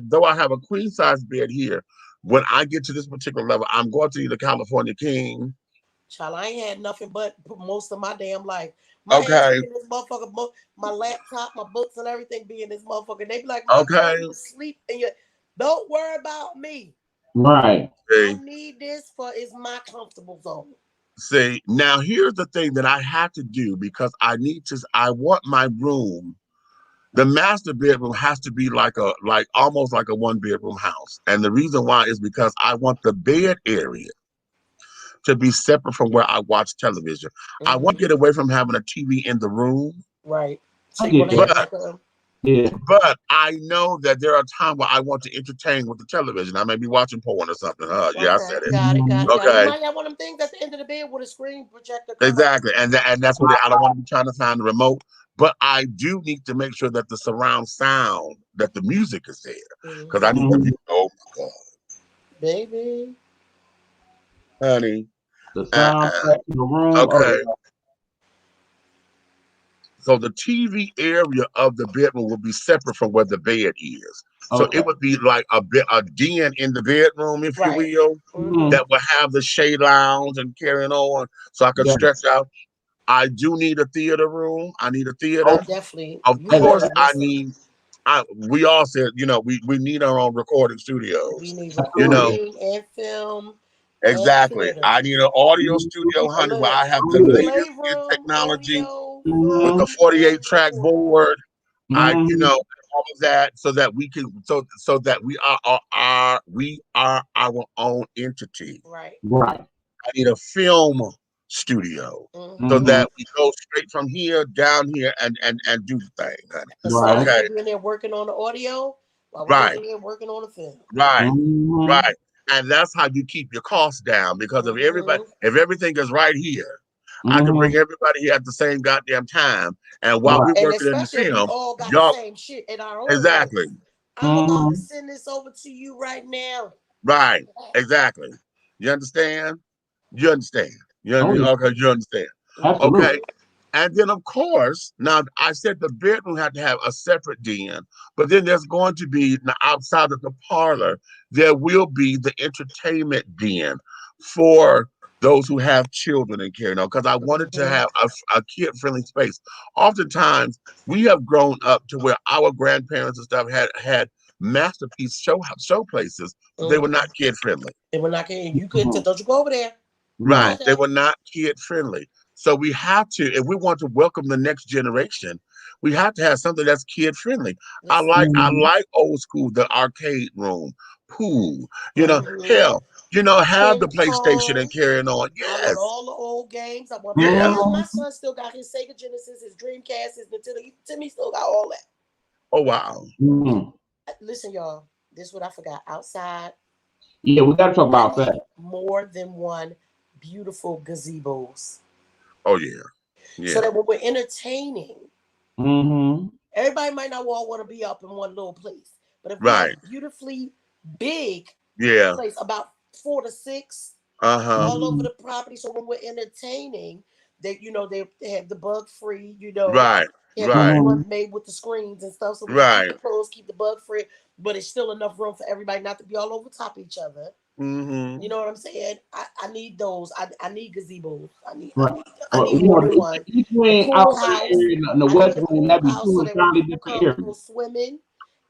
though I have a queen size bed here, when I get to this particular level, I'm going to need a California king. Child, I ain't had nothing but most of my damn life. My hands be in this motherfucker, my laptop, my books and everything be in this motherfucker. They be like, you sleep and you don't worry about me. Right. I need this it's my comfortable zone. See, now here's the thing that I have to do because I want my room. The master bedroom has to be almost like a one bedroom house. And the reason why is because I want the bed area to be separate from where I watch television. I want to get away from having a TV in the room. Right. But I know that there are times where I want to entertain with the television. I may be watching porn or something. Yeah, I said it. Got it. Okay. You might have one of them things at the end of the bed with a screen projector. Exactly. And that's what I don't want to be trying to find the remote. But I do need to make sure that the surround sound, that the music is there. Because I need to be, oh my God. Baby. Honey. The sound in the room. Okay. So the TV area of the bedroom will be separate from where the bed is. So it would be like a den in the bedroom, if you will, that will have the shade lounge and carrying on so I can stretch out. I do need a theater room. I need a theater. Oh, definitely. Of course, we all said, you know, we need our own recording studios. We need recording and film. Exactly. I need an audio studio, honey, where I have the latest technology with the 48 track board. You know, all of that so that we can so that we are our own entity. Right. I need a film studio so that we go straight from here down here and do the thing, honey. Okay. You're in there working on the audio while we're in there working on the film. Right. And that's how you keep your costs down because if everything is right here, I can bring everybody here at the same goddamn time. And while we're working in the film, we all got the same shit in our own exactly. Ways. I'm about to send this over to you right now. Right. Exactly. You understand? You understand. Okay, you understand. Absolutely. Okay. And then, of course, now I said the bedroom had to have a separate den, but then there's going to be, outside of the parlor, there will be the entertainment den for those who have children and care, because I wanted to have a kid-friendly space. Oftentimes, we have grown up to where our grandparents and stuff had masterpiece show places, but they were not kid-friendly. They were not kid. You couldn't, don't you go over there. Right. Okay. They were not kid friendly. So we have to, if we want to welcome the next generation, we have to have something that's kid friendly. I like old school, the arcade room, pool, hell, have the Ping PlayStation and pong. carrying on. I Yes. want all the old games. I want Yeah. my son still got his Sega Genesis, his Dreamcast, his Nintendo. Timmy still got all that. Oh wow. Listen, y'all. This is what I forgot. Outside. Yeah, we gotta talk about that. More than one beautiful gazebos. Oh yeah. Yeah. So that when we're entertaining, everybody might not all want to be up in one little place. But if we have a beautifully big place, about 4 to 6, all over the property. So when we're entertaining, they have the bug free, Right. They have one made with the screens and stuff. So we can keep the clothes, keep the bug free, but it's still enough room for everybody not to be all over top of each other. You know what I'm saying? I need those. I need gazebos. I need more than one. Each wing out in the west wing, that'd be two So that when entirely people different come areas. swimming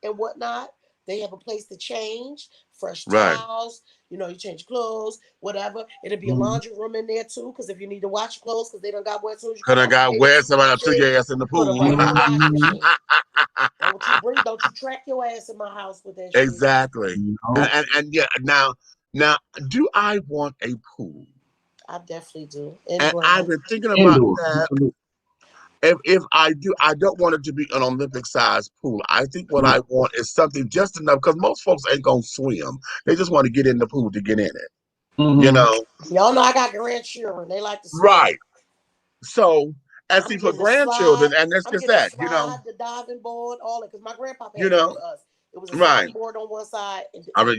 and whatnot, they have a place to change, fresh Right. towels. You change clothes, whatever. It'll be a laundry room in there too, because if you need to wash clothes, because they don't got wet, as soon as you Cause I got wet, somebody threw your ass in the put pool. it right in the washing machine. Don't you track your ass in my house with that shit. Exactly. And yeah, now, do I want a pool? I definitely do. And I've been thinking about that. If I do, I don't want it to be an Olympic sized pool. I think what I want is something just enough, because most folks ain't gonna swim. They just want to get in the pool to get in it. Y'all know I got grandchildren. They like to swim. Right. So, and see, for grandchildren, and that's just that, the diving board, all that, because my grandpapa had to us. It was a right. board on one side, and and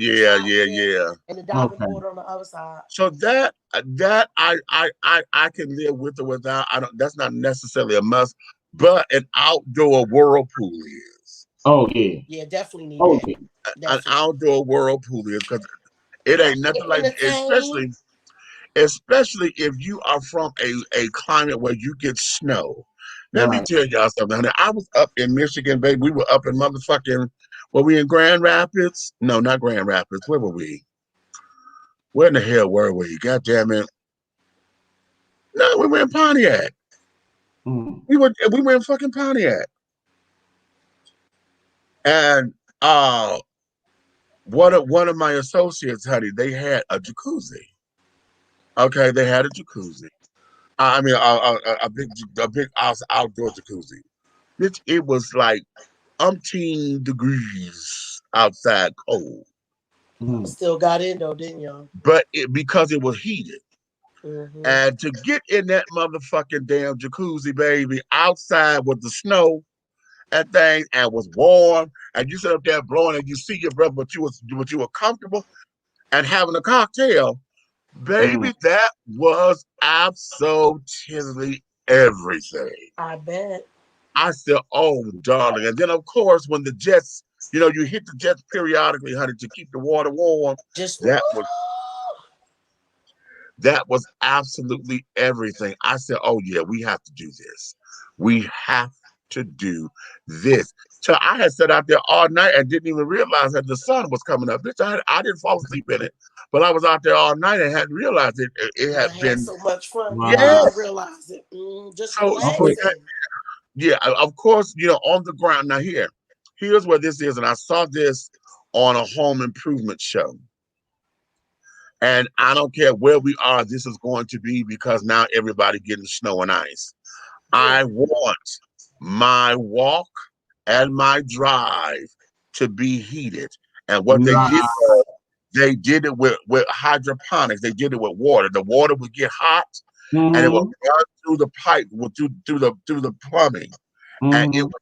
the diving board on the other side. So that I can live with or without. That's not necessarily a must, but an outdoor whirlpool is. Oh yeah. Yeah, definitely need that. An outdoor whirlpool is, because it ain't nothing like, especially if you are from a climate where you get snow. Let me tell y'all something, honey. I was up in Michigan, baby. We were up in were we in Grand Rapids? No, not Grand Rapids. Where were we? Where in the hell were we? God damn it. No, we were in Pontiac. We were in fucking Pontiac. And one of my associates, honey, they had a jacuzzi. Okay, they had a jacuzzi. I mean, a big outdoor jacuzzi. It was like umpteen degrees outside, cold. Still got in though, didn't y'all? But because it was heated. And to get in that motherfucking damn jacuzzi, baby, outside with the snow and things, and was warm, and you sit up there blowing, and you see your brother, but you were comfortable and having a cocktail. Baby, that was absolutely everything. I bet. I said, oh, darling. And then, of course, when the jets, you hit the jets periodically, honey, to keep the water warm. That was absolutely everything. I said, oh, yeah, we have to do this. We have to do this. So I had sat out there all night and didn't even realize that the sun was coming up. Bitch, I didn't fall asleep in it, but I was out there all night and hadn't realized it. It had been so much fun. Wow. Yeah, I didn't realize it. Just relaxing. Yeah, of course, on the ground. Now here's where this is, and I saw this on a home improvement show. And I don't care where we are, this is going to be, because now everybody getting snow and ice. I want my walk and my drive to be heated. And what they did it with hydroponics. They did it with water. The water would get hot, and it would run through the pipe, through the plumbing, and it would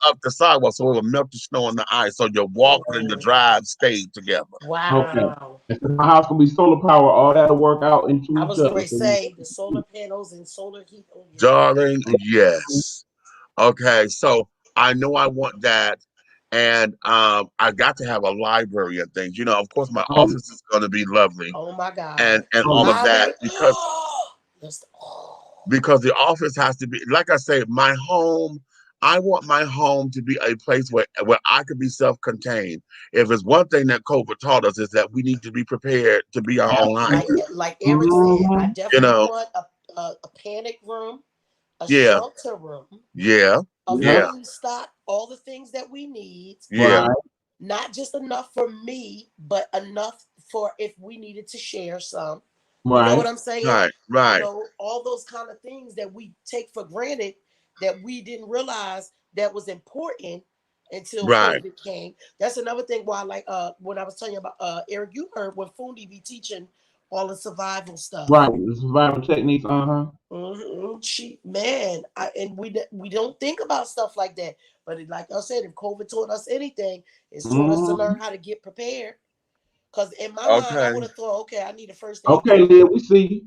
up the sidewalk, so it would melt the snow and the ice. So your walk and your drive stayed together. Wow. Okay. My house gonna be solar power. All that'll work out into I was going to say the solar panels and solar heat. Oh, yeah. Darling, yes. Okay, so I know I want that. And I got to have a library and things. Of course, my office is going to be lovely. Oh my God! And all of that, because the office has to be, like I say, my home. I want my home to be a place where I could be self-contained. If it's one thing that COVID taught us is that we need to be prepared to be our own island. Like Eric said, I You definitely know, want a panic room, a yeah, shelter room, yeah, a yeah, fully stock, all the things that we need. yeah, Not just enough for me, but enough for if we needed to share some. You know what Right. I'm saying? right, You right, know, all those kind of things that we take for granted that we didn't realize that was important until right. COVID came. That's another thing why, like, when I was telling you about Eric, you heard when Fundi be teaching all the survival stuff. Right. The survival techniques. Man, and we don't think about stuff like that. But like I said, if COVID taught us anything, it's taught us to learn how to get prepared. Because in my mind, I Okay. would have thought, okay, I need a first aid Okay, kit. Leah, we see you.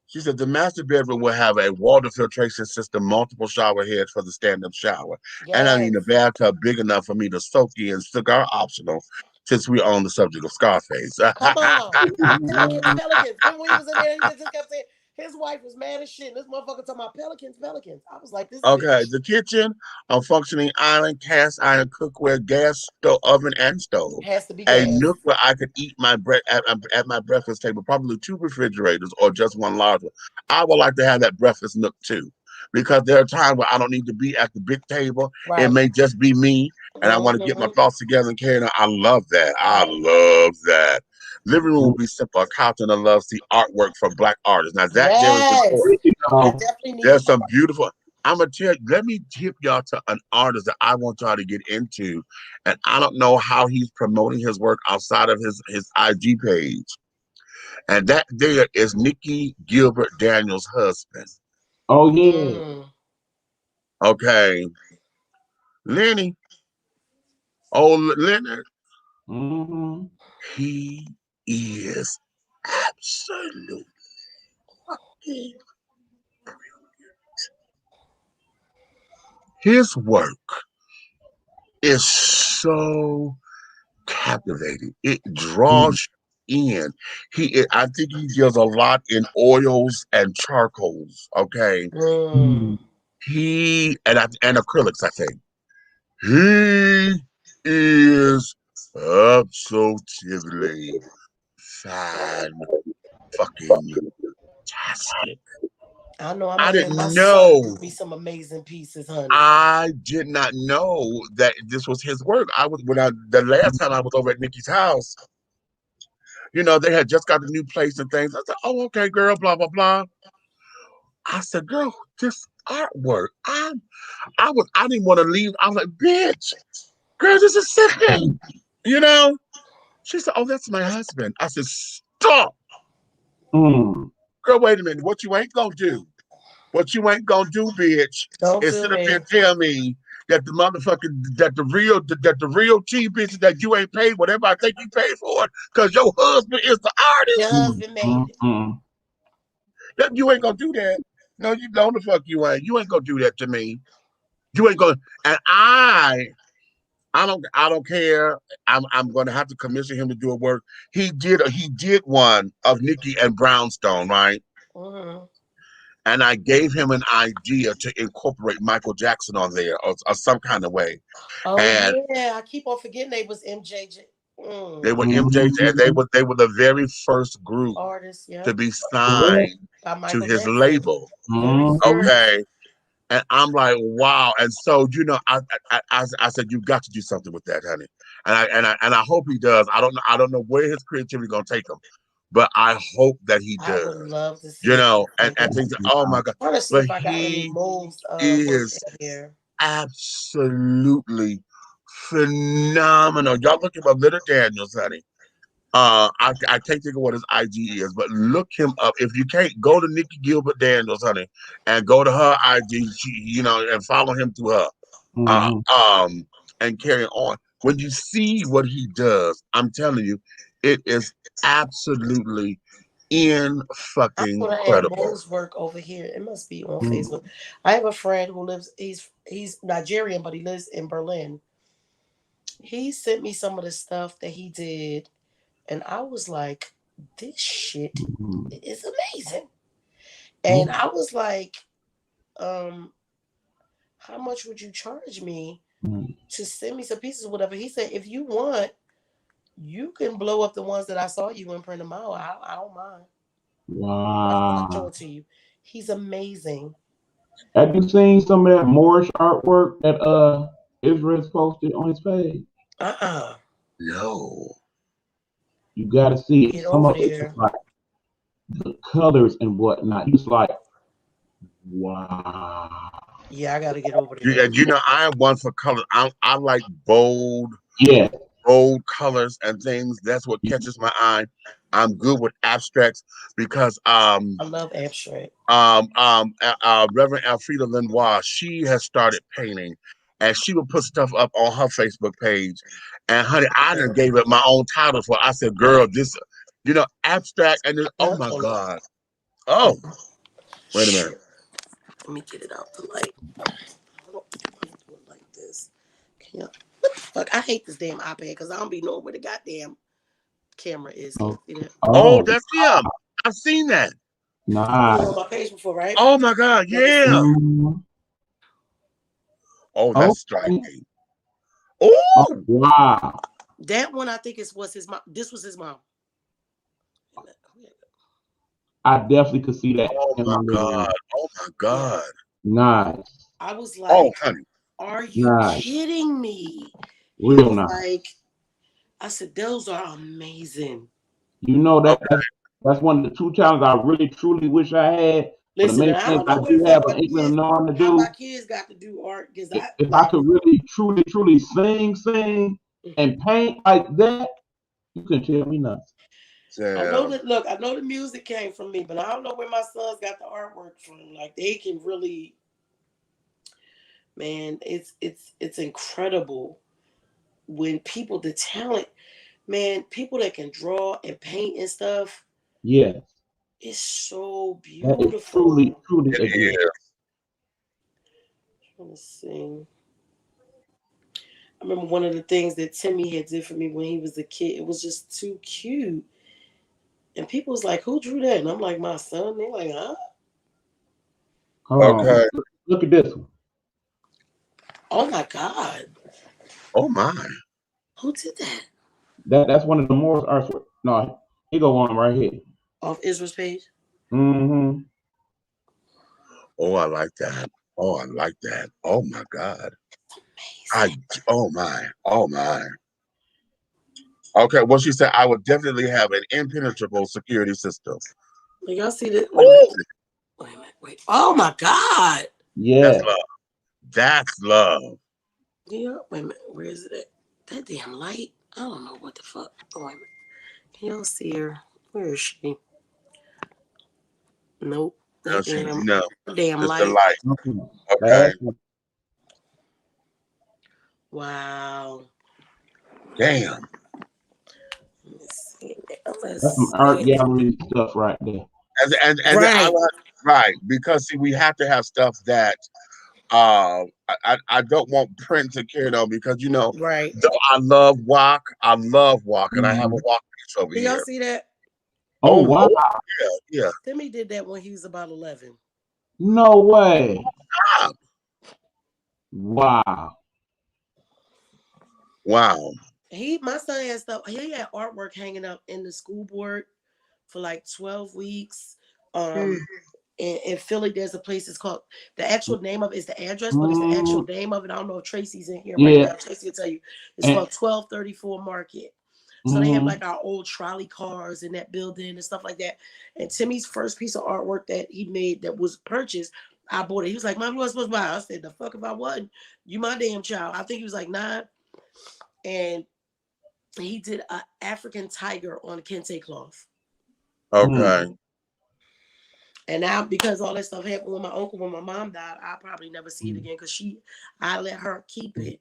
She said the master bedroom will have a water filtration system, multiple shower heads for the stand-up shower, and I need a bathtub big enough for me to soak in. Cigar optional, since we're on the subject of Scarface. Come on. Pelicans. Remember when he was in there, he just kept saying his wife was mad as shit. This motherfucker talking about Pelicans. I was like, this Okay, bitch. the kitchen, a functioning island, cast iron cookware, gas stove, oven, and stove. Has to be A gas. nook where I could eat my at my breakfast table, probably 2 refrigerators or just one large one. I would like to have that breakfast nook too, because there are times where I don't need to be at the big table. It may just be me, and I want to get my thoughts together and carry on. I love that. I love that. Living room will be simple, a couch and a love seat, artwork from Black artists. Now that there is important. I definitely need There's some beautiful. I'm gonna tell you. Let me tip y'all to an artist that I want y'all to get into, and I don't know how he's promoting his work outside of his IG page. And that there is Nikki Gilbert Daniels' husband. Oh yeah. Okay, Lenny. Oh, Leonard. He is absolutely fucking brilliant. His work is so captivating. It draws you in. I think he deals a lot in oils and charcoals. Okay, he and acrylics. I think he is absolutely fan fucking tastic. I know I'm I gonna have my didn't son do know. me some amazing pieces, honey. I did not know that this was his work. The last time I was over at Nikki's house, they had just got a new place and things. I said, "Oh, okay, girl, blah blah blah." I said, "Girl, this artwork." I didn't want to leave. I was like, "Bitch, girl, this is sickening." You know? She said, "Oh, that's my husband." I said, "Stop, girl. Wait a minute. What you ain't gonna do? What you ain't gonna do, bitch, Don't is do sit up here me. and tell me that the motherfucking that the real T bitches that you ain't paid whatever I think you paid for it, because your husband is the Your artist. husband made it. That you ain't gonna do that. No, you don't. The fuck you ain't. You ain't gonna do that to me. You ain't gonna. And I don't care. I'm gonna have to commission him to do a work. He did one of Nikki and Brownstone, right? And I gave him an idea to incorporate Michael Jackson on there or some kind of way. Oh And yeah, I keep on forgetting they was MJJ. they were MJ, and they were the very first group Artists, yeah. to be signed By to Michael his Jackson. label. Very first. Okay. And I'm like, wow. And so, I said, you've got to do something with that, honey. And I hope he does. I don't know where his creativity gonna take him, but I hope that he I does. would love to see And things. Oh my God! I want to see But if I got any he molds work is in here. absolutely phenomenal. Y'all look him up, Little Daniels, honey. I can't think of what his IG is, but look him up. If you can't, go to Nikki Gilbert Daniels, honey, and go to her IG. And follow him through her. And carry on. When you see what he does, I'm telling you, it is absolutely fucking I have incredible. molds work over here. It must be on Facebook. I have a friend who lives. He's Nigerian, but he lives in Berlin. He sent me some of the stuff that he did, and I was like, "This shit is amazing." And I was like, how much would you charge me Mm. to send me some pieces or whatever? He said, if you want, you can blow up the ones that I saw you and print them out. I don't mind. I'll show Wow. it to you. He's amazing. Have you seen some of that Moorish artwork that Israel's posted on his page? No. You gotta see it. Get Some over of it's there. like the colors and whatnot. It's like, wow. Yeah, I gotta get over there. And you know, I am one for color. I like bold, Yeah. bold colors and things. That's what catches my eye. I'm good with abstracts because I love abstract. Reverend Alfreda Lenoir, she has started painting, and she would put stuff up on her Facebook page. And honey, I done gave it my own title for. I said, "Girl, this, you know, abstract." And then, oh my God, oh, wait a minute. Let me get it out the light. I don't do it like this. Can you? What the fuck? I hate this damn iPad because I don't be knowing where the goddamn camera is. Can you see that? Oh, that's him. I've seen that. Nice. You on my page before, right? Oh my God, yeah. Mm. Oh, that's striking. Oh, wow. That one I think was his mom. This was his mom. I definitely could see that. Oh my God. Oh my God. Nice. I was like, oh, honey. Are you Nice. kidding me? Real He was nice. like, I said, those are amazing. You know that's one of the two challenges I really truly wish I had. Listen, but it I makes don't sense. know I where the do fuck have my an inkling of kids, knowing to how do. my kids got to do art because If I could really truly sing and paint like that, you can tell me nothing. I know that. Look, I know the music came from me, but I don't know where my sons got the artwork from. Like they can really, man, it's incredible when people, the talent, man, people that can draw and paint and stuff. Yes. It's so That beautiful. is truly It is. Let's see. I remember one of the things that Timmy had did for me when he was a kid. It was just too cute. And people was like, who drew that? And I'm like, my son. They're like, huh? Okay. Look at this one. Oh my God. Oh my. Who did that? That's one of the more artwork. No, he go on right here. Off Israel's page? Mm-hmm. Oh, I like that. Oh, I like that. Oh my God. Oh my. Oh my. Okay, well, she said I would definitely have an impenetrable security system. Well, y'all see that? Wait a minute. Wait. Oh my God. Yeah. That's love. That's love. Yeah. Wait a minute. Where is it at? That damn light. I don't know what the fuck. Oh, wait a minute. Can y'all see her? Where is she? Nope. That damn just light. the light. Okay. Wow. Damn. Let's see. That's some art gallery stuff right there. And right. Right. Because see, we have to have stuff that I don't want print to carry on because you know, right. I love walk. I love walk, and I have a walk piece over here. Y'all see that? Oh wow. Yeah. Timmy did that when he was about 11. No way. Stop. Wow. Wow. My son had stuff. He had artwork hanging up in the school board for like 12 weeks. In Philly, there's a place. It's called, the actual name of it is the address, but it's the actual name of it. I don't know if Tracy's in here right now. Tracy will tell you. It's called 1234 Market. So they have like our old trolley cars in that building and stuff like that. And Timmy's first piece of artwork that he made that was purchased, I bought it. He was like, Mom, you wasn't supposed to buy it. I said, the fuck if I wasn't? You my damn child. I think he was like 9. And he did an African tiger on kente cloth. Okay. And now, because all that stuff happened with my uncle when my mom died, I'll probably never see it again because I let her keep it.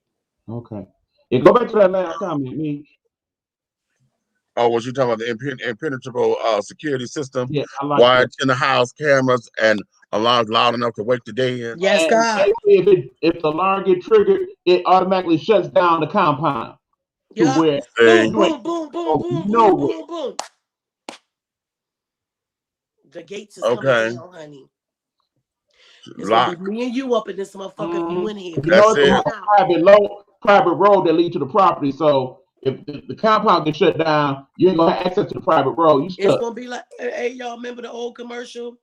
Okay. Yeah, go back to that last comment, me. Oh, was you talking about the impenetrable security system? Yeah, I like Wired in the house, cameras, and alarms loud enough to wake the dead. Yes, God. If the alarm get triggered, it automatically shuts down the compound. Yeah. Where boom, boom, boom, boom, boom, boom, boom, boom. The gates is coming down, honey. It's gonna be Lock. me and you up in this motherfucker. If you in here, You know, That's it's it. a private road that leads to the property. So if the compound gets shut down, you ain't gonna have access to the private road. You it's stuck. gonna be like, hey, y'all remember the old commercial?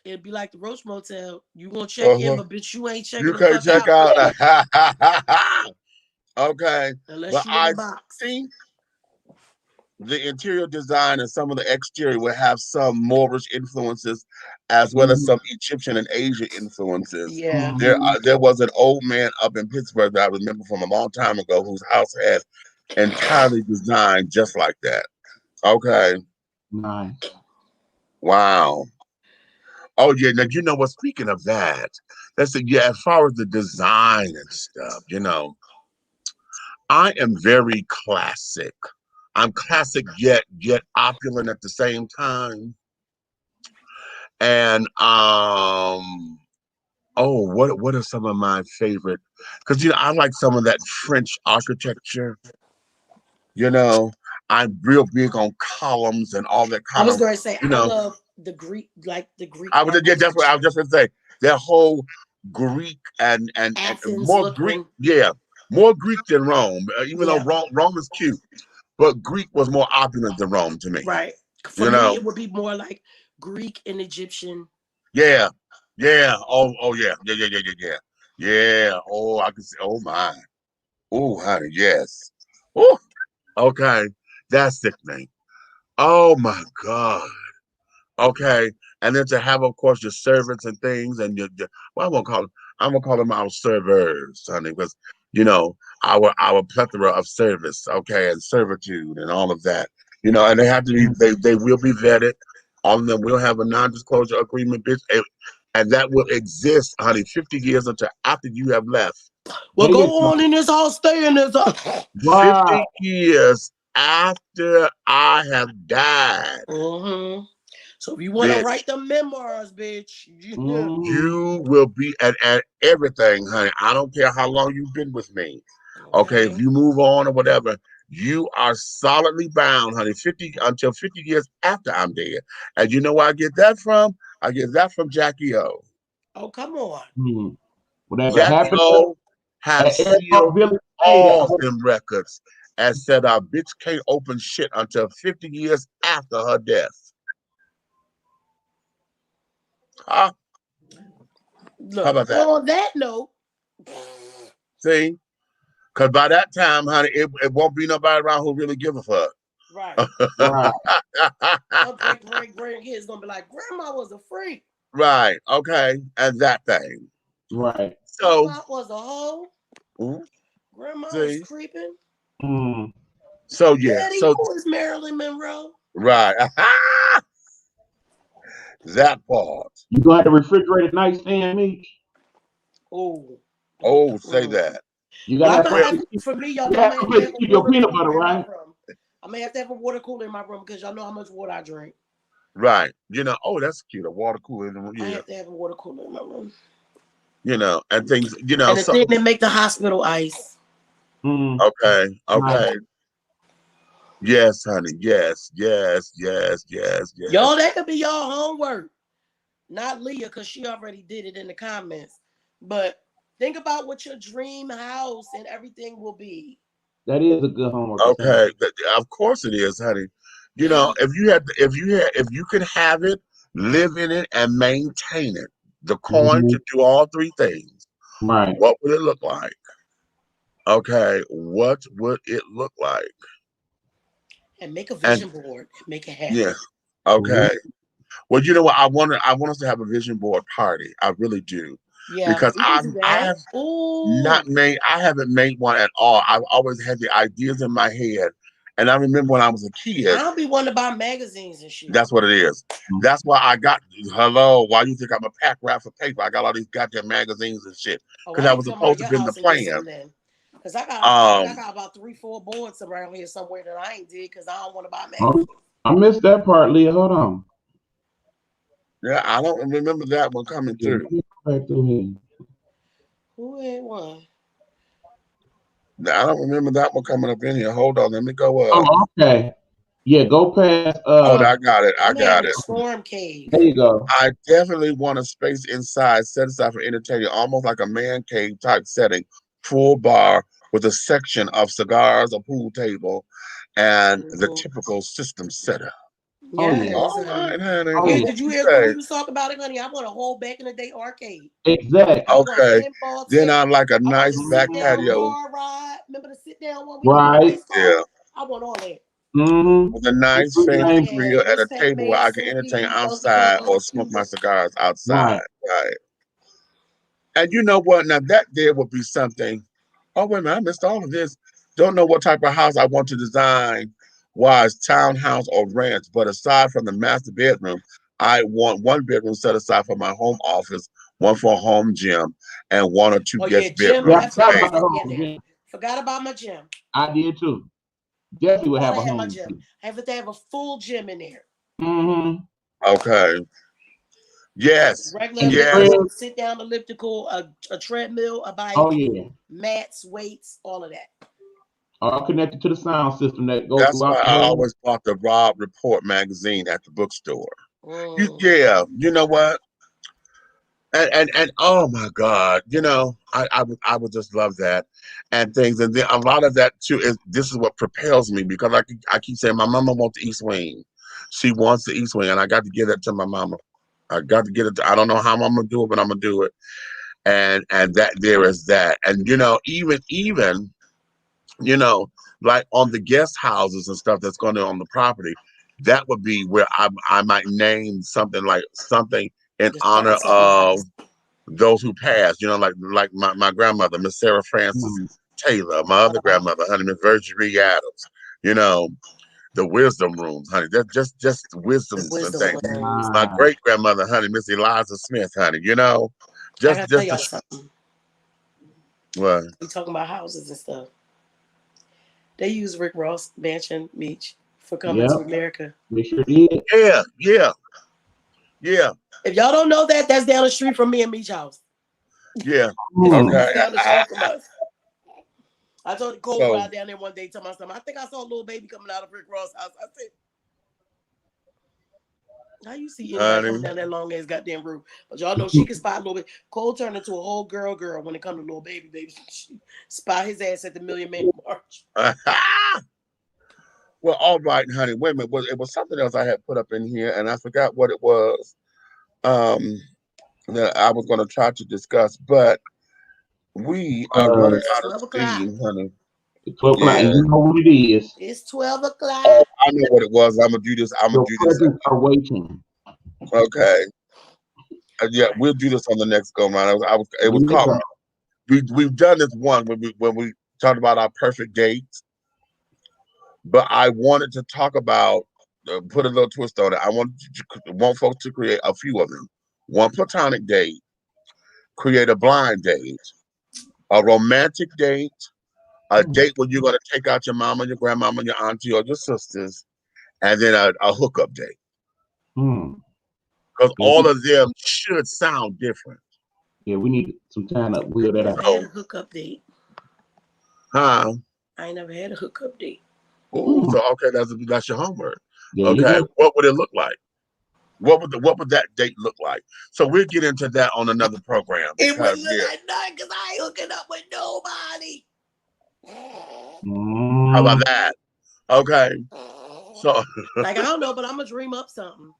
It'd be like the Roach Motel. You gonna check in, but bitch, you ain't checking You the can't fuck check out. out. Okay. Unless But you in I the box. think the interior design and some of the exterior will have some Moorish influences as well as some Egyptian and Asian influences. Yeah. There was an old man up in Pittsburgh that I remember from a long time ago whose house had entirely designed just like that. Okay. Nice. Wow. Oh yeah. Now you know what? Speaking of that, let's say as far as the design and stuff, I am very classic. I'm classic yet opulent at the same time. And what are some of my favorite? Because I like some of that French architecture. I'm real big on columns and all that I kind was of. going to say, I love the Greek, I was that's what I was just gonna say. That whole Greek and Athens more Greek, looking. more Greek than Rome. Even though Yeah. Rome is cute, but Greek was more opulent than Rome to me. Right. For me, it would be more like Greek and Egyptian. Yeah. Oh yeah. Yeah. Oh, I can see. Oh my. Oh, honey, yes. Oh, okay. That's sickening. Oh my God. Okay. And then to have, of course, your servants and things, and well, I'm gonna call them our servers, honey, because our plethora of service, okay, and servitude and all of that, and they have to be, they will be vetted. All of them will have a non-disclosure agreement, bitch, and that will exist, honey, 50 years until after you have left. Well, go on in this house, stay in this house. 50 years after I have died. So if you want to write the memoirs, bitch, you will be at everything, honey. I don't care how long you've been with me. Okay, if you move on or whatever, you are solidly bound, honey, until 50 years after I'm dead. And you know where I get that from? I get that from Jackie O. Oh, come on. Whatever Jackie happened O has sealed all them records and said our bitch can't open shit until 50 years after her death. Huh? Look, how about that? On that note, see, because by that time, honey, it won't be nobody around who really give a fuck. Right. Right. Our great kids gonna be like, Grandma was a freak. Right. Okay. And that thing. Right. So Grandma was a hoe. Grandma see? was creeping. So yeah. Daddy, so who is Marilyn Monroe? right. That part. You gonna have the refrigerated nightstand, Meech? Oh, say that. You gotta for me, y'all know I may have to have a your peanut water butter, cooler in right? my room. I may have to have a water cooler in my room because y'all know how much water I drink. Right. That's cute. A water cooler in the room. I have to have a water cooler in my room. And things, And the thing that make the hospital ice. Okay. Nice. Yes, honey. Yes. Y'all, that could be y'all homework. Not Leah, because she already did it in the comments. But think about what your dream house and everything will be. That is a good homework. Okay. Of course it is, honey. If you can have it, live in it, and maintain it, the coin to do all three things. Right. What would it look like? Okay. What would it look like? And make a vision board. Make it happen. Yeah. Okay. Well, you know what? I want us to have a vision board party. I really do. Yeah. Because I haven't made one at all. I've always had the ideas in my head. And I remember when I was a kid. I don't be wanting to buy magazines and shit. That's what it is. That's why I got why you think I'm a pack rat for paper? I got all these goddamn magazines and shit. Because I was supposed to be in the plan. Because I got about 3-4 boards around here somewhere that I ain't did because I don't want to buy magazines. I missed that part, Leah. Hold on. Yeah, I don't remember that one coming through. Right through here. Who ain't one? I don't remember that one coming up in here. Hold on, let me go up. Oh, okay. Yeah, go past. Oh, I got it. I I'm having got a it. storm cave. There you go. I definitely want a space inside set aside for entertaining, almost like a man cave type setting, full bar with a section of cigars, a pool table, and the typical system setup. Oh yeah. Yes, All honey. right, honey. Oh, Yeah, yeah. did you You hear when we say, was talking about it, honey? I want a whole back in the day arcade. Exactly. I want okay. pinball Then table. I like a I want nice the back sit down patio. car ride. Remember the sit down one we did with the Right. race car? Yeah. I want all that. Mm-hmm. With a nice Good fancy name. Yeah, grill and Miss a table where Pac-Man, I can entertain Snoopy, Donkey outside or Kong, smoke my Cuba. cigars outside. Right. Right. And you know what? Now that there would be something. Oh, wait a minute, I missed all of this. Don't know what type of house I want to design, wise townhouse or ranch. But aside from the master bedroom, I want one bedroom set aside for my home office, one for a home gym, and one or two Oh yeah, guest gym Yeah, I bedrooms. forgot definitely about has the to be in home there. gym. Forgot about my gym. I did too. Definitely would have Gotta a have my home gym. gym. I have to have a full gym in there. Mm-hmm. Okay. Yes. Regular And the Yes. elliptical, crib. sit down elliptical, a treadmill, a bike, Oh yeah. mats, weights, all of that. All connected to the sound system that goes That's why throughout the I whole. always bought the Rob Report magazine at the bookstore. Mm. Yeah, you know what? And oh my God, you know, I would just love that and things. And then a lot of that too is this is what propels me because I keep saying my mama wants the East Wing. She wants the East Wing, and I got to get it to my mama. I got to get it. I don't know how I'm gonna do it, but I'm gonna do it. And that there is that. And you know, even you know, like on the guest houses and stuff that's going on the property, that would be where I might name something like something in Just honor find something of nice. those who passed, you know, like my grandmother, Miss Sarah Francis Mm-hmm. Taylor, my other grandmother, honey, Miss Virginie Adams, you know, the wisdom rooms, honey. That's just The wisdoms and wisdom things. rooms. My great grandmother, honey, Miss Eliza Smith, honey, you know, I gotta tell y'all just something. what? We talking about houses and stuff. They use Rick Ross Mansion Beach for Coming to Yep. America. They sure did. Yeah. If y'all don't know that, that's down the street from me and Beach House. Yeah. Mm. Okay. It's down the street from us. I told the Cole So- ride down there one day to myself. I think I saw a little baby coming out of Rick Ross' house. I said, how you see anybody Honey. coming down that long ass goddamn room? But y'all know she can spot a little bit. Cole turned into a whole girl when it comes to little baby. She spot his ass at the Million Man March. Well, all right, honey. Wait a minute. It was something else I had put up in here, and I forgot what it was. That I was going to try to discuss, but we are running out of 12 o'clock. steam, honey. 12 o'clock. Yeah. And you know what it is. It's 12 o'clock. Oh, I know what it was. I'm gonna do this. Your presents are waiting. Okay. Yeah, we'll do this on the next go round. It was called. We've done this one when we talked about our perfect dates, but I wanted to talk about put a little twist on it. I want folks to create a few of them. One platonic date, create a blind date, a romantic date, a date where you're going to take out your mama, your grandmama, your auntie, or your sisters, and then a hookup date. Because all of them should sound different. Yeah, we need some time to wheel that out. I had a hookup date. Huh? I ain't never had a hookup date. Ooh, so okay, that's your homework. Yeah, okay, what would it look like? What would that date look like? So we'll get into that on another program. It Because, wouldn't look like nothing because I ain't hooking up with nobody. How about that? Okay. So like I don't know, but I'm gonna dream up something.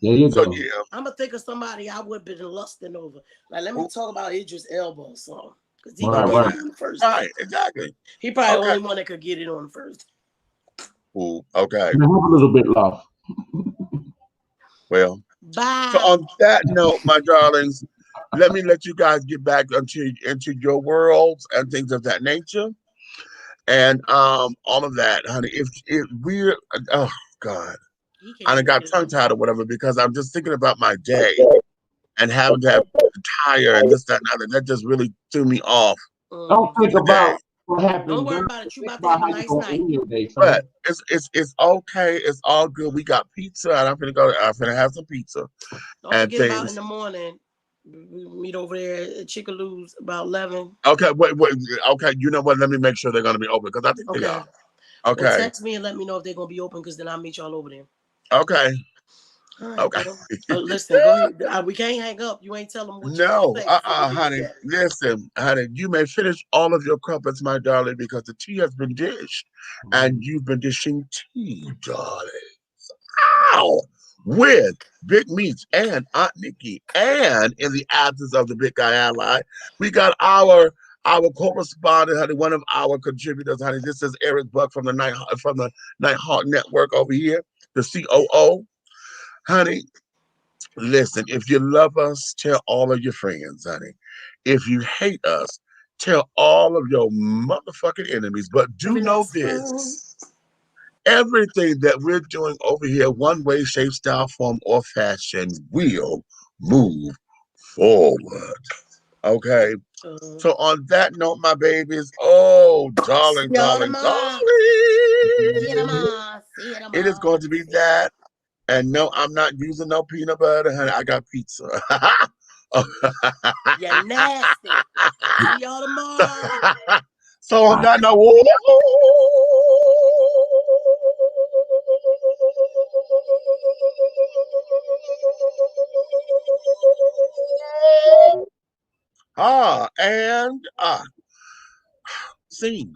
There you go. Yeah. I'm gonna think of somebody I would have been lusting over. Like let me talk about Idris Elba or something. Because he Right, can right. get it on the first Right, date. exactly. He probably the Okay. only one that could get it on the first. Ooh, okay. And I hope a little bit off. Well, Bye. so on that note, my darlings, let you guys get back into your worlds and things of that nature, and all of that, honey. If we're oh God, I done got tongue tied or whatever because I'm just thinking about my day and having to have to tire and this, that, and other. That just really threw me off. Don't think about what happened. Don't worry about it. You about to have a nice night. But it's okay. It's all good. We got pizza, and I'm finna have some pizza. Don't and forget about things. in the morning. We meet over there at Chickaloo's about 11. Okay, wait. Okay, you know what? Let me make sure they're gonna be open because I think they Okay. are. Or Okay. text me and let me know if they're gonna be open, because then I'll meet y'all over there. Okay. All right, Okay. listen, go ahead. We can't hang up. You ain't tell them what you No, want to say before we get honey. together. Listen, honey, you may finish all of your crumpets, my darling, because the tea has been dished, and you've been dishing tea, darling. Ow! With Big Meats and Aunt Nikki, and in the absence of the big guy ally, we got our correspondent, honey, one of our contributors, honey. This is Eric Buck from the Nighthawk Network over here, the COO, honey. Listen, if you love us, tell all of your friends, honey. If you hate us, tell all of your motherfucking enemies. But do know this. Everything that we're doing over here, one way, shape, style, form, or fashion, will move forward. Okay? So on that note, my babies, oh, darling, darling, darling. It is going to be that. And no, I'm not using no peanut butter, honey. I got pizza. You're nasty. See y'all tomorrow. So on that note, and scene.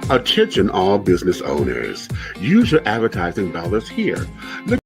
Attention all business owners. Use your advertising dollars here. Look